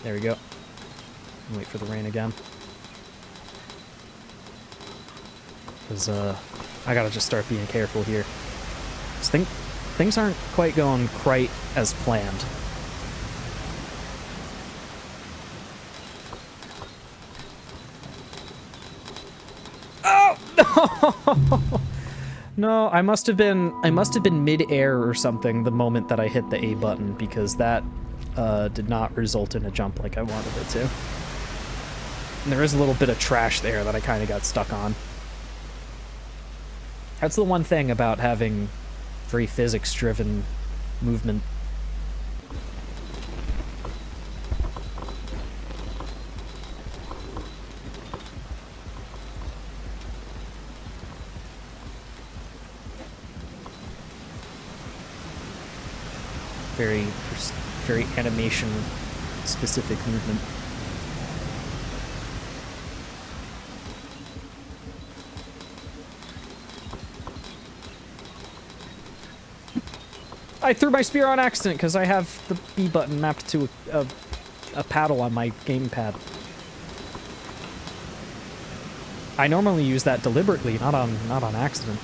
There we go. Wait for the rain again. Because I gotta just start being careful here. Things aren't quite going as planned. Oh! No, I must have been mid-air or something the moment that I hit the A button, because that did not result in a jump like I wanted it to. And there is a little bit of trash there that I kind of got stuck on. That's the one thing about having very physics-driven movement. Very animation-specific movement. I threw my spear on accident because I have the B button mapped to a paddle on my gamepad. I normally use that deliberately, not on accident.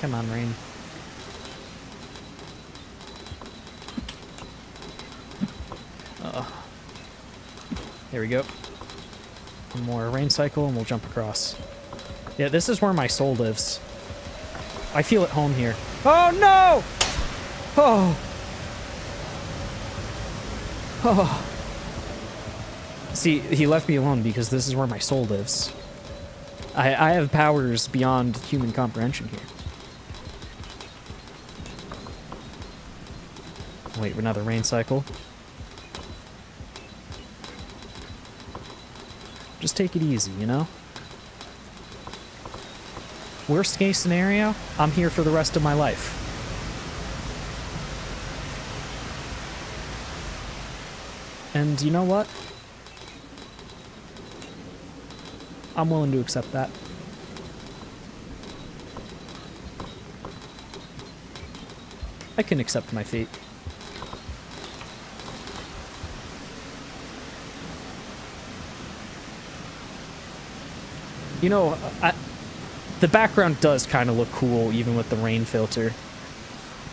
Come on, rain. There we go. One more rain cycle and we'll jump across. Yeah, this is where my soul lives. I feel at home here. Oh no! Oh! Oh! See, he left me alone because this is where my soul lives. I have powers beyond human comprehension here. Wait for another rain cycle. Just take it easy, you know? Worst case scenario, I'm here for the rest of my life. And you know what? I'm willing to accept that. I can accept my fate. You know, the background does kind of look cool, even with the rain filter.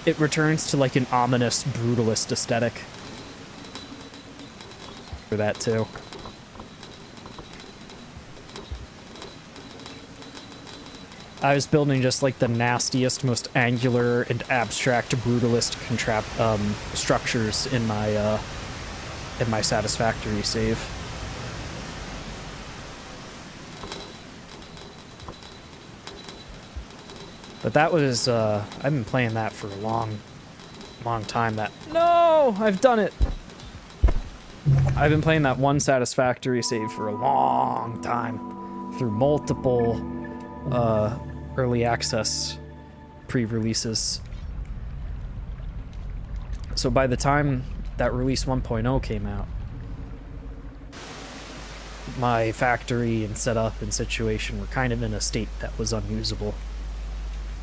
It returns to like an ominous, brutalist aesthetic. For that too. I was building just like the nastiest, most angular and abstract, brutalist structures in my satisfactory save. But that was, I've been playing that for a long long time that... No! I've done it! I've been playing that one satisfactory save for a long time. Through multiple early access pre-releases. So by the time that release 1.0 came out, my factory and setup and situation were kind of in a state that was unusable.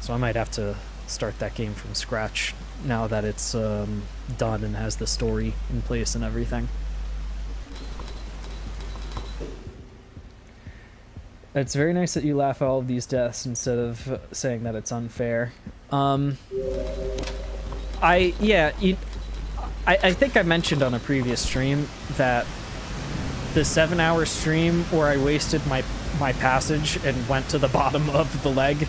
So I might have to start that game from scratch now that it's done and has the story in place and everything. It's very nice that you laugh at all of these deaths instead of saying that it's unfair. I think I mentioned on a previous stream that the 7-hour stream where I wasted my passage and went to the bottom of the leg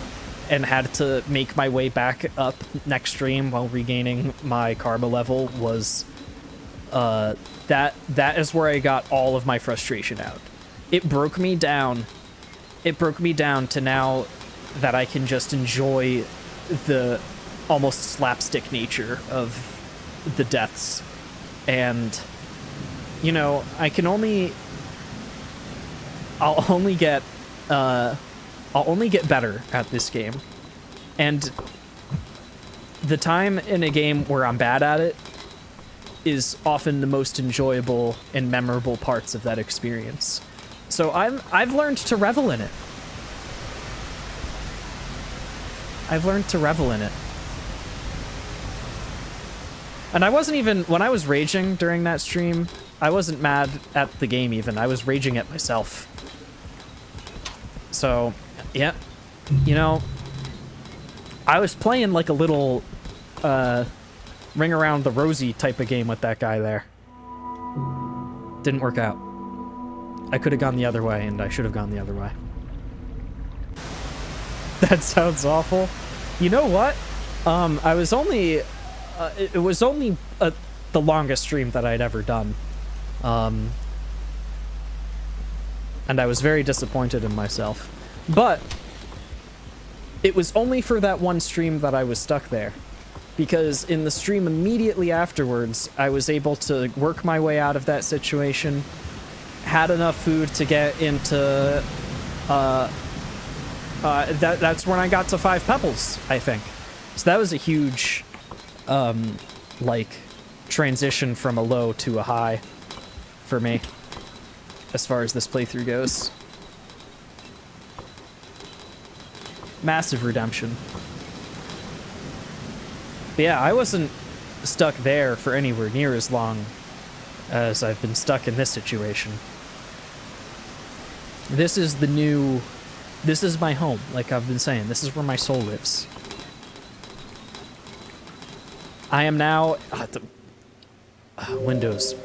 and had to make my way back up next stream while regaining my karma level was that is where I got all of my frustration out. It broke me down. It broke me down to now that I can just enjoy the almost slapstick nature of the deaths. And, you know, I'll only get better at this game. And the time in a game where I'm bad at it is often the most enjoyable and memorable parts of that experience. So I've learned to revel in it. I've learned to revel in it. And I wasn't even, when I was raging during that stream, I wasn't mad at the game even. I was raging at myself. So, yeah, you know, I was playing like a little ring around the rosy type of game with that guy there. Didn't work out. I could have gone the other way, and I should have gone the other way. That sounds awful. You know what? I was only... it was only the longest stream that I'd ever done. And I was very disappointed in myself. But it was only for that one stream that I was stuck there. Because in the stream immediately afterwards, I was able to work my way out of that situation, had enough food to get into... that's when I got to 5 Pebbles, I think. So that was a huge... like, transition from a low to a high for me, as far as this playthrough goes. Massive redemption. But yeah, I wasn't stuck there for anywhere near as long as I've been stuck in this situation. This is the new... This is my home, like I've been saying. This is where my soul lives. I am now... Windows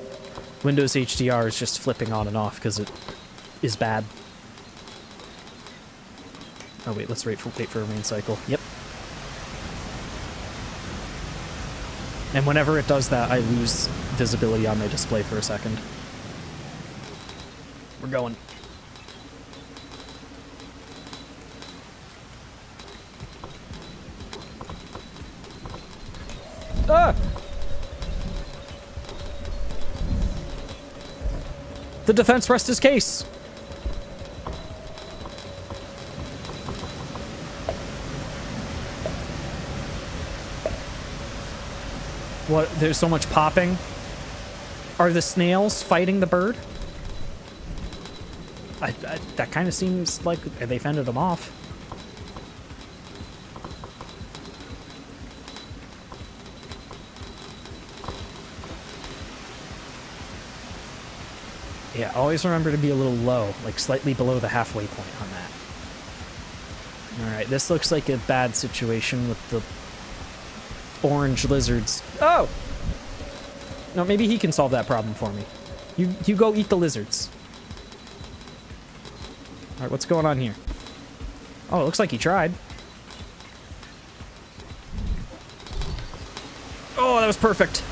HDR is just flipping on and off because it is bad. Oh wait, let's wait for a rain cycle. Yep. And whenever it does that, I lose visibility on my display for a second. We're going. Ah! The defense rests his case. What? There's so much popping. Are the snails fighting the bird? That kind of seems like they fended them off. Yeah, always remember to be a little low, like slightly below the halfway point on that. Alright, this looks like a bad situation with the orange lizards. Oh! No, maybe he can solve that problem for me. You go eat the lizards. Alright, what's going on here? Oh, it looks like he tried. Oh, that was perfect.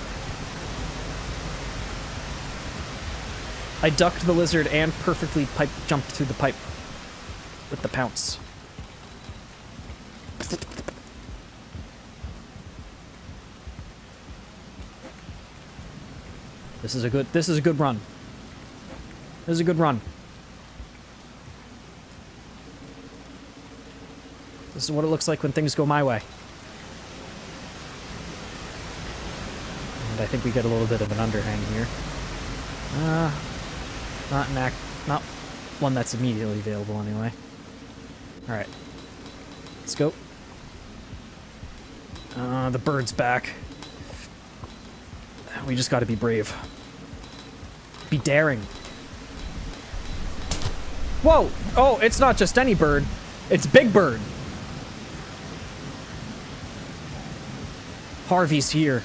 I ducked the lizard and perfectly jumped through the pipe with the pounce. This is a good run. This is a good run. This is what it looks like when things go my way. And I think we get a little bit of an underhang here. Not one that's immediately available anyway. Alright. Let's go. The bird's back. We just gotta be brave. Be daring. Whoa! Oh, it's not just any bird. It's Big Bird. Harvey's here.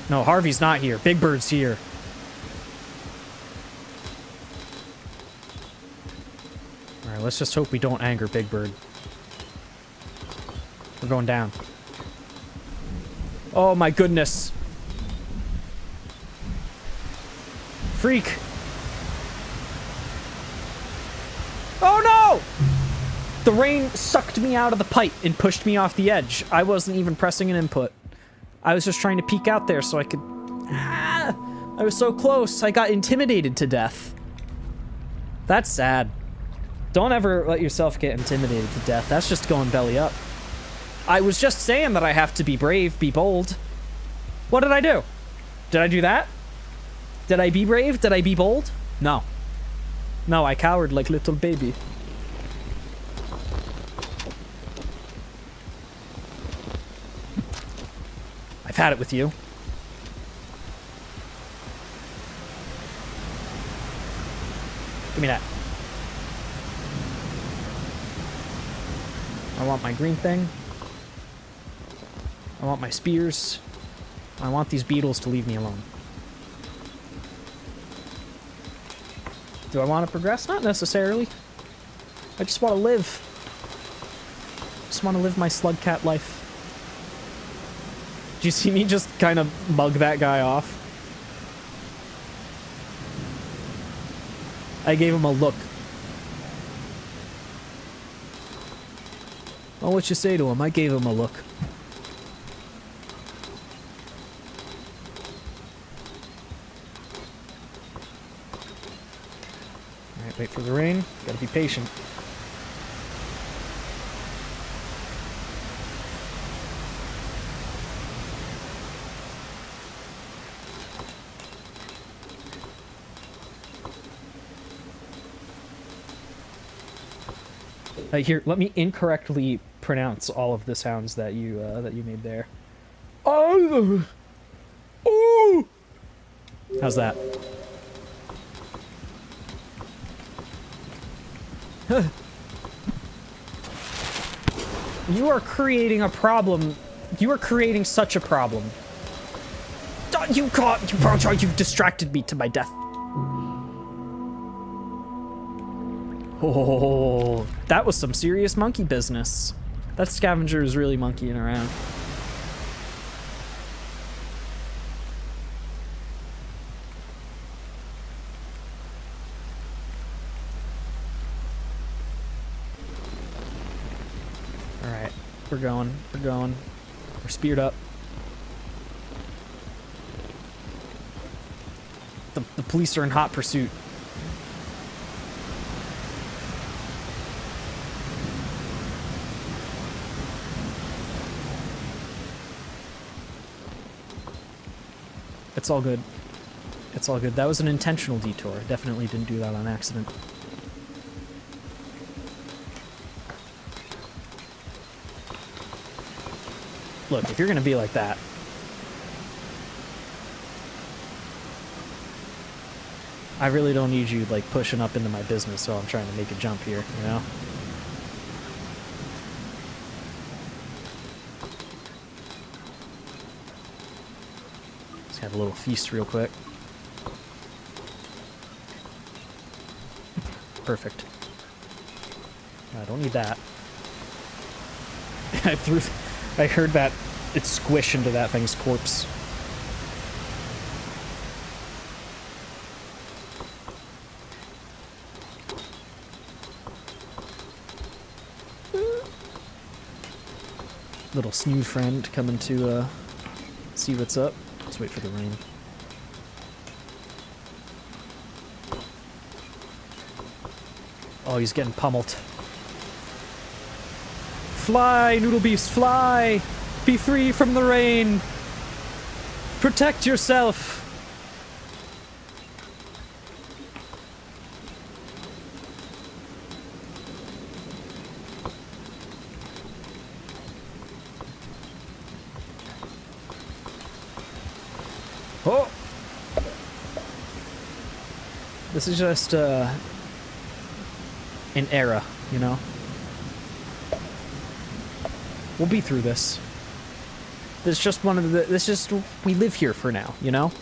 No, Harvey's not here. Big Bird's here. Alright, let's just hope we don't anger Big Bird. We're going down. Oh my goodness. Freak. Oh no! The rain sucked me out of the pipe and pushed me off the edge. I wasn't even pressing an input. I was just trying to peek out there so I could... Ah! I was so close. I got intimidated to death. That's sad. Don't ever let yourself get intimidated to death. That's just going belly up. I was just saying that I have to be brave, be bold. What did I do? Did I do that? Did I be brave? Did I be bold? No. No, I cowered like little baby. I've had it with you. Give me that. I want my green thing. I want my spears. I want these beetles to leave me alone. Do I want to progress? Not necessarily. I just want to live. Just want to live my slug cat life. Did you see me just kind of mug that guy off? I gave him a look. Well, what you say to him? I gave him a look. Alright, wait for the rain. Gotta be patient. Here, let me incorrectly pronounce all of the sounds that you made there. Oh, oh! How's that? You are creating a problem. You are creating such a problem. You've distracted me to my death. Oh, that was some serious monkey business. That scavenger is really monkeying around. Alright, we're going. We're speared up. The police are in hot pursuit. It's all good. It's all good. That was an intentional detour. Definitely didn't do that on accident. Look, if you're gonna be like that... I really don't need you, like, pushing up into my business while I'm trying to make a jump here, you know? Have a little feast real quick. Perfect. I don't need that. I heard that it squish into that thing's corpse. Little snoo friend coming to see what's up. Let's wait for the rain. Oh, he's getting pummeled. Fly, Noodle Beast, fly! Be free from the rain! Protect yourself! Oh! This is just, an era, you know? We'll be through this. This is just we live here for now, you know?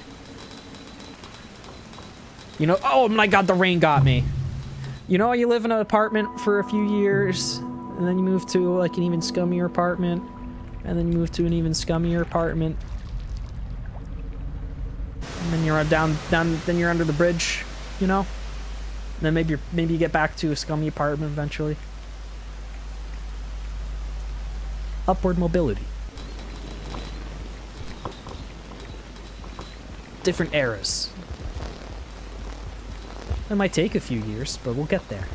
You know, oh my god, the rain got me. You know, you live in an apartment for a few years, and then you move to, like, an even scummier apartment, and then you move to an even scummier apartment. And then you're then you're under the bridge, you know? And then maybe you get back to a scummy apartment eventually. Upward mobility. Different eras. It might take a few years, but we'll get there.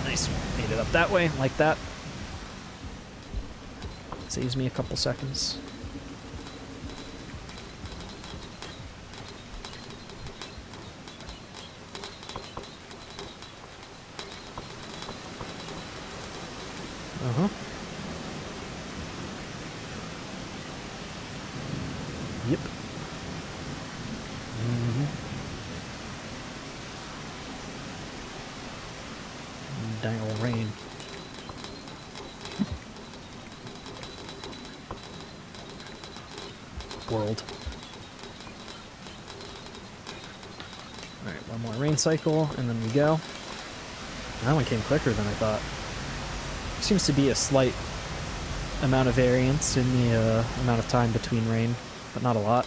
Nice. Made it up that way, like that. Saves me a couple seconds. Uh-huh. Yep. Mm-hmm. Dang old rain. World. Alright, one more rain cycle, and then we go. That one came quicker than I thought. Seems to be a slight amount of variance in the amount of time between rain, but not a lot.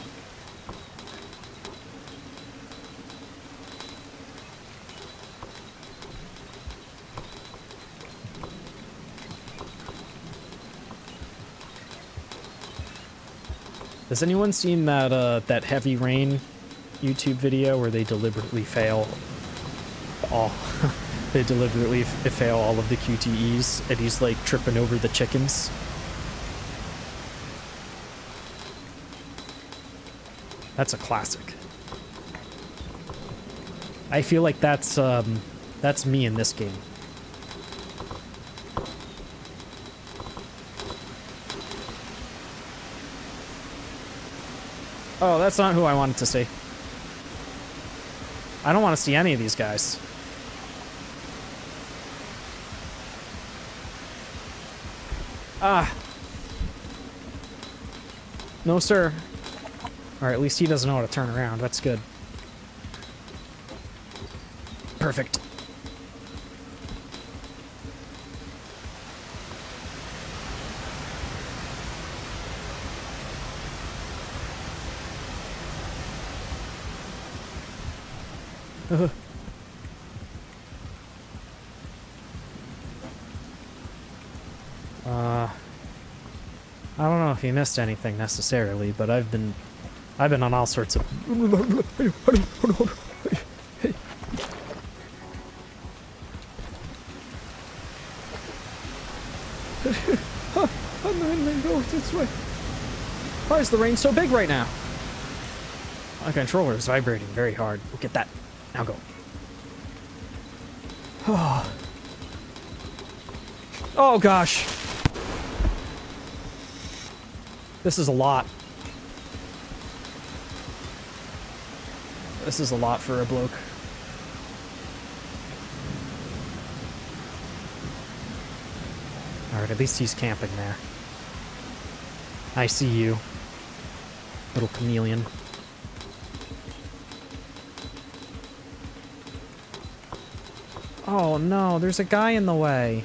Has anyone seen that that heavy rain YouTube video where they deliberately fail all they deliberately fail all of the QTEs and he's like tripping over the chickens? That's a classic. I feel like that's me in this game. Oh, that's not who I wanted to see. I don't want to see any of these guys. Ah. No, sir. Or at least he doesn't know how to turn around. That's good. Perfect. I don't know if you missed anything necessarily, but I've been on all sorts of Why is the rain so big right now? My controller is vibrating very hard. Look at that. Now go. Oh gosh. This is a lot. This is a lot for a bloke. Alright, at least he's camping there. I see you, little chameleon. Oh no, there's a guy in the way.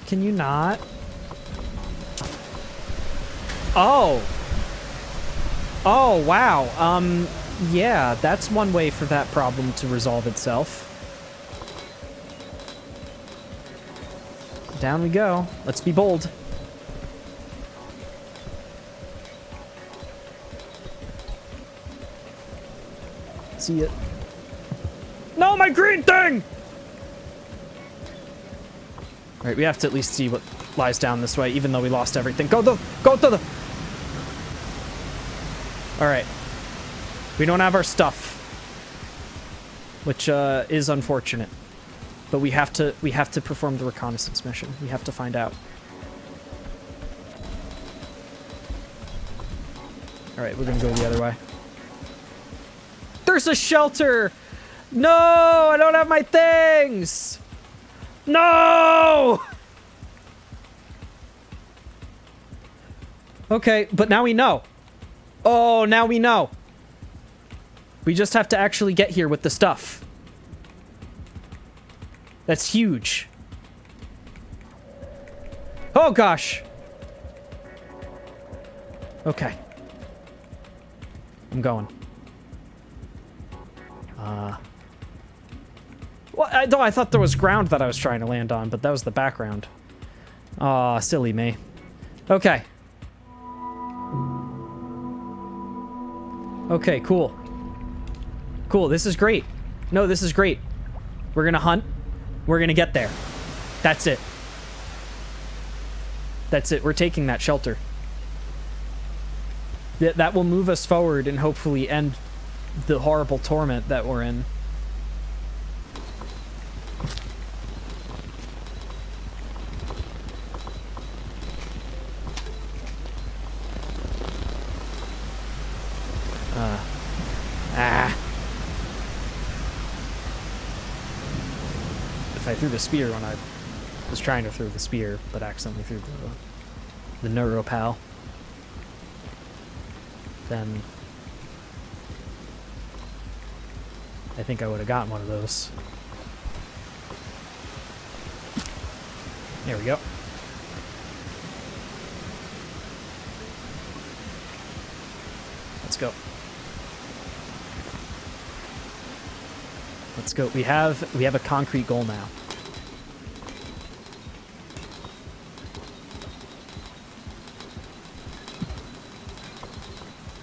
Can you not? Oh. Oh, wow. Yeah, that's one way for that problem to resolve itself. Down we go. Let's be bold. see it. No, my green thing! Alright, we have to at least see what lies down this way, even though we lost everything. Go to the... Alright. We don't have our stuff. Which, is unfortunate. But we have to perform the reconnaissance mission. We have to find out. Alright, we're gonna go the other way. There's a shelter! No! I don't have my things! No! Okay, but now we know. Oh, now we know. We just have to actually get here with the stuff. That's huge. Oh, gosh. Okay. I'm going. Well, I thought there was ground that I was trying to land on, but that was the background. Aw, silly me. Okay. Okay, cool. Cool, this is great. No, this is great. We're gonna hunt. We're gonna get there. That's it. That's it. We're taking that shelter. That will move us forward and hopefully end the horrible torment that we're in. If I threw the spear when I was trying to throw the spear, but accidentally threw the neuropal, then I think I would have gotten one of those. There we go. Let's go. Let's go. We have a concrete goal now.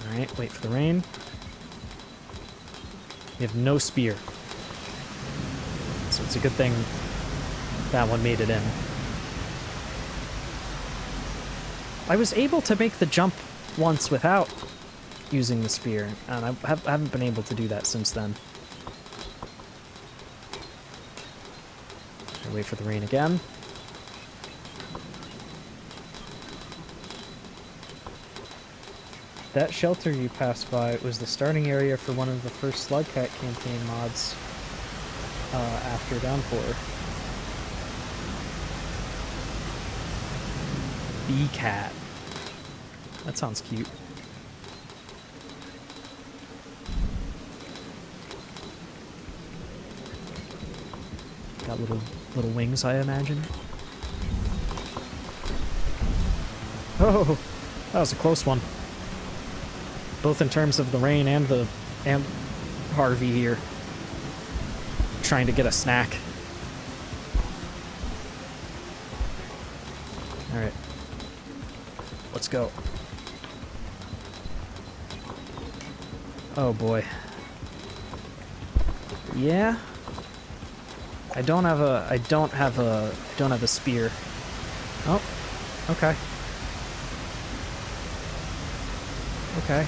All right, wait for the rain. We have no spear. So it's a good thing that one made it in. I was able to make the jump once without using the spear, and I haven't been able to do that since then. Wait for the rain again. That shelter you passed by was the starting area for one of the first Slugcat campaign mods after Downpour. Bee Cat. That sounds cute. Got little wings, I imagine. Oh, that was a close one. Both in terms of the rain and Harvey here. Trying to get a snack. Alright. Let's go. Oh boy. Yeah. I don't have a spear. Oh, okay. Okay.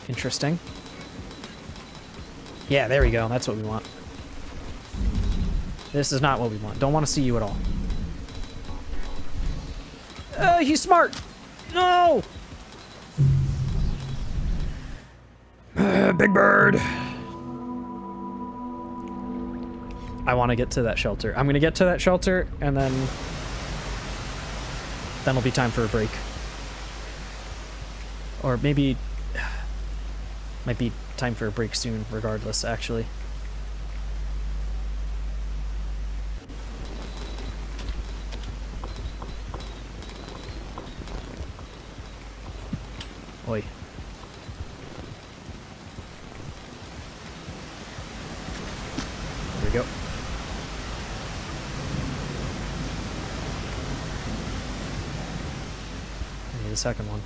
Interesting. Yeah, there we go. That's what we want. This is not what we want. Don't want to see you at all. He's smart! No! Big bird! I want to get to that shelter. I'm going to get to that shelter, and then it'll be time for a break. Or maybe... might be time for a break soon, regardless, actually. Oi. There we go. I need a second one.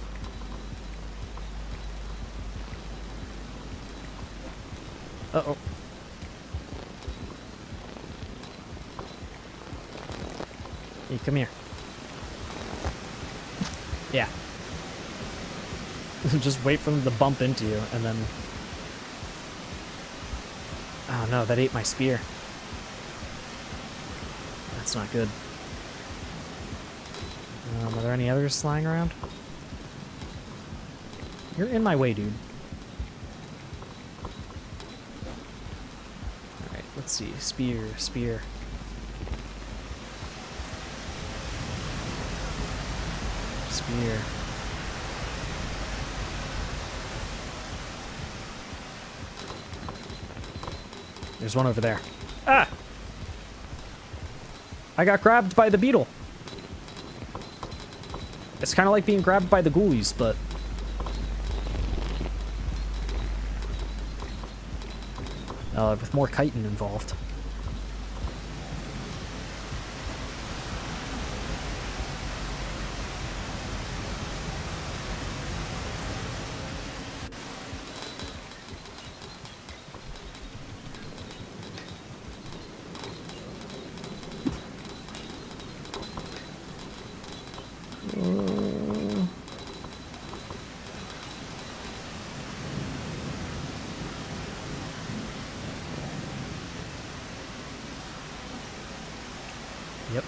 Uh-oh. Hey, come here. Yeah. Just wait for them to bump into you, and then... Oh no, that ate my spear. That's not good. Are there any others flying around? You're in my way, dude. Alright, let's see. Spear, spear. Spear. There's one over there. Ah! I got grabbed by the beetle. It's kind of like being grabbed by the ghoulies, but... with more chitin involved. Yep.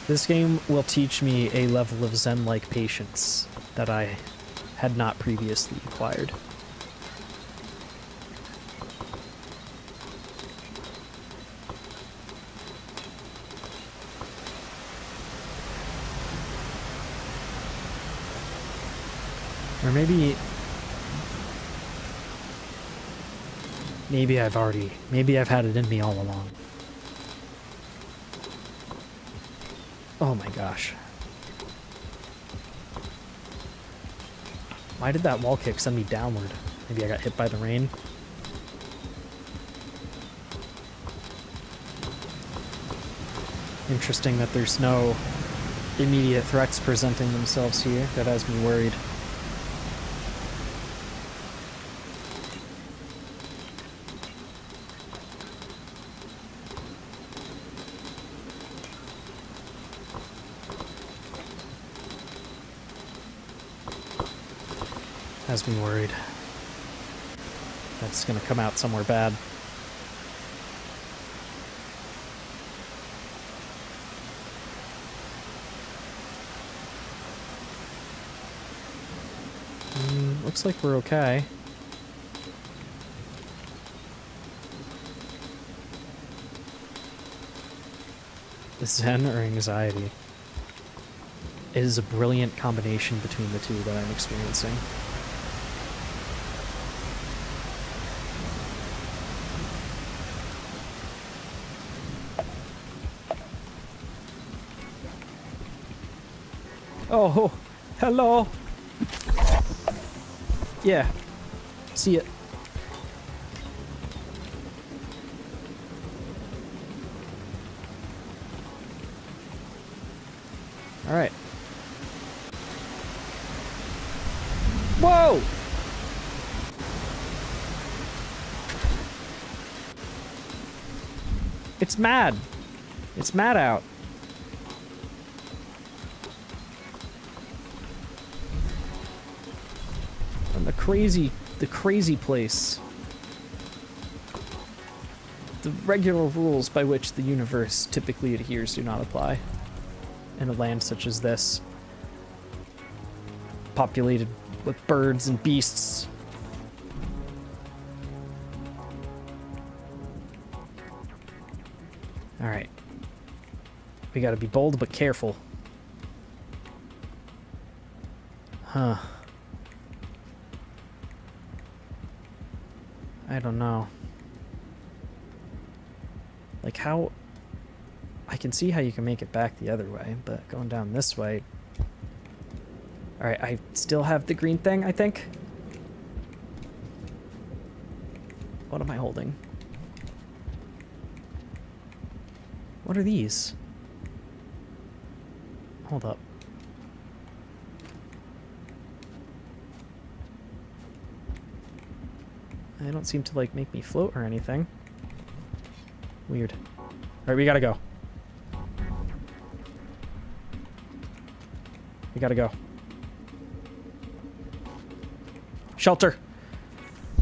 This game will teach me a level of Zen-like patience that I had not previously acquired. Or maybe I've had it in me all along. Oh my gosh. Why did that wall kick send me downward? Maybe I got hit by the rain? Interesting that there's no immediate threats presenting themselves here. That has me worried. Has me worried. That's gonna come out somewhere bad. Looks like we're okay. Zen or anxiety? It is a brilliant combination between the two that I'm experiencing. Oh, hello. Yeah, see it. All right. Whoa! It's mad. It's mad out. And the crazy place. The regular rules by which the universe typically adheres do not apply in a land such as this, populated with birds and beasts. All right. We gotta be bold but careful. Huh. I don't know. Like how... I can see how you can make it back the other way, but going down this way... Alright, I still have the green thing, I think? What am I holding? What are these? Hold up. They don't seem to, like, make me float or anything. Weird. Alright, we gotta go. We gotta go. Shelter.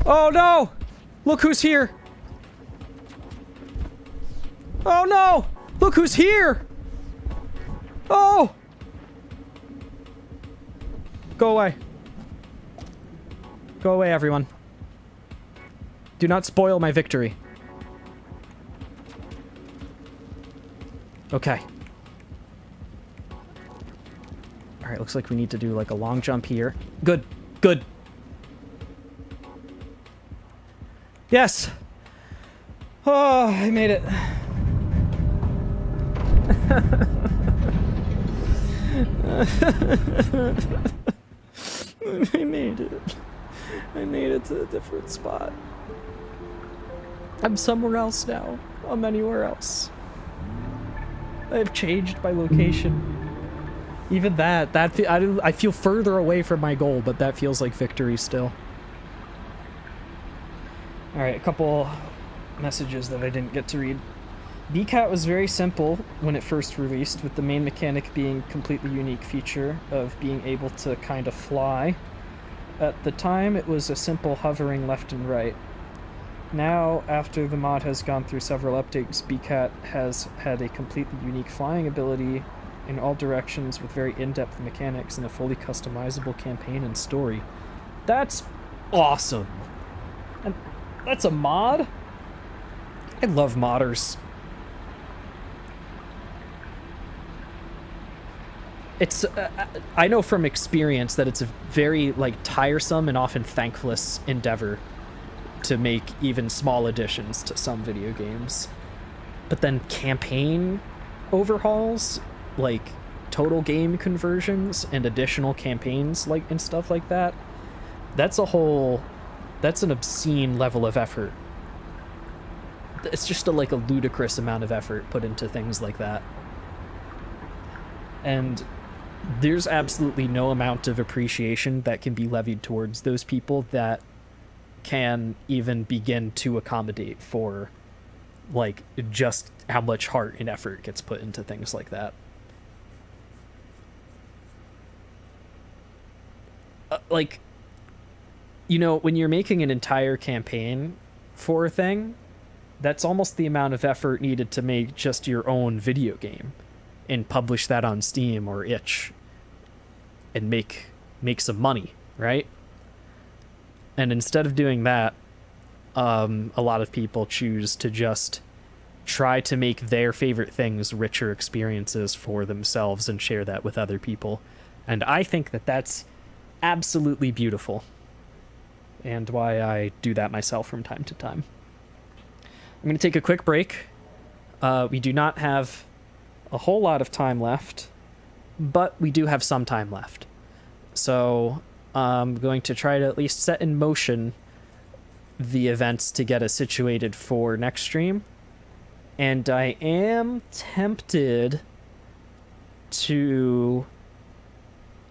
Oh no! Look who's here! Oh no! Look who's here! Oh! Go away. Go away, everyone. Do not spoil my victory. Okay. Alright, looks like we need to do like a long jump here. Good. Good. Yes! Oh, I made it. I made it. I made it to a different spot. I'm somewhere else now. I'm anywhere else. I've changed my location. Even I feel further away from my goal, but that feels like victory still. Alright, a couple messages that I didn't get to read. BCAT was very simple when it first released, with the main mechanic being a completely unique feature of being able to kind of fly. At the time, it was a simple hovering left and right. Now, after the mod has gone through several updates, BCAT has had a completely unique flying ability in all directions with very in-depth mechanics and a fully customizable campaign and story. That's awesome! And that's a mod? I love modders. It's, I know from experience that it's a very, like, tiresome and often thankless endeavor to make even small additions to some video games. But then campaign overhauls, like total game conversions and additional campaigns, like, and stuff like that, that's an obscene level of effort. It's just like a ludicrous amount of effort put into things like that. And there's absolutely no amount of appreciation that can be levied towards those people that can even begin to accommodate for, like, just how much heart and effort gets put into things like that. Like, you know, when you're making an entire campaign for a thing, that's almost the amount of effort needed to make just your own video game and publish that on Steam or itch and make some money, right? And instead of doing that, a lot of people choose to just try to make their favorite things richer experiences for themselves and share that with other people. And I think that that's absolutely beautiful, and why I do that myself from time to time. I'm going to take a quick break. We do not have a whole lot of time left, but we do have some time left. So I'm going to try to at least set in motion the events to get us situated for next stream. And I am tempted to,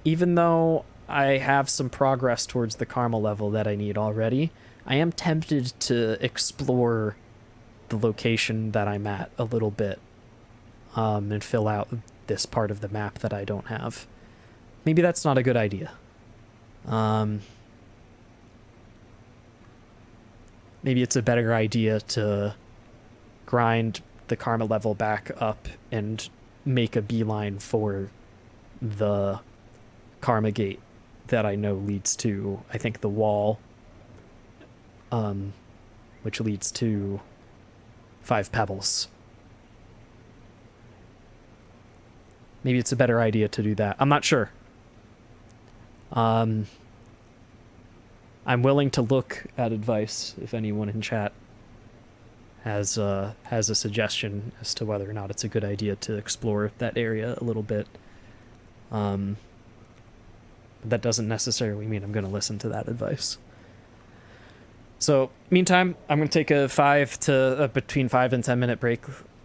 even though I have some progress towards the karma level that I need already, I am tempted to explore the location that I'm at a little bit, and fill out this part of the map that I don't have. Maybe that's not a good idea. Maybe it's a better idea to grind the karma level back up and make a beeline for the karma gate that I know leads to, I think, the wall, which leads to Five Pebbles. Maybe it's a better idea to do that. I'm not sure. I'm willing to look at advice if anyone in chat has a suggestion as to whether or not it's a good idea to explore that area a little bit. That doesn't necessarily mean I'm going to listen to that advice. So, meantime, I'm going to take a between 5 and 10 minute break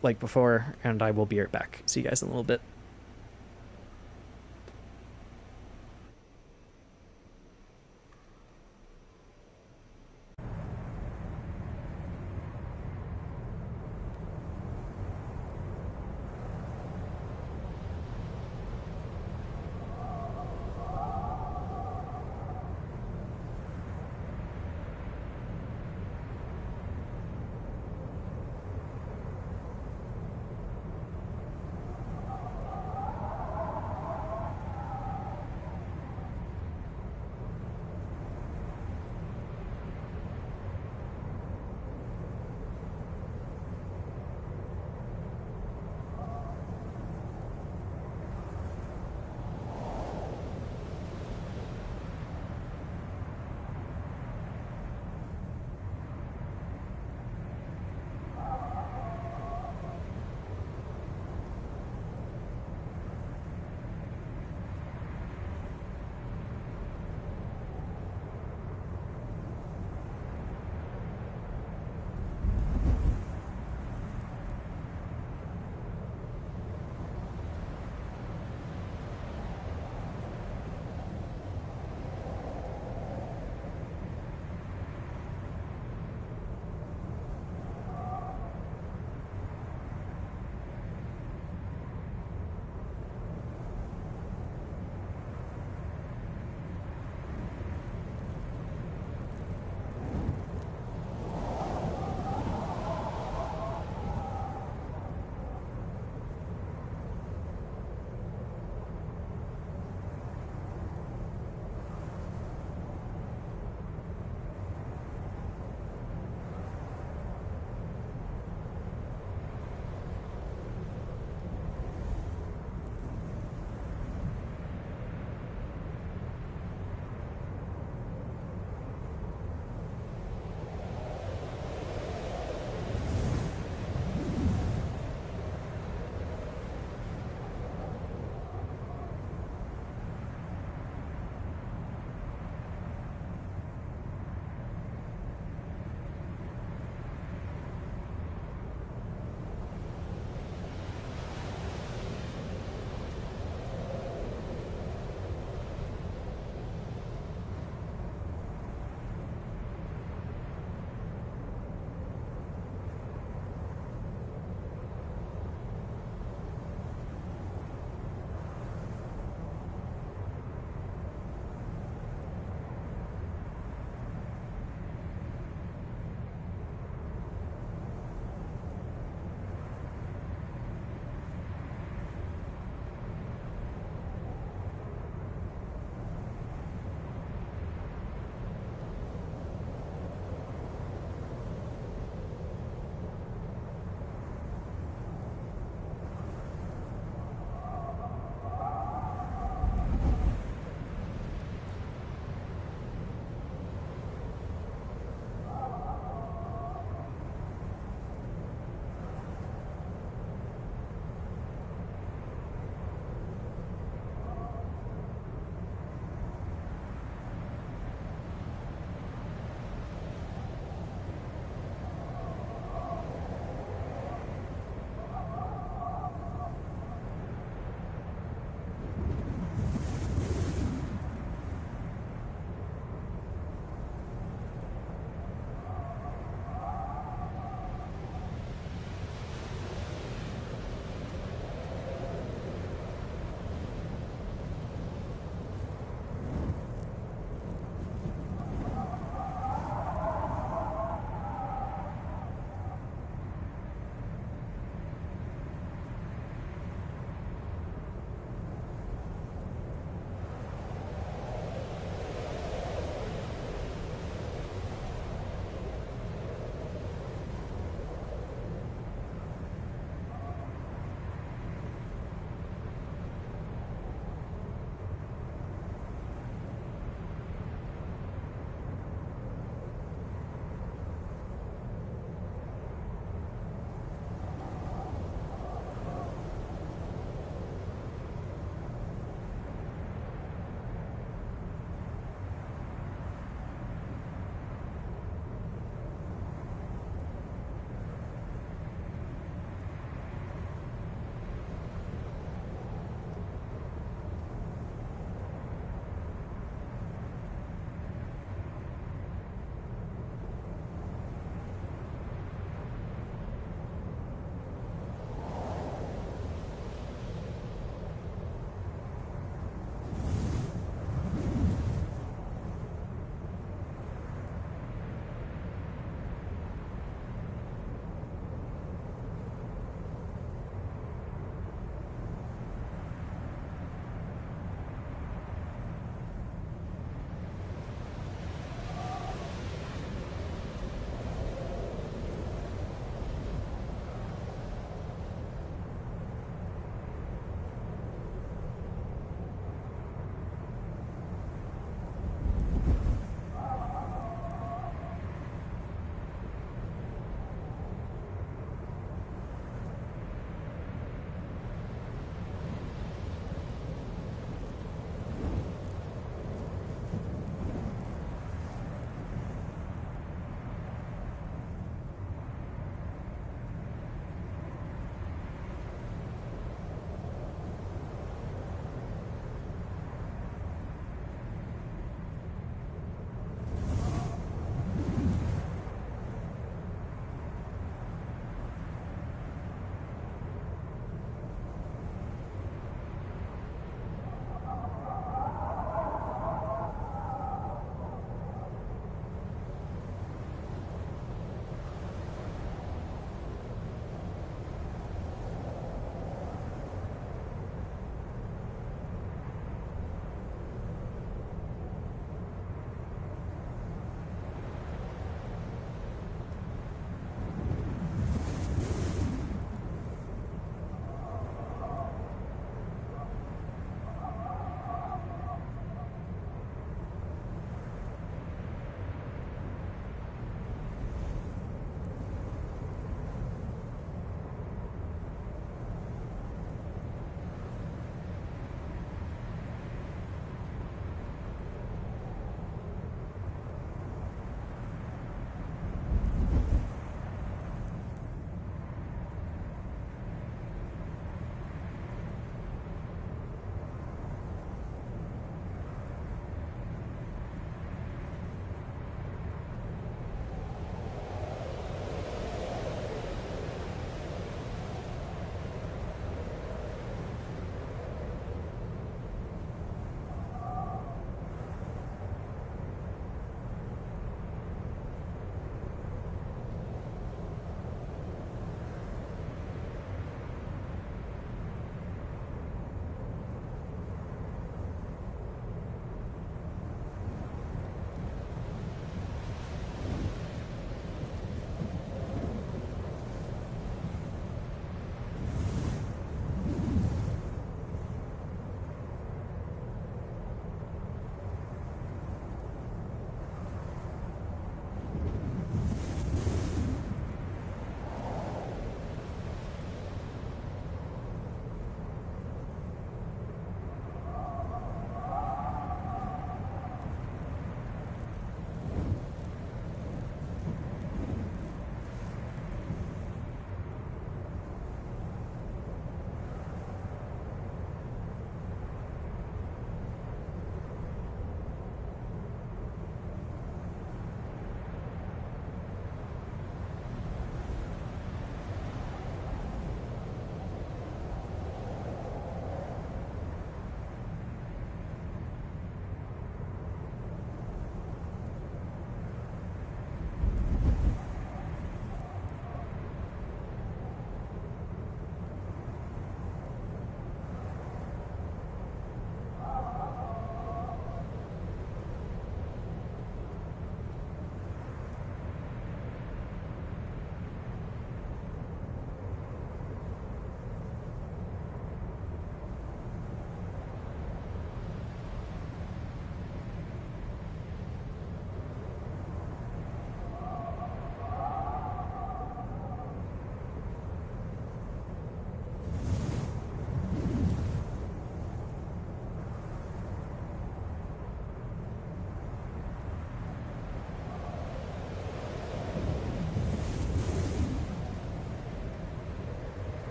like before, and I will be right back. See you guys in a little bit.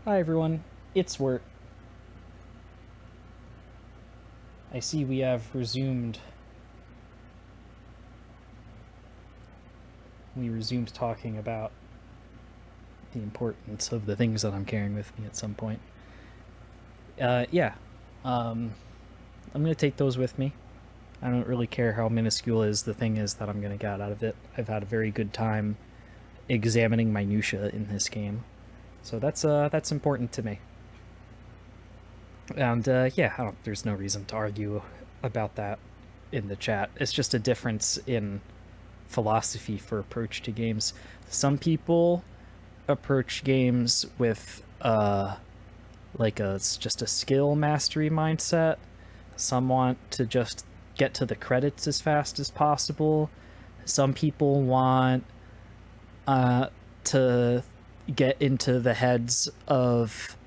Hi everyone, it's Wert. I see we have resumed. We resumed talking about the importance of the things that I'm carrying with me at some point. Yeah. I'm gonna take those with me. I don't really care how minuscule is. The thing is that I'm gonna get out of it. I've had a very good time examining minutia in this game, so that's important to me. And yeah, there's no reason to argue about that in the chat. It's just a difference in philosophy for approach to games. Some people approach games with just a skill mastery mindset. Some want to just get to the credits as fast as possible. Some people want to get into the heads of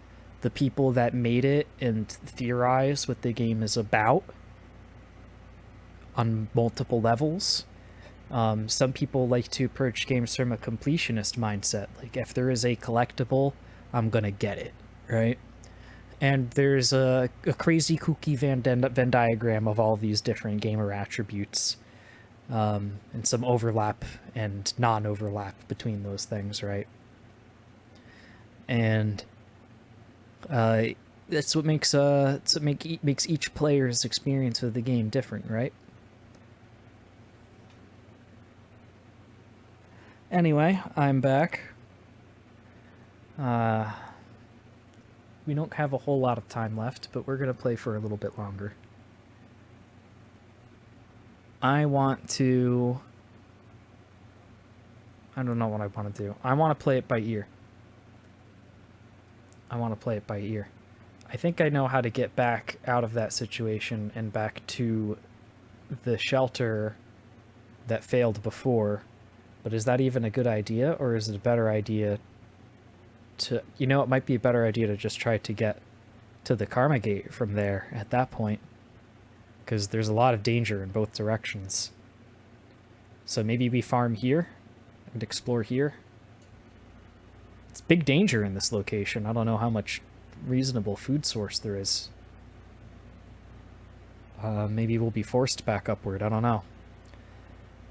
the people that made it and theorize what the game is about on multiple levels. Some people like to approach games from a completionist mindset. Like, if there is a collectible, I'm gonna get it, right? And there's a crazy kooky Venn diagram of all these different gamer attributes, and some overlap and non-overlap between those things, right? And that's what makes makes each player's experience of the game different, right? Anyway, I'm back. We don't have a whole lot of time left, but we're gonna play for a little bit longer. I don't know what I want to do. I want to play it by ear. I think I know how to get back out of that situation and back to the shelter that failed before. But is that even a good idea, or is it a better idea to... it might be a better idea to just try to get to the Karma Gate from there at that point. Because there's a lot of danger in both directions. So maybe we farm here and explore here. It's big danger in this location. I don't know how much reasonable food source there is. Maybe we'll be forced back upward. I don't know.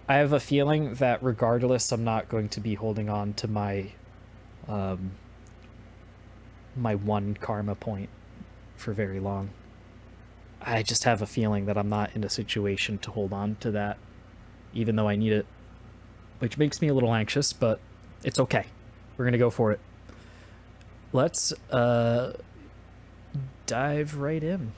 I have a feeling that regardless, I'm not going to be holding on to my my one karma point for very long. I just have a feeling that I'm not in a situation to hold on to that, even though I need it, which makes me a little anxious, but it's okay. We're gonna go for it. Let's dive right in.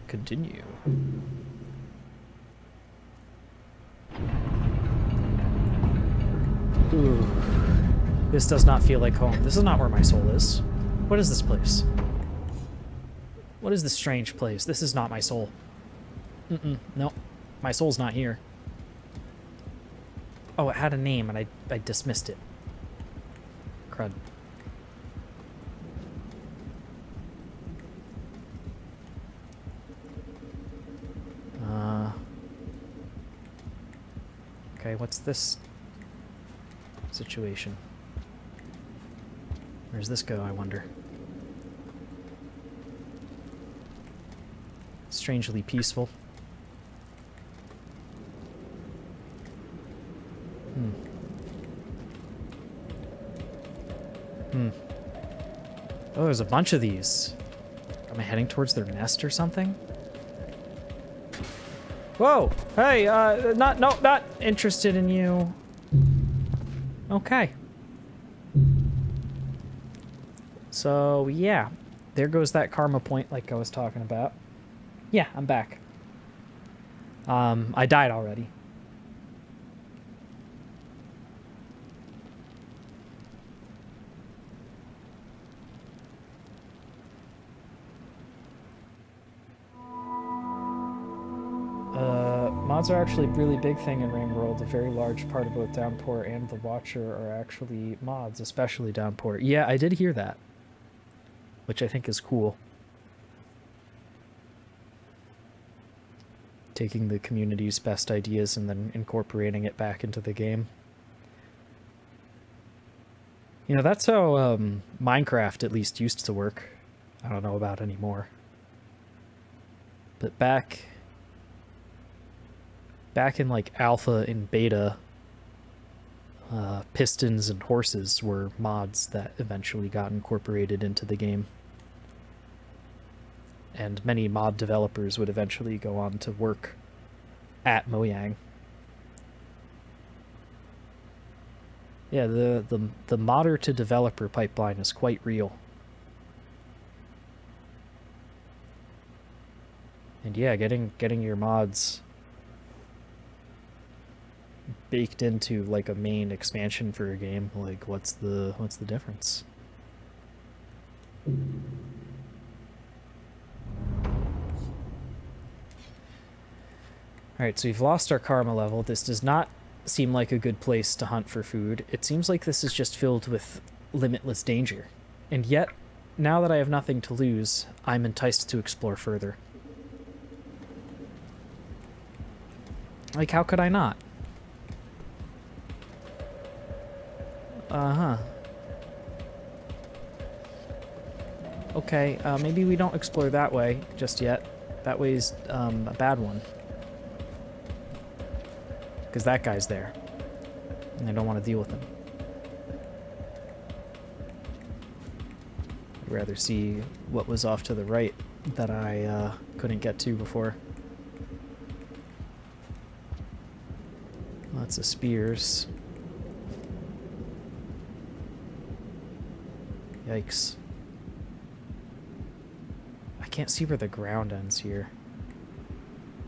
Continue. Ooh. This does not feel like home. This is not where my soul is. What is this place? What is this strange place? This is not my soul. No. My soul's not here. Oh, it had a name and I dismissed it. Crud. Okay, what's this situation? Where's this go, I wonder? Strangely peaceful. Oh, there's a bunch of these. Am I heading towards their nest or something? Whoa! Hey, not interested in you. Okay. So, yeah. There goes that karma point like I was talking about. Yeah, I'm back. I died already. Mods are actually a really big thing in Rain World. A very large part of both Downpour and The Watcher are actually mods, especially Downpour. Yeah, I did hear that, which I think is cool. taking the community's best ideas and then incorporating it back into the game. You know, that's how Minecraft at least used to work. I don't know about anymore. But back in like alpha and beta, pistons and horses were mods that eventually got incorporated into the game. And many mod developers would eventually go on to work at Mojang. Yeah, the modder to developer pipeline is quite real. And yeah, getting your mods baked into like a main expansion for a game, like what's the difference? Alright, so we've lost our karma level. This does not seem like a good place to hunt for food. It seems like this is just filled with limitless danger. And yet, now that I have nothing to lose, I'm enticed to explore further. Like, how could I not? Uh-huh. Okay, maybe we don't explore that way just yet. That way's a bad one. Because that guy's there. And I don't want to deal with him. I'd rather see what was off to the right that I couldn't get to before. Lots of spears. Yikes. I can't see where the ground ends here.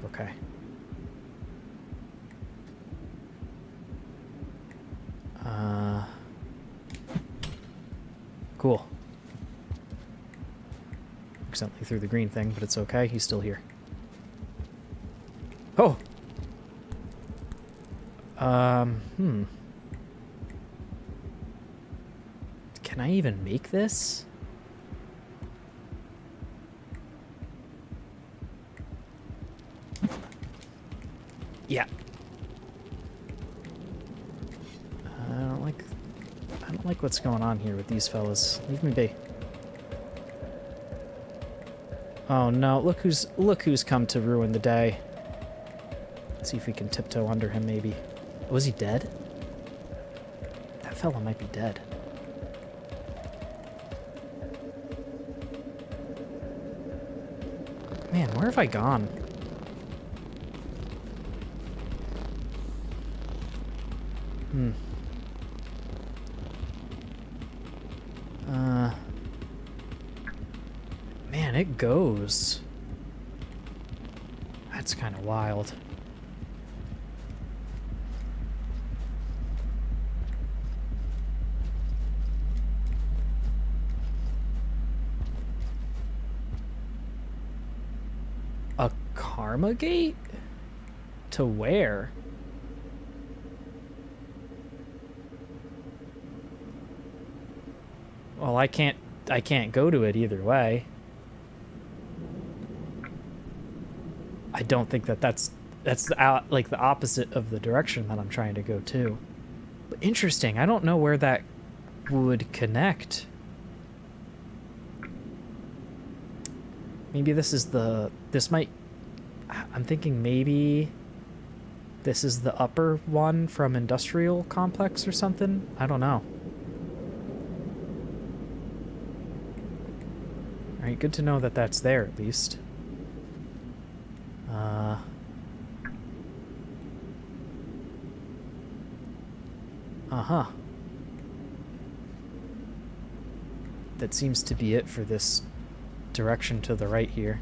Okay. Cool. Accidentally threw the green thing, but it's okay. He's still here. Oh! Can I even make this? Yeah. I don't like what's going on here with these fellas. Leave me be. Oh no, look who's come to ruin the day. Let's see if we can tiptoe under him maybe. Was he dead? That fella might be dead. Man, where have I gone? Man, it goes. That's kind of wild. A karma gate? To where? Well, I can't go to it either way. I don't think that's like the opposite of the direction that I'm trying to go to. But interesting. I don't know where that would connect. Maybe I'm thinking maybe this is the upper one from Industrial Complex or something. I don't know. Alright, good to know that that's there at least. Uh-huh. That seems to be it for this direction to the right here.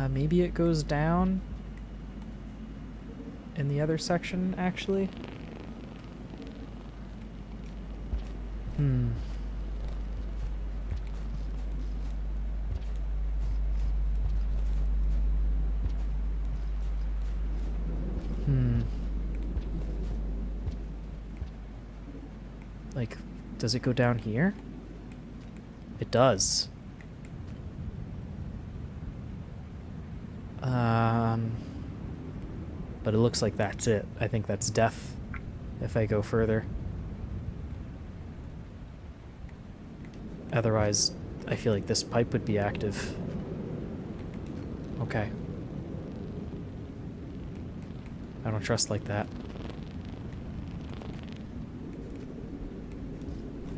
Maybe it goes down in the other section, actually. Like, does it go down here? It does. But it looks like that's it. I think that's death if I go further. Otherwise, I feel like this pipe would be active. Okay. I don't trust like that.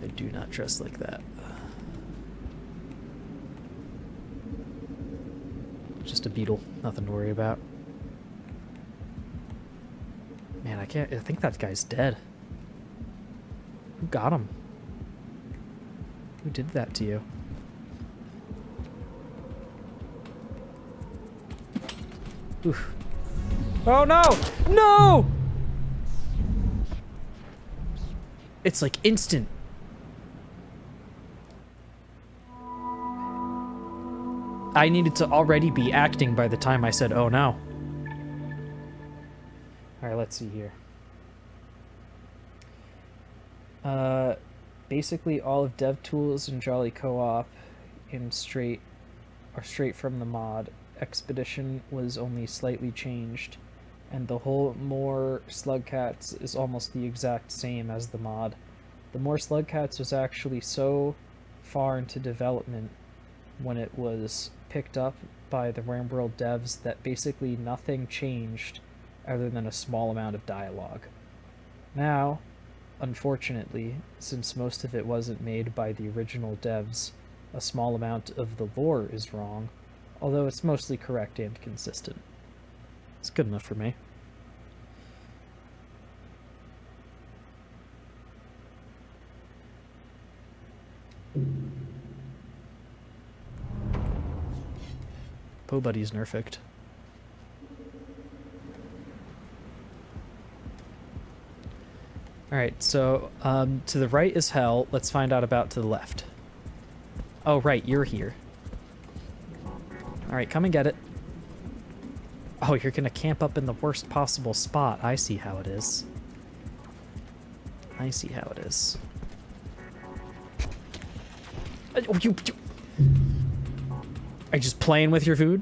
I do not trust like that. Just a beetle, nothing to worry about. Man, I think that guy's dead. Who got him? Who did that to you? Oof. Oh no! No! It's like instant. I needed to already be acting by the time I said, oh no. Alright, let's see here. Basically all of DevTools and Jolly Co-op are straight from the mod. Expedition was only slightly changed, and the whole More Slugcats is almost the exact same as the mod. The More Slugcats was actually so far into development when it was picked up by the Ramworld devs that basically nothing changed other than a small amount of dialogue. Now, unfortunately, since most of it wasn't made by the original devs, a small amount of the lore is wrong, although it's mostly correct and consistent. It's good enough for me. Po Buddy's nerfed. Alright, so to the right is hell. Let's find out about to the left. Oh, right, you're here. Alright, come and get it. Oh, you're gonna camp up in the worst possible spot. I see how it is. I see how it is. Oh, you... Are you just playing with your food?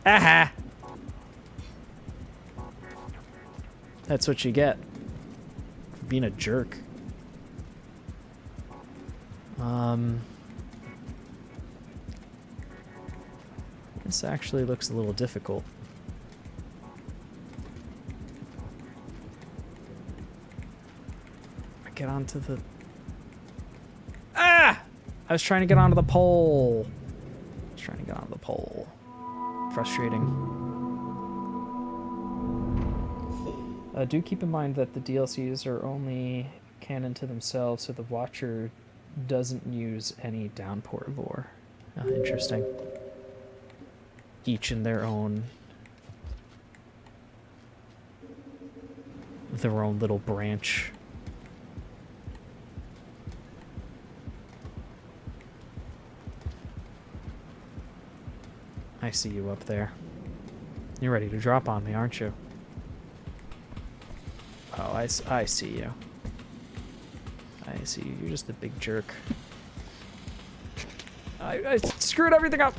Aha! That's what you get for being a jerk. This actually looks a little difficult. I get onto the... Ah! I was trying to get onto the pole. Frustrating. Do keep in mind that the DLCs are only canon to themselves, so the Watcher doesn't use any Downpour lore. Interesting. Each in their own little branch. I see you up there. You're ready to drop on me, aren't you? Oh, I see you. I see you. You're just a big jerk. I screwed everything up!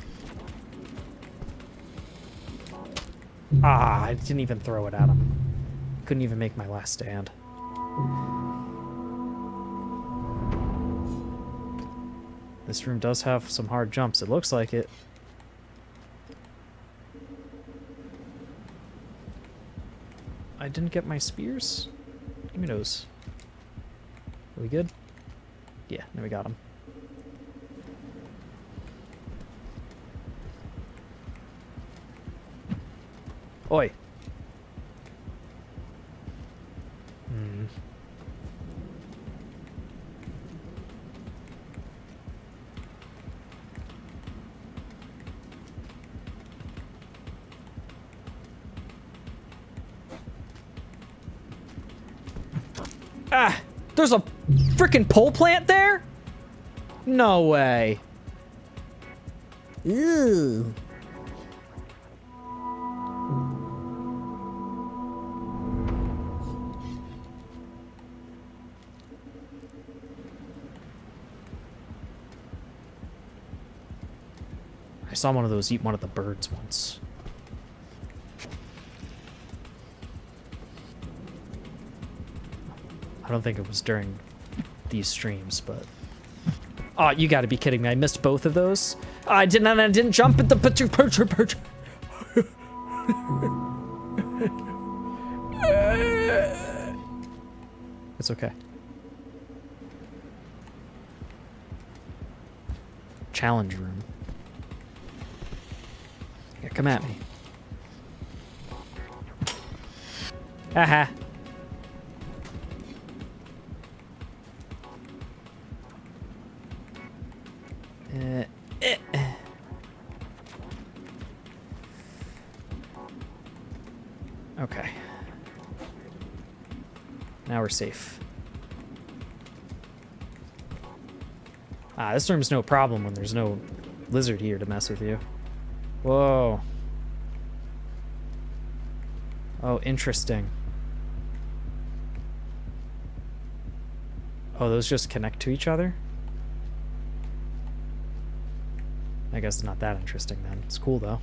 Ah, I didn't even throw it at him. Couldn't even make my last stand. This room does have some hard jumps. It looks like it. I didn't get my spears? Give me those. Are we good? Yeah, now we got them. Oi! Ah! There's a frickin' pole plant there? No way. Ew. I saw one of those eat one of the birds once. I don't think it was during these streams, but... Oh, you gotta be kidding me. I missed both of those. I didn't jump at the perch. It's okay. Challenge room. Yeah, come at me. Haha. Okay. Now we're safe. Ah, this room's no problem when there's no lizard here to mess with you. Whoa. Oh, interesting. Oh, those just connect to each other? I guess it's not that interesting then. It's cool though.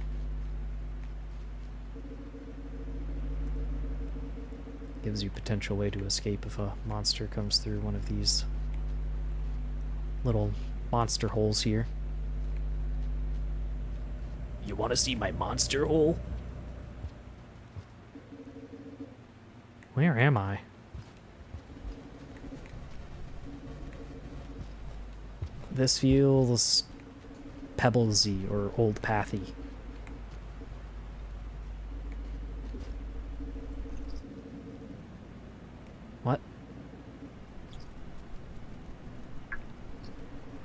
Gives you potential way to escape if a monster comes through one of these little monster holes here. You want to see my monster hole? Where am I? This feels pebblesy or old pathy. What?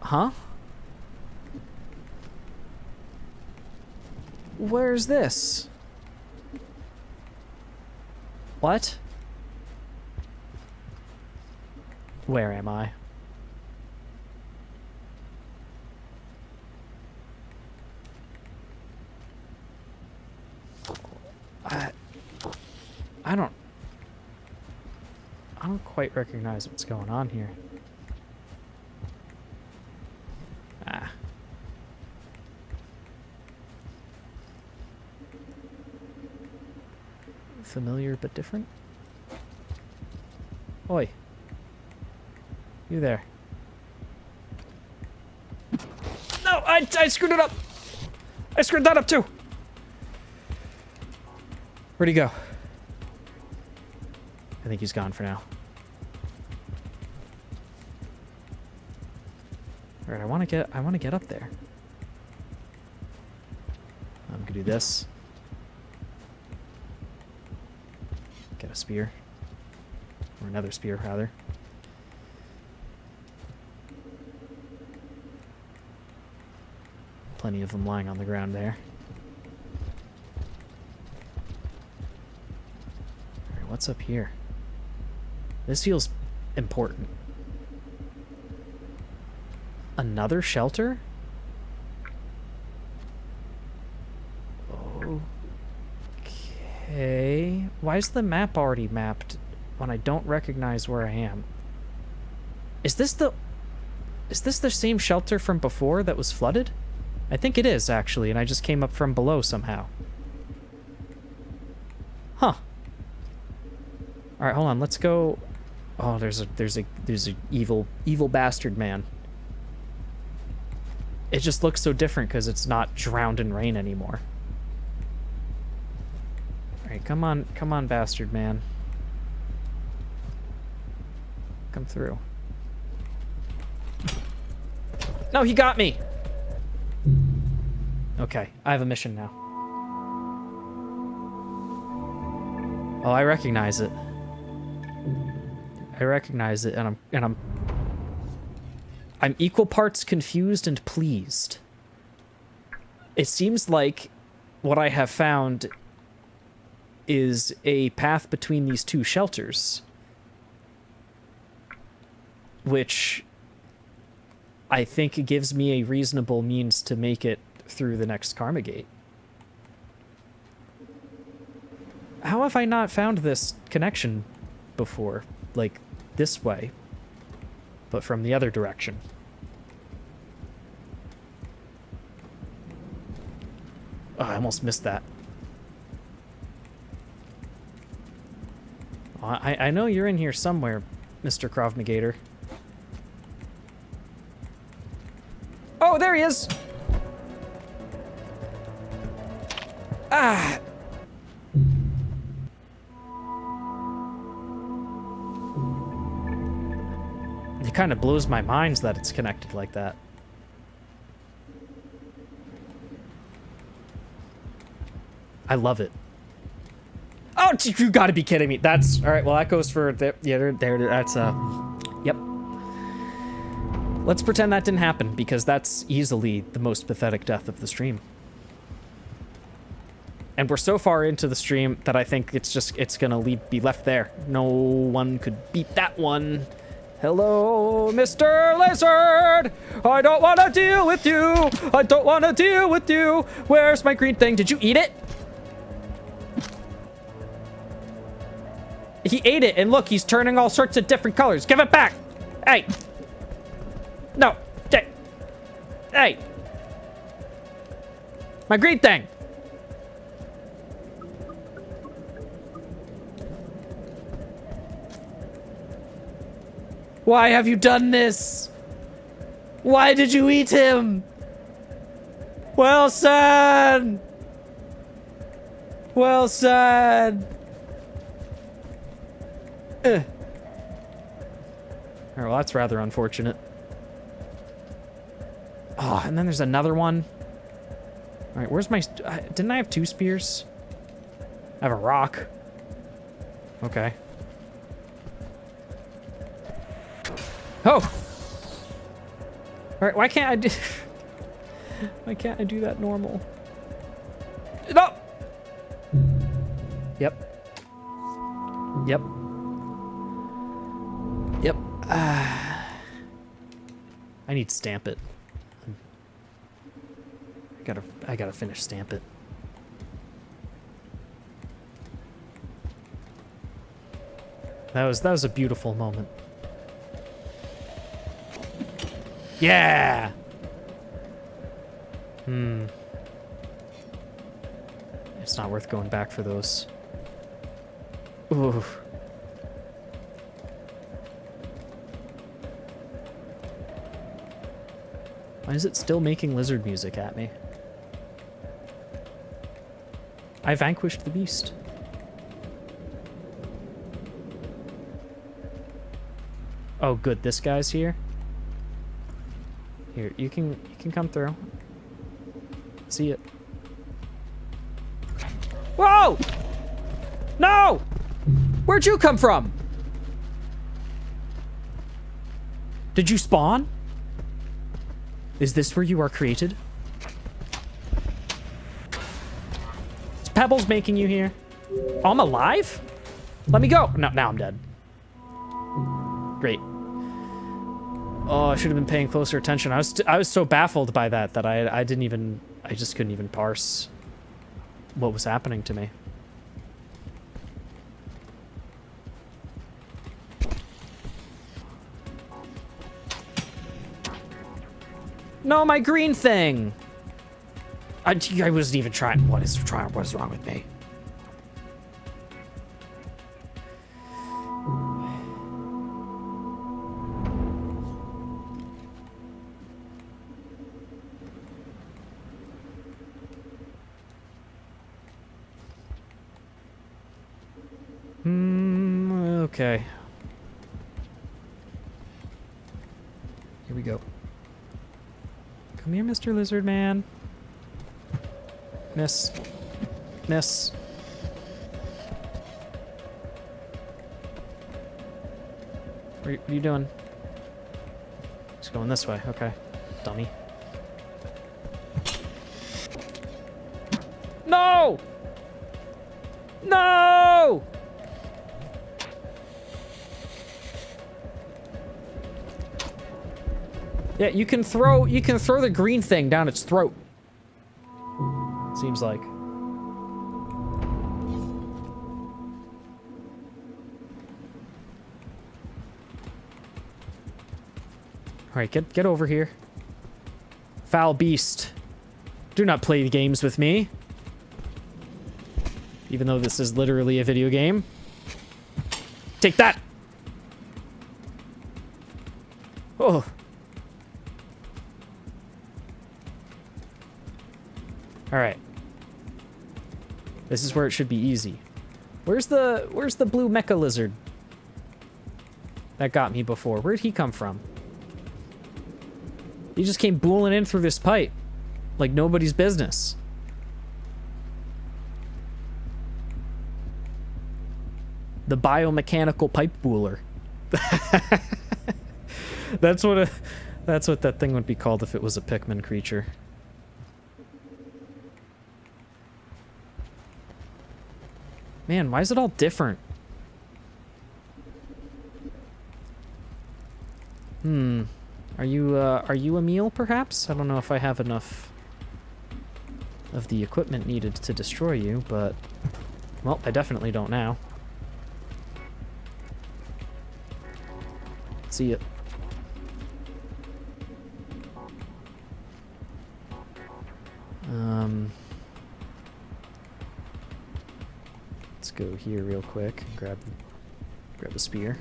Huh? Where's this? What? Where am I? I don't quite recognize what's going on here. Ah. Familiar but different? Oi. You there. No, I screwed it up! I screwed that up too! Where'd he go? I think he's gone for now. Alright, I wanna get up there. I'm gonna do this. Get a spear. Or another spear, rather. Plenty of them lying on the ground there. Alright, what's up here? This feels important. Another shelter? Okay. Why is the map already mapped when I don't recognize where I am? Is this the same shelter from before that was flooded? I think it is, actually, and I just came up from below somehow. Huh. Alright, hold on, let's go. Oh, there's a evil bastard man. It just looks so different because it's not drowned in rain anymore. Alright, come on, bastard man. Come through. No, he got me! Okay, I have a mission now. Oh, I recognize it. I recognize it, and I'm equal parts confused and pleased. It seems like what I have found is a path between these two shelters, which I think gives me a reasonable means to make it through the next Karma Gate. How have I not found this connection before? Like, this way, but from the other direction. Oh, I almost missed that. Oh, I know you're in here somewhere, Mr. Krav Magator. Oh, there he is! Ah! It kind of blows my mind that it's connected like that. I love it. Oh, you gotta be kidding me. That's, all right, well, that goes for, yeah, there, that's, yep. Let's pretend that didn't happen, because that's easily the most pathetic death of the stream. And we're so far into the stream that I think it's gonna be left there. No one could beat that one. Hello, Mr. Lizard! I don't want to deal with you! I don't want to deal with you! Where's my green thing? Did you eat it? He ate it, and look, he's turning all sorts of different colors. Give it back! Hey! No! Hey! My green thing! Why have you done this? Why did you eat him? Wilson! Wilson! Alright, well, that's rather unfortunate. Oh, and then there's another one. Alright, where's my... didn't I have 2 spears? I have a rock. Okay. Oh! Alright, why can't I do... why can't I do that normal? No! Yep. Yep. Yep. I need Stamp It. I gotta finish Stamp It. That was a beautiful moment. Yeah! It's not worth going back for those. Ooh. Why is it still making lizard music at me? I vanquished the beast. Oh, good. This guy's here. Here, you can come through. See it. Whoa! No! Where'd you come from? Did you spawn? Is this where you are created? Is Pebbles making you here? Oh, I'm alive? Let me go. No, now I'm dead. Great. Oh, I should have been paying closer attention. I was so baffled by that I just couldn't even parse what was happening to me. No, my green thing. I wasn't even trying. What is wrong with me? Okay. Here we go. Come here, Mr. Lizard Man. Miss. Miss. What are you doing? He's going this way. Okay. Dummy. No! No! Yeah, you can throw the green thing down its throat. Seems like. Alright, get over here. Foul beast. Do not play the games with me. Even though this is literally a video game. Take that! Oh. Alright. This is where it should be easy. Where's the blue mecha lizard that got me before? Where'd he come from? He just came booling in through this pipe like nobody's business. The biomechanical pipe booler. That's what that thing would be called if it was a Pikmin creature. Man, why is it all different? Are you a meal, perhaps? I don't know if I have enough of the equipment needed to destroy you, but... Well, I definitely don't now. See ya. Let's go here real quick and grab the spear.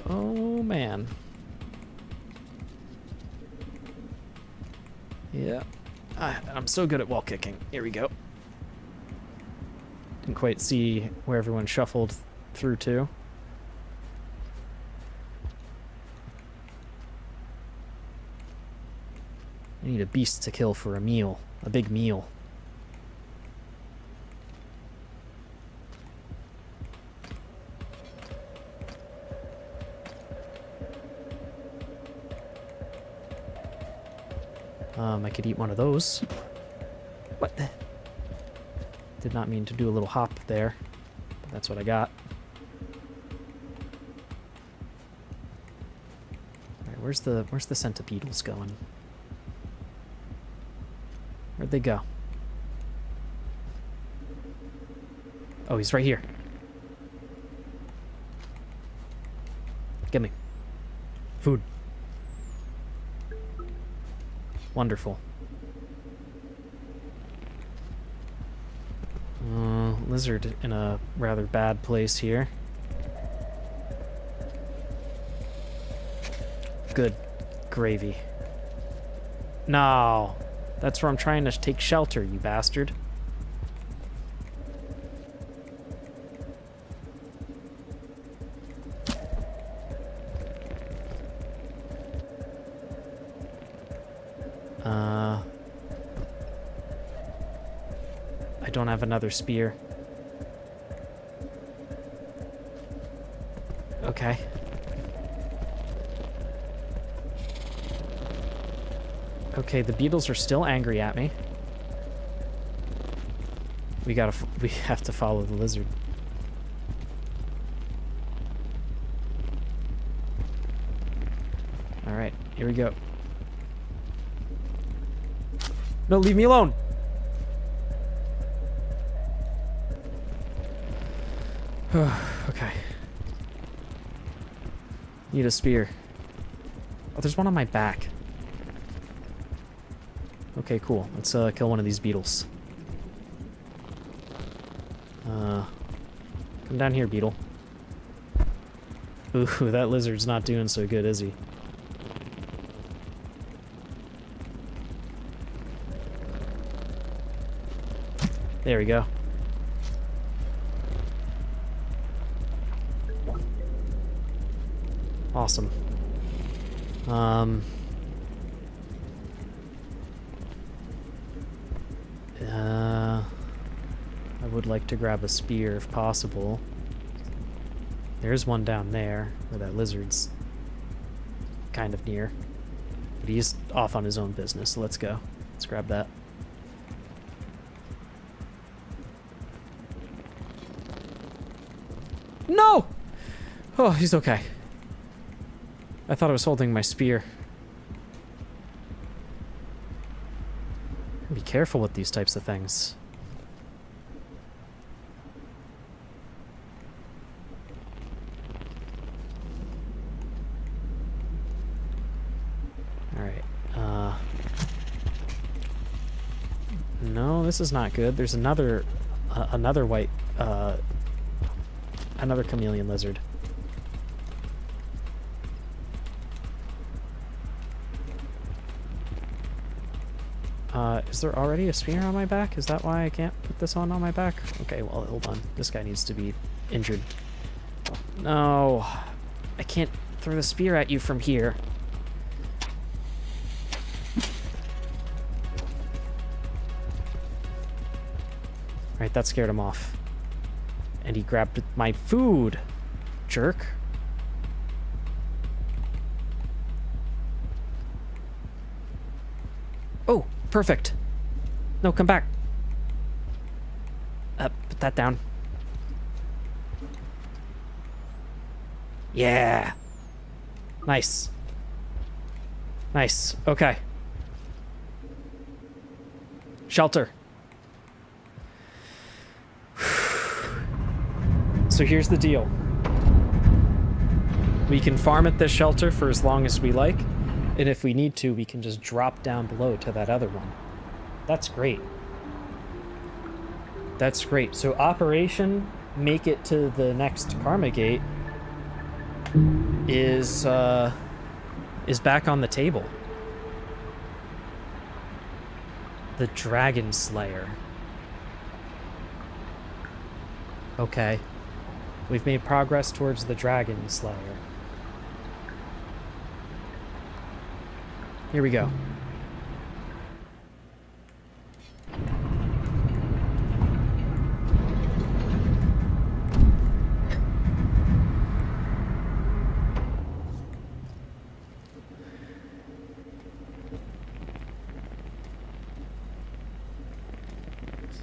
Oh man. Yeah. I'm so good at wall kicking. Here we go. Didn't quite see where everyone shuffled through to. I need a beast to kill for a meal. A big meal. I could eat one of those. What the? Did not mean to do a little hop there, but that's what I got. Alright, where's the centipedes going? Where'd they go? Oh, he's right here. Get me. Food. Wonderful. Lizard in a rather bad place here. Good gravy. No. That's where I'm trying to take shelter, you bastard. I don't have another spear. Okay. Okay, the beetles are still angry at me. We have to follow the lizard. All right, here we go. No, leave me alone. Okay. Need a spear. Oh, there's one on my back. Okay, cool. Let's kill one of these beetles. Come down here, beetle. Ooh, that lizard's not doing so good, is he? There we go. Awesome. I would like to grab a spear if possible. There's one down there where that lizard's kind of near. But he's off on his own business, so let's go. Let's grab that. No! Oh, he's okay. I thought I was holding my spear. Be careful with these types of things. Alright, No, this is not good. There's another white, another chameleon lizard. Is there already a spear on my back? Is that why I can't put this on my back? Okay, well, hold on. This guy needs to be injured. Oh, no. I can't throw the spear at you from here. Alright, that scared him off. And he grabbed my food. Jerk. Oh, perfect. No, come back. Put that down. Yeah. Nice. Nice. Okay. Shelter. So here's the deal. We can farm at this shelter for as long as we like, and if we need to, we can just drop down below to that other one. That's great. That's great. So Operation Make It to the Next Karma Gate is back on the table. The Dragon Slayer. Okay. We've made progress towards the Dragon Slayer. Here we go.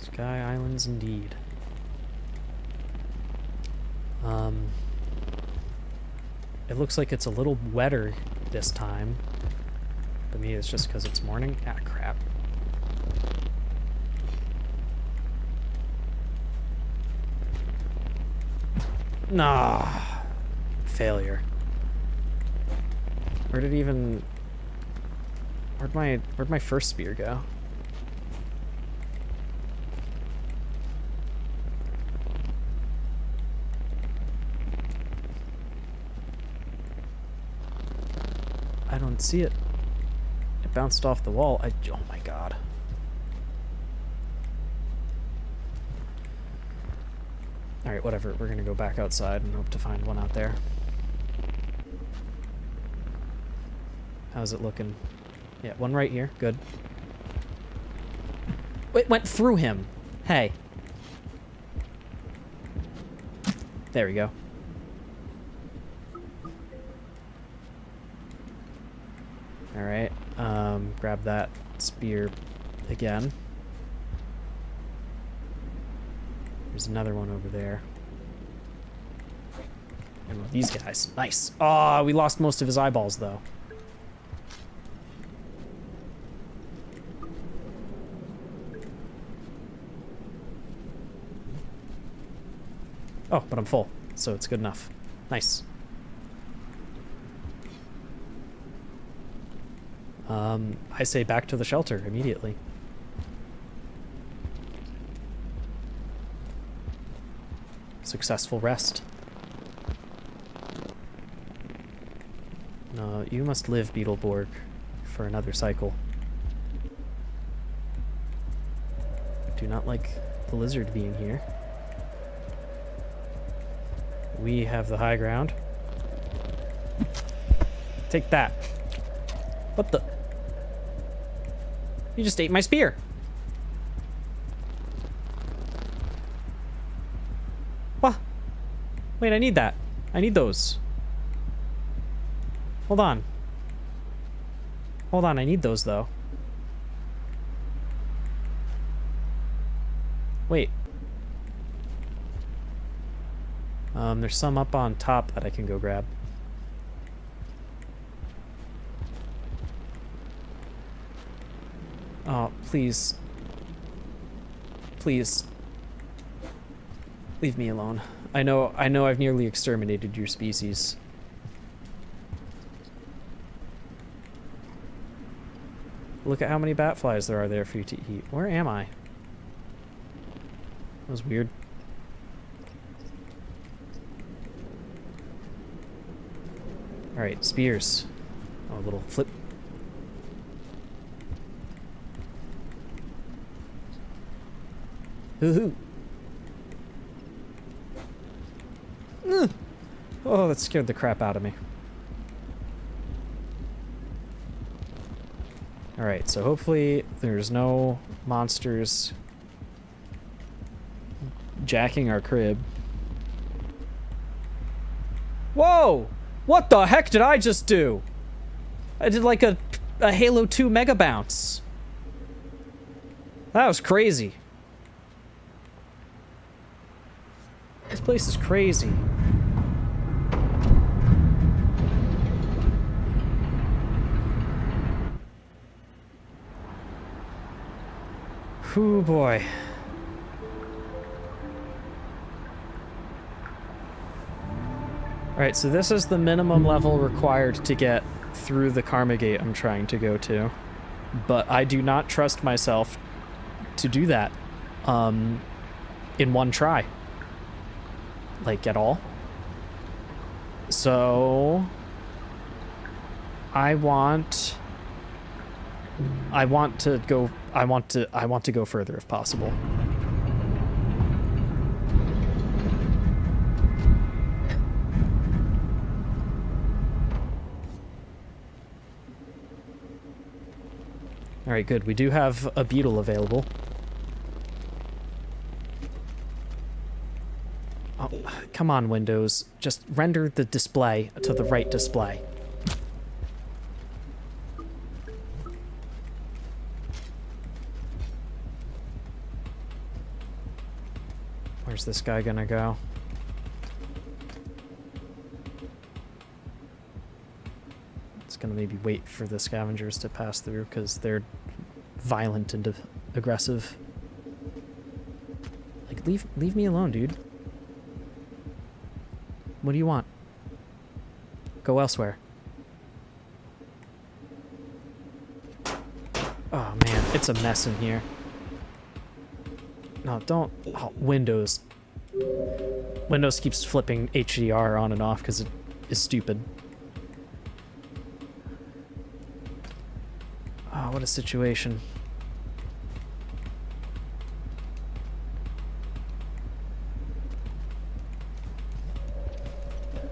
Sky Islands indeed. It looks like it's a little wetter this time. But maybe it's just because it's morning. Ah, crap. Nah. Failure. Where'd my first spear go? I don't see it. It bounced off the wall. Oh my god. Alright, whatever. We're gonna go back outside and hope to find one out there. How's it looking? Yeah, one right here. Good. It went through him. Hey. There we go. Alright, grab that spear again. There's another one over there. And with these guys. Nice. Oh, we lost most of his eyeballs, though. Oh, but I'm full, so it's good enough. Nice. I say back to the shelter immediately. Successful rest. You must live, Beetleborg, for another cycle. I do not like the lizard being here. We have the high ground. Take that. What the? You just ate my spear. What? Wait, I need that. I need those. Hold on. Hold on, I need those, though. Wait. There's some up on top that I can go grab. Oh, please. Please. Leave me alone. I know I've nearly exterminated your species. Look at how many bat flies there are there for you to eat. Where am I? That was weird. Alright, spears. Oh, a little flip. Hoo-hoo. Oh, that scared the crap out of me. Alright, so hopefully there's no monsters jacking our crib. Whoa! What the heck did I just do? I did like a Halo 2 mega bounce. That was crazy. This place is crazy. Whew, boy. Alright, so this is the minimum level required to get through the Karma Gate I'm trying to go to. But I do not trust myself to do that in one try. Like, at all. So I want to go further if possible. All right, good. We do have a beetle available. Oh, come on, Windows. Just render the display to the right display. Where's this guy gonna go? It's gonna maybe wait for the scavengers to pass through because they're violent and aggressive. Like, leave me alone, dude. What do you want? Go elsewhere. Oh man, it's a mess in here. No, don't. Oh, Windows. Windows keeps flipping HDR on and off because it is stupid. Oh, what a situation.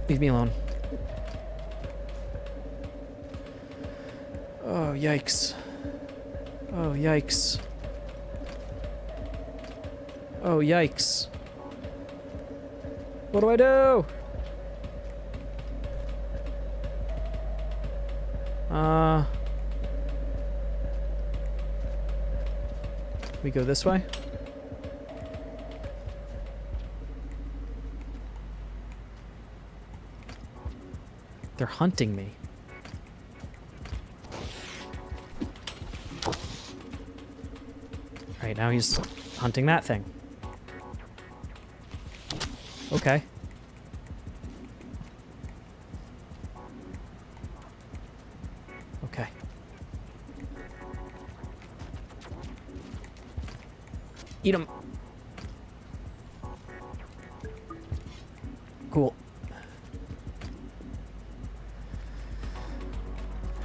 Leave me alone. Oh, yikes. Oh, yikes. Oh, yikes. What do I do? We go this way? They're hunting me. Alright, now he's hunting that thing. Okay. Okay. Eat him. Cool.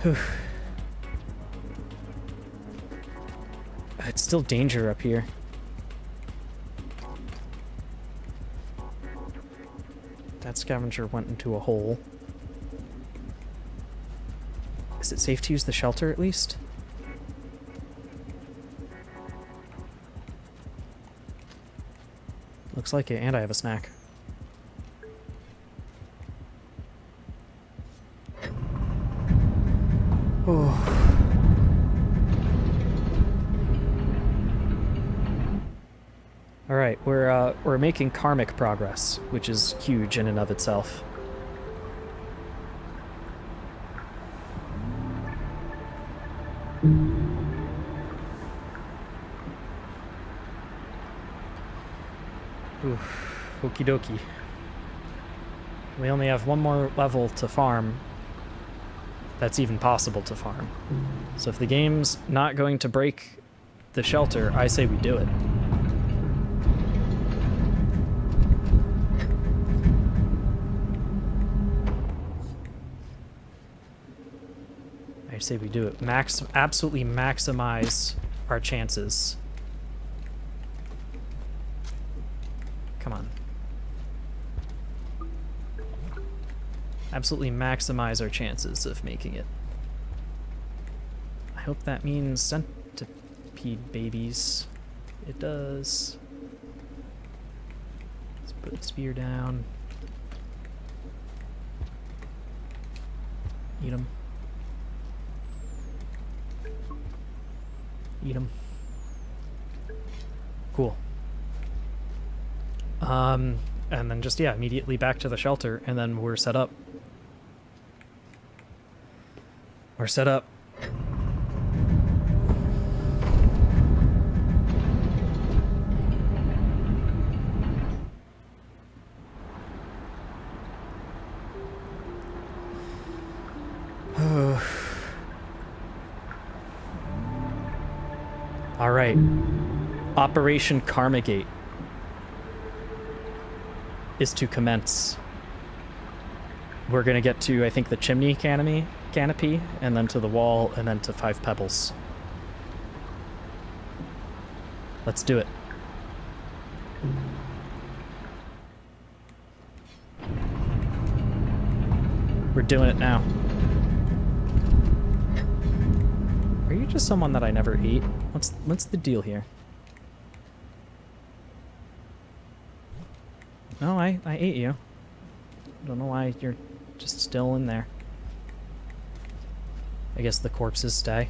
Whew. It's still danger up here. That scavenger went into a hole. Is it safe to use the shelter at least? Looks like it, and I have a snack. Oh. All right, we're making karmic progress, which is huge in and of itself. Oof, okie dokie. We only have one more level to farm. That's even possible to farm. So if the game's not going to break the shelter, I say we do it. I say we do it. Absolutely maximize our chances. Come on. Absolutely maximize our chances of making it. I hope that means centipede babies. It does. Let's put the spear down. Eat 'em. Eat 'em. Cool. And then just, yeah, immediately back to the shelter, and then we're set up. We're set up. All right. Operation Karmagate is to commence. We're gonna get to, I think, the chimney canopy, and then to the wall, and then to Five Pebbles. Let's do it. We're doing it now. Are you just someone that I never ate? What's the deal here? No, I ate you. I don't know why you're just still in there. I guess the corpses stay.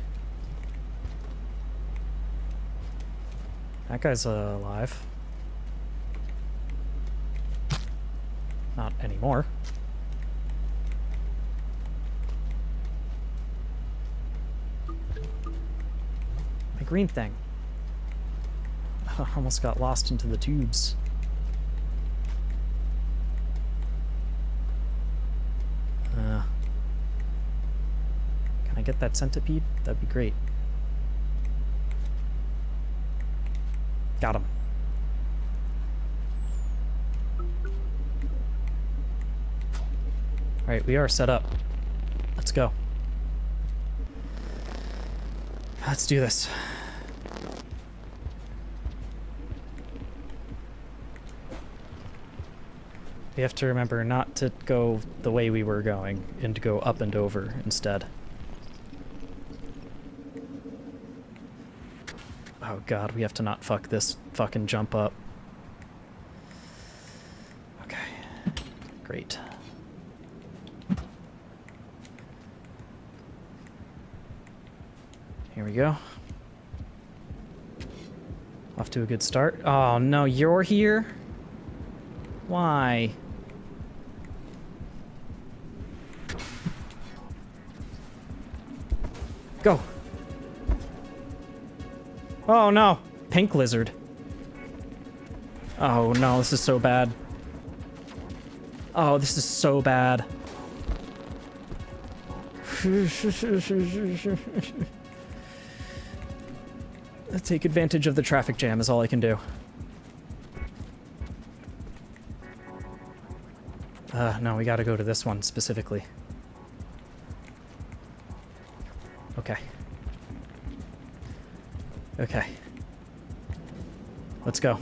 That guy's alive. Not anymore. My green thing. I almost got lost into the tubes. Can I get that centipede? That'd be great. Got him. Alright, we are set up. Let's go. Let's do this. We have to remember not to go the way we were going, and to go up and over instead. Oh god, we have to not fuck this fucking jump up. Okay. Great. Here we go. Off to a good start. Oh no, you're here? Why? Go. Oh no, pink lizard. Oh no, this is so bad. Oh, this is so bad. Take advantage of the traffic jam is all I can do. No, we gotta go to this one specifically. Okay. Okay. Let's go.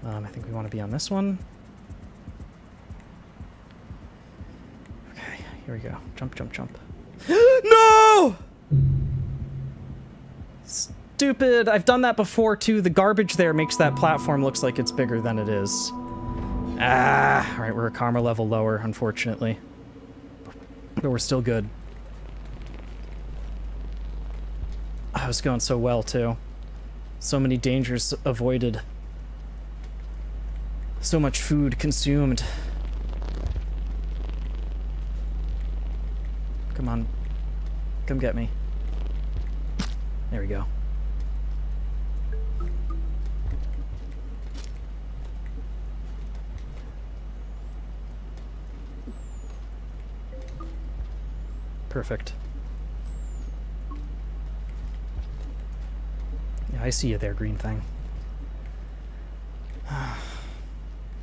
I think we want to be on this one. Okay, here we go. Jump, jump, jump. No! Stupid! I've done that before too. The garbage there makes that platform looks like it's bigger than it is. Ah! Alright, we're a karma level lower, unfortunately. But we're still good. I was going so well, too. So many dangers avoided. So much food consumed. Come on. Come get me. There we go. Perfect. Yeah, I see you there, green thing.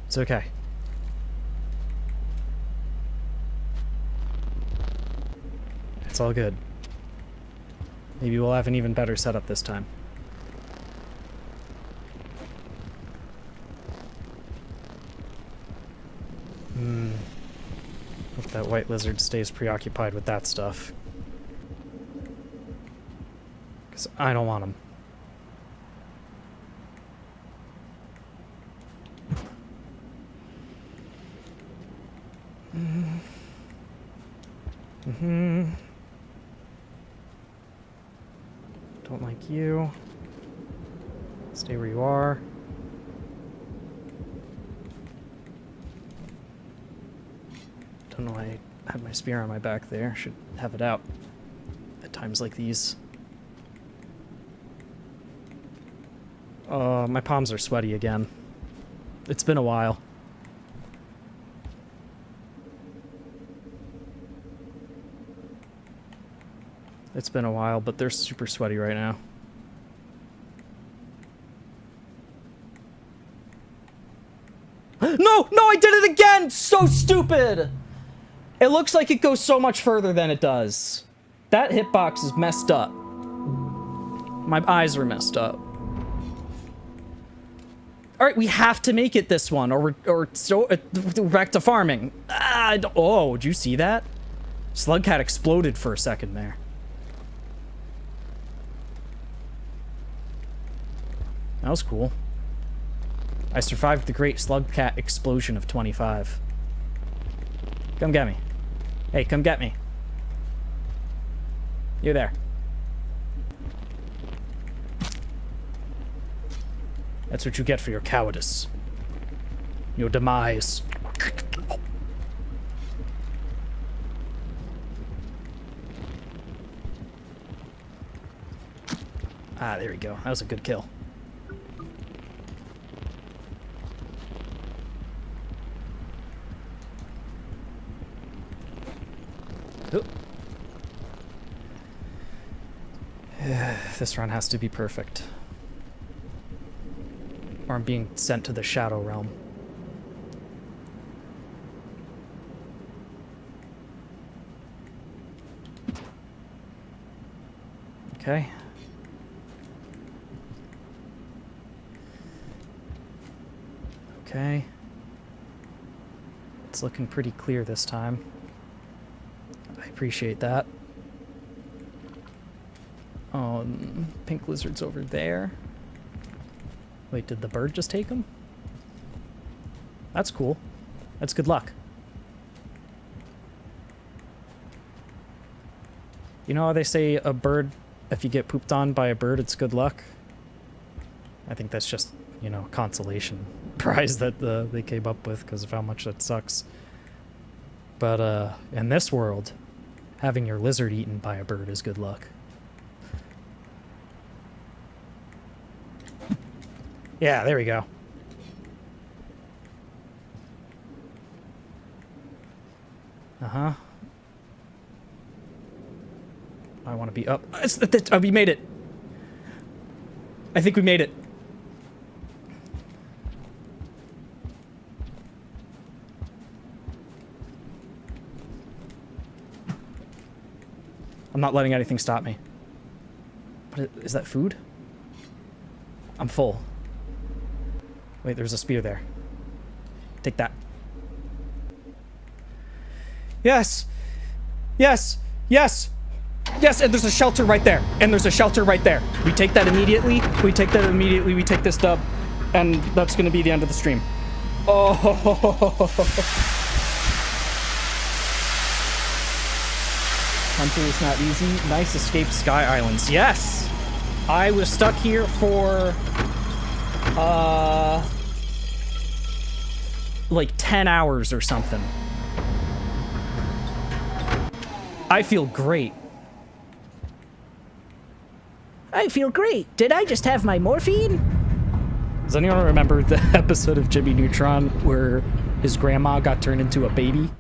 It's okay. It's all good. Maybe we'll have an even better setup this time. Hope that white lizard stays preoccupied with that stuff. Because I don't want him. Don't like you. Stay where you are. Don't know why I had my spear on my back there. Should have it out at times like these. My palms are sweaty again. It's been a while. It's been a while, but they're super sweaty right now. No! No, I did it again! So stupid! It looks like it goes so much further than it does. That hitbox is messed up. My eyes are messed up. Alright, we have to make it this one, or we're back to farming. Oh, did you see that? Slugcat exploded for a second there. That was cool. I survived the great Slugcat explosion of 25. Come get me. Hey, come get me. You there. That's what you get for your cowardice. Your demise. Ah, there we go. That was a good kill. Oop. This run has to be perfect. Or I'm being sent to the Shadow Realm. Okay. Okay. It's looking pretty clear this time. I appreciate that. Pink lizard's over there. Wait, did the bird just take him? That's cool. That's good luck. You know how they say a bird, if you get pooped on by a bird, it's good luck? I think that's just, you know, consolation prize that they came up with because of how much that sucks. But in this world, having your lizard eaten by a bird is good luck. Yeah, there we go. Uh-huh. I want to be up. We made it. I think we made it. I'm not letting anything stop me. What is that food? I'm full. Wait, there's a spear there. Take that. Yes! Yes! Yes! Yes, and there's a shelter right there. And there's a shelter right there. We take that immediately. We take that immediately. We take this dub. And that's going to be the end of the stream. Oh! Hunter is not easy. Nice escape Sky Islands. Yes! I was stuck here for... like 10 hours or something. I feel great. I feel great. Did I just have my morphine? Does anyone remember the episode of Jimmy Neutron where his grandma got turned into a baby?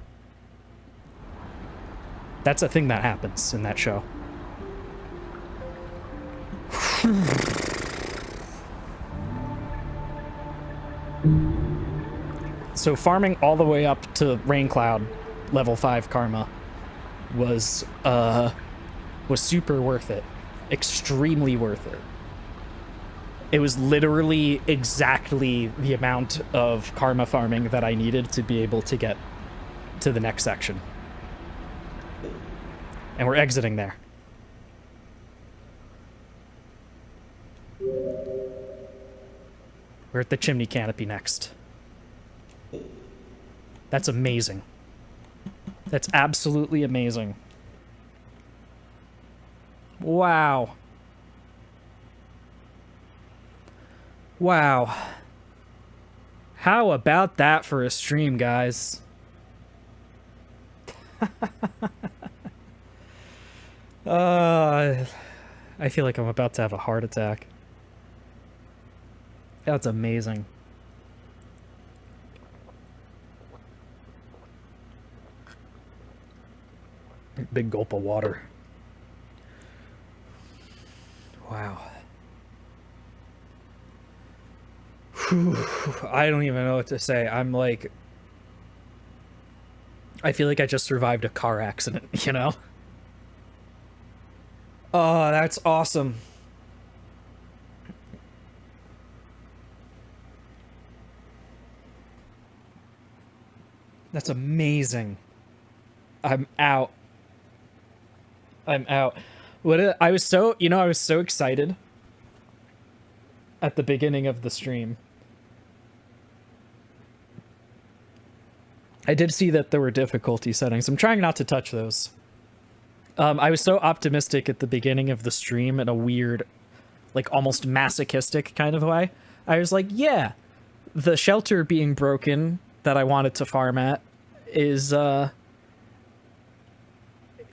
That's a thing that happens in that show. So farming all the way up to Rain Cloud, level 5 karma, was was super worth it. Extremely worth it. It was literally exactly the amount of karma farming that I needed to be able to get to the next section. And we're exiting there. We're at the chimney canopy next. That's amazing. That's absolutely amazing. Wow. Wow. How about that for a stream, guys? I feel like I'm about to have a heart attack. That's amazing. Big gulp of water. Wow. Whew. I don't even know what to say. I'm like... I feel like I just survived a car accident, you know? Oh, that's awesome. That's amazing. I'm out. I'm out. I was so excited at the beginning of the stream. I did see that there were difficulty settings. I'm trying not to touch those. I was so optimistic at the beginning of the stream in a weird, like almost masochistic kind of way. I was like, yeah, the shelter being broken that I wanted to farm at is,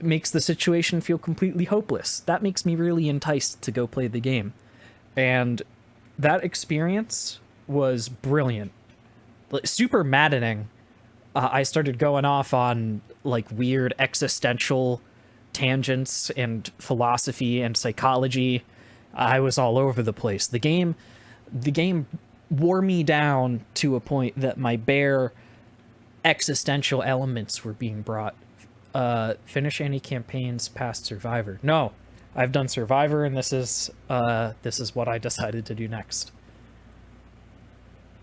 makes the situation feel completely hopeless. That makes me really enticed to go play the game. And that experience was brilliant. Like, super maddening. I started going off on like weird existential tangents and philosophy and psychology. I was all over the place. The game wore me down to a point that my bare existential elements were being brought. Finish any campaigns past Survivor? No, I've done Survivor, and this is what I decided to do next.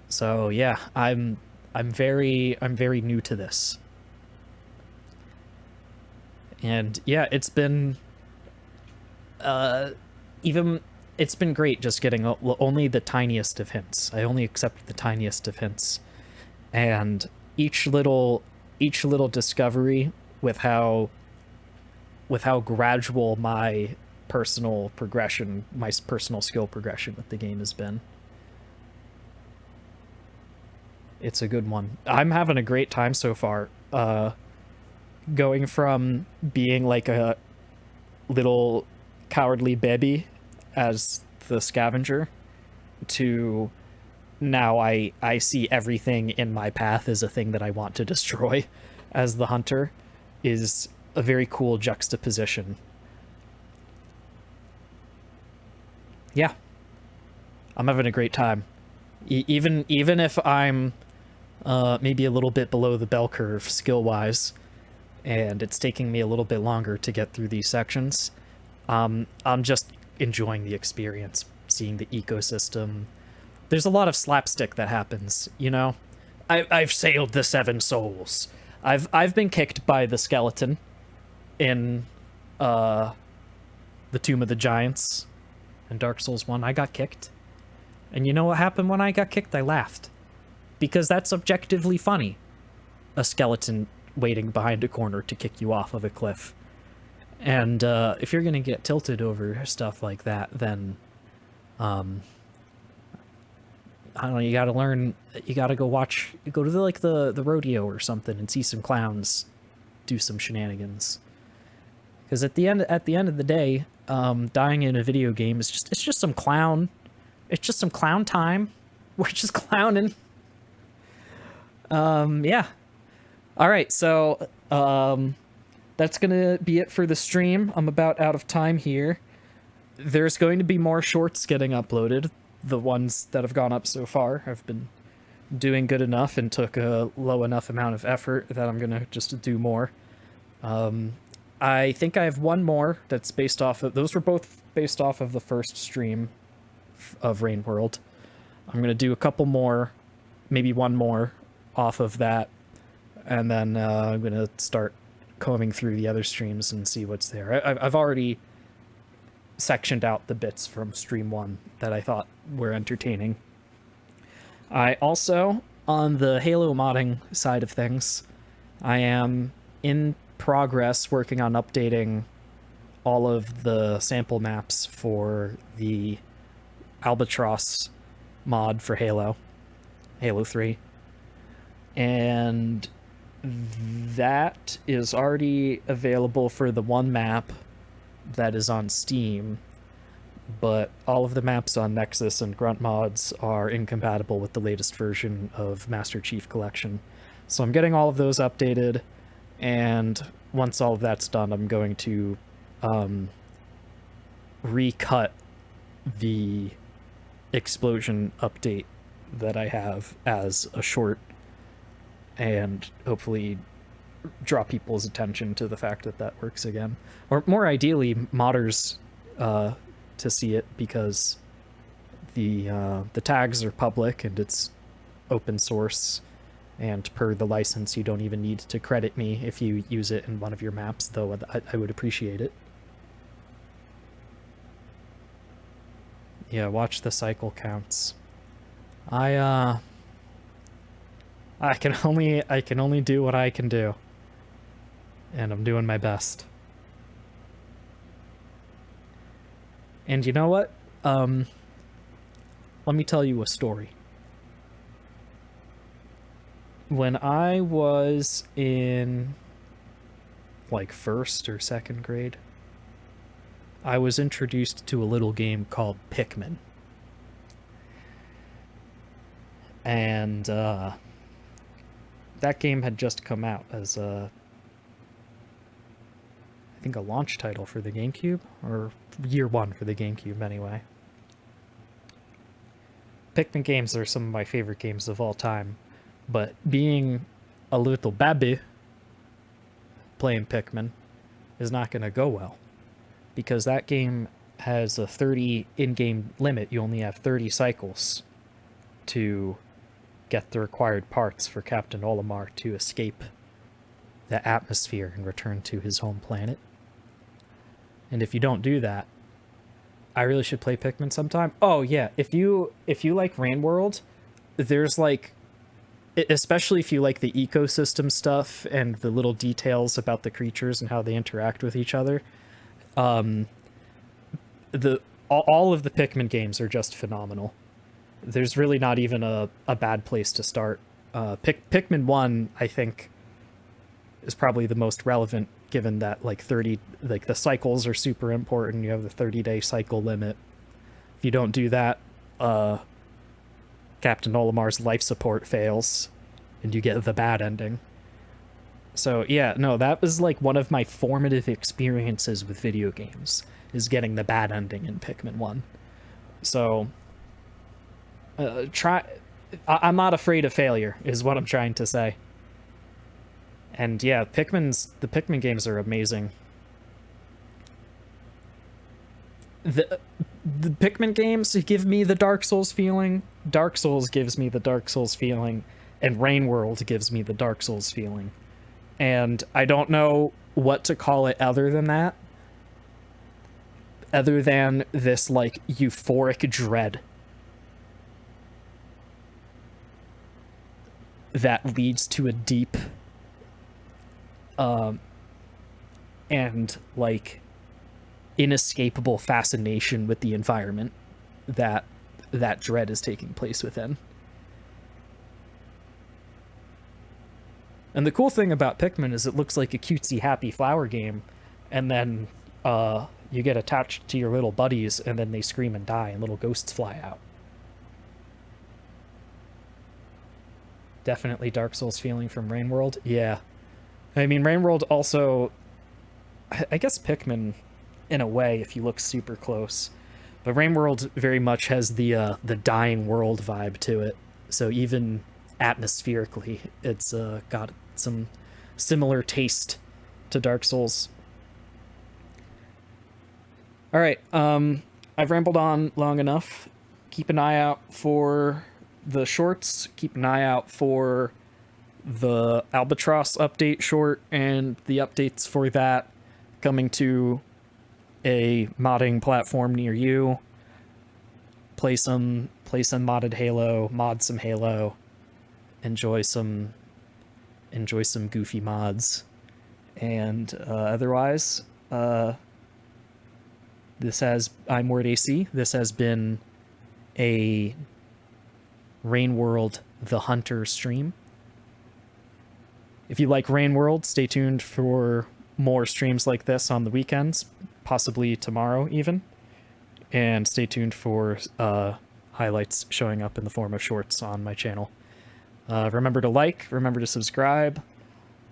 So yeah, I'm very new to this. And yeah, it's been it's been great just getting only the tiniest of hints. I only accept the tiniest of hints. And each little discovery with how gradual my personal progression, my personal skill progression with the game has been. It's a good one. I'm having a great time so far. Going from being like a little cowardly baby as the scavenger to now I see everything in my path as a thing that I want to destroy as the hunter is a very cool juxtaposition. Yeah. I'm having a great time. Even if I'm maybe a little bit below the bell curve skill-wise, and it's taking me a little bit longer to get through these sections, I'm just enjoying the experience, seeing the ecosystem. There's a lot of slapstick that happens, you know? I've sailed the 7 souls. I've been kicked by the skeleton in the Tomb of the Giants in Dark Souls 1. I got kicked. And you know what happened when I got kicked? I laughed. Because that's objectively funny. A skeleton waiting behind a corner to kick you off of a cliff. And if you're gonna get tilted over stuff like that, then I don't know, you gotta learn, you gotta go to the rodeo or something and see some clowns do some shenanigans. Because at the end of the day, dying in a video game is just some clown. It's just some clown time. We're just clowning. Yeah. All right, so that's gonna be it for the stream. I'm about out of time here. There's going to be more shorts getting uploaded. The ones that have gone up so far have been doing good enough and took a low enough amount of effort that I'm gonna just do more. I think I have one more that's based off of... Those were both based off of the first stream of Rain World. I'm going to do a couple more, maybe one more off of that, and then I'm going to start combing through the other streams and see what's there. I've already sectioned out the bits from stream 1 that I thought were entertaining. I also, on the Halo modding side of things, I am in progress working on updating all of the sample maps for the Albatross mod for Halo 3. And that is already available for the one map that is on Steam, but all of the maps on Nexus and Grunt mods are incompatible with the latest version of Master Chief Collection. So I'm getting all of those updated, and once all of that's done, I'm going to recut the explosion update that I have as a short, and hopefully draw people's attention to the fact that that works again. Or more ideally, modders to see it, because the tags are public and it's open source, and per the license you don't even need to credit me if you use it in one of your maps, though I would appreciate it. Yeah, watch the cycle counts. I can only do what I can do, and I'm doing my best. And you know what? Let me tell you a story. When I was in like 1st or 2nd grade, I was introduced to a little game called Pikmin. And that game had just come out as I think a launch title for the GameCube, or year 1 for the GameCube anyway. Pikmin games are some of my favorite games of all time, but being a little baby playing Pikmin is not going to go well, because that game has a 30 in-game limit. You only have 30 cycles to get the required parts for Captain Olimar to escape the atmosphere and return to his home planet. And if you don't do that, I really should play Pikmin sometime. Oh yeah, if you like Rain World, there's like, especially if you like the ecosystem stuff and the little details about the creatures and how they interact with each other, all of the Pikmin games are just phenomenal. There's really not even a bad place to start. Pikmin 1, I think, is probably the most relevant, given that the cycles are super important. You have the 30-day cycle limit. If you don't do that, Captain Olimar's life support fails, and you get the bad ending. So yeah, no, that was like one of my formative experiences with video games, is getting the bad ending in Pikmin 1. So I'm not afraid of failure, is what I'm trying to say. And yeah, the Pikmin games are amazing. The Pikmin games give me the Dark Souls feeling, Dark Souls gives me the Dark Souls feeling, and Rain World gives me the Dark Souls feeling. And I don't know what to call it other than that. Other than this, like, euphoric dread that leads to a deep and like inescapable fascination with the environment that dread is taking place within. And the cool thing about Pikmin is it looks like a cutesy happy flower game, and then you get attached to your little buddies and then they scream and die and little ghosts fly out. Definitely Dark Souls feeling from Rain World. Yeah. I mean, Rain World also, I guess Pikmin, in a way, if you look super close. But Rain World very much has the dying world vibe to it. So even atmospherically, it's got some similar taste to Dark Souls. All right. I've rambled on long enough. Keep an eye out for the shorts. Keep an eye out for the Albatross update short and the updates for that coming to a modding platform near you. Play some modded Halo, mod some Halo, enjoy some goofy mods, and otherwise, I'm Wert AC. This has been a Rain World the Hunter stream. If you like Rain World, stay tuned for more streams like this on the weekends, possibly tomorrow even. And stay tuned for highlights showing up in the form of shorts on my channel. Remember to like, remember to subscribe,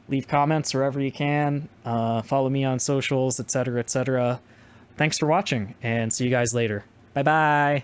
leave comments wherever you can, follow me on socials, etc., etc. Thanks for watching, and see you guys later. Bye-bye!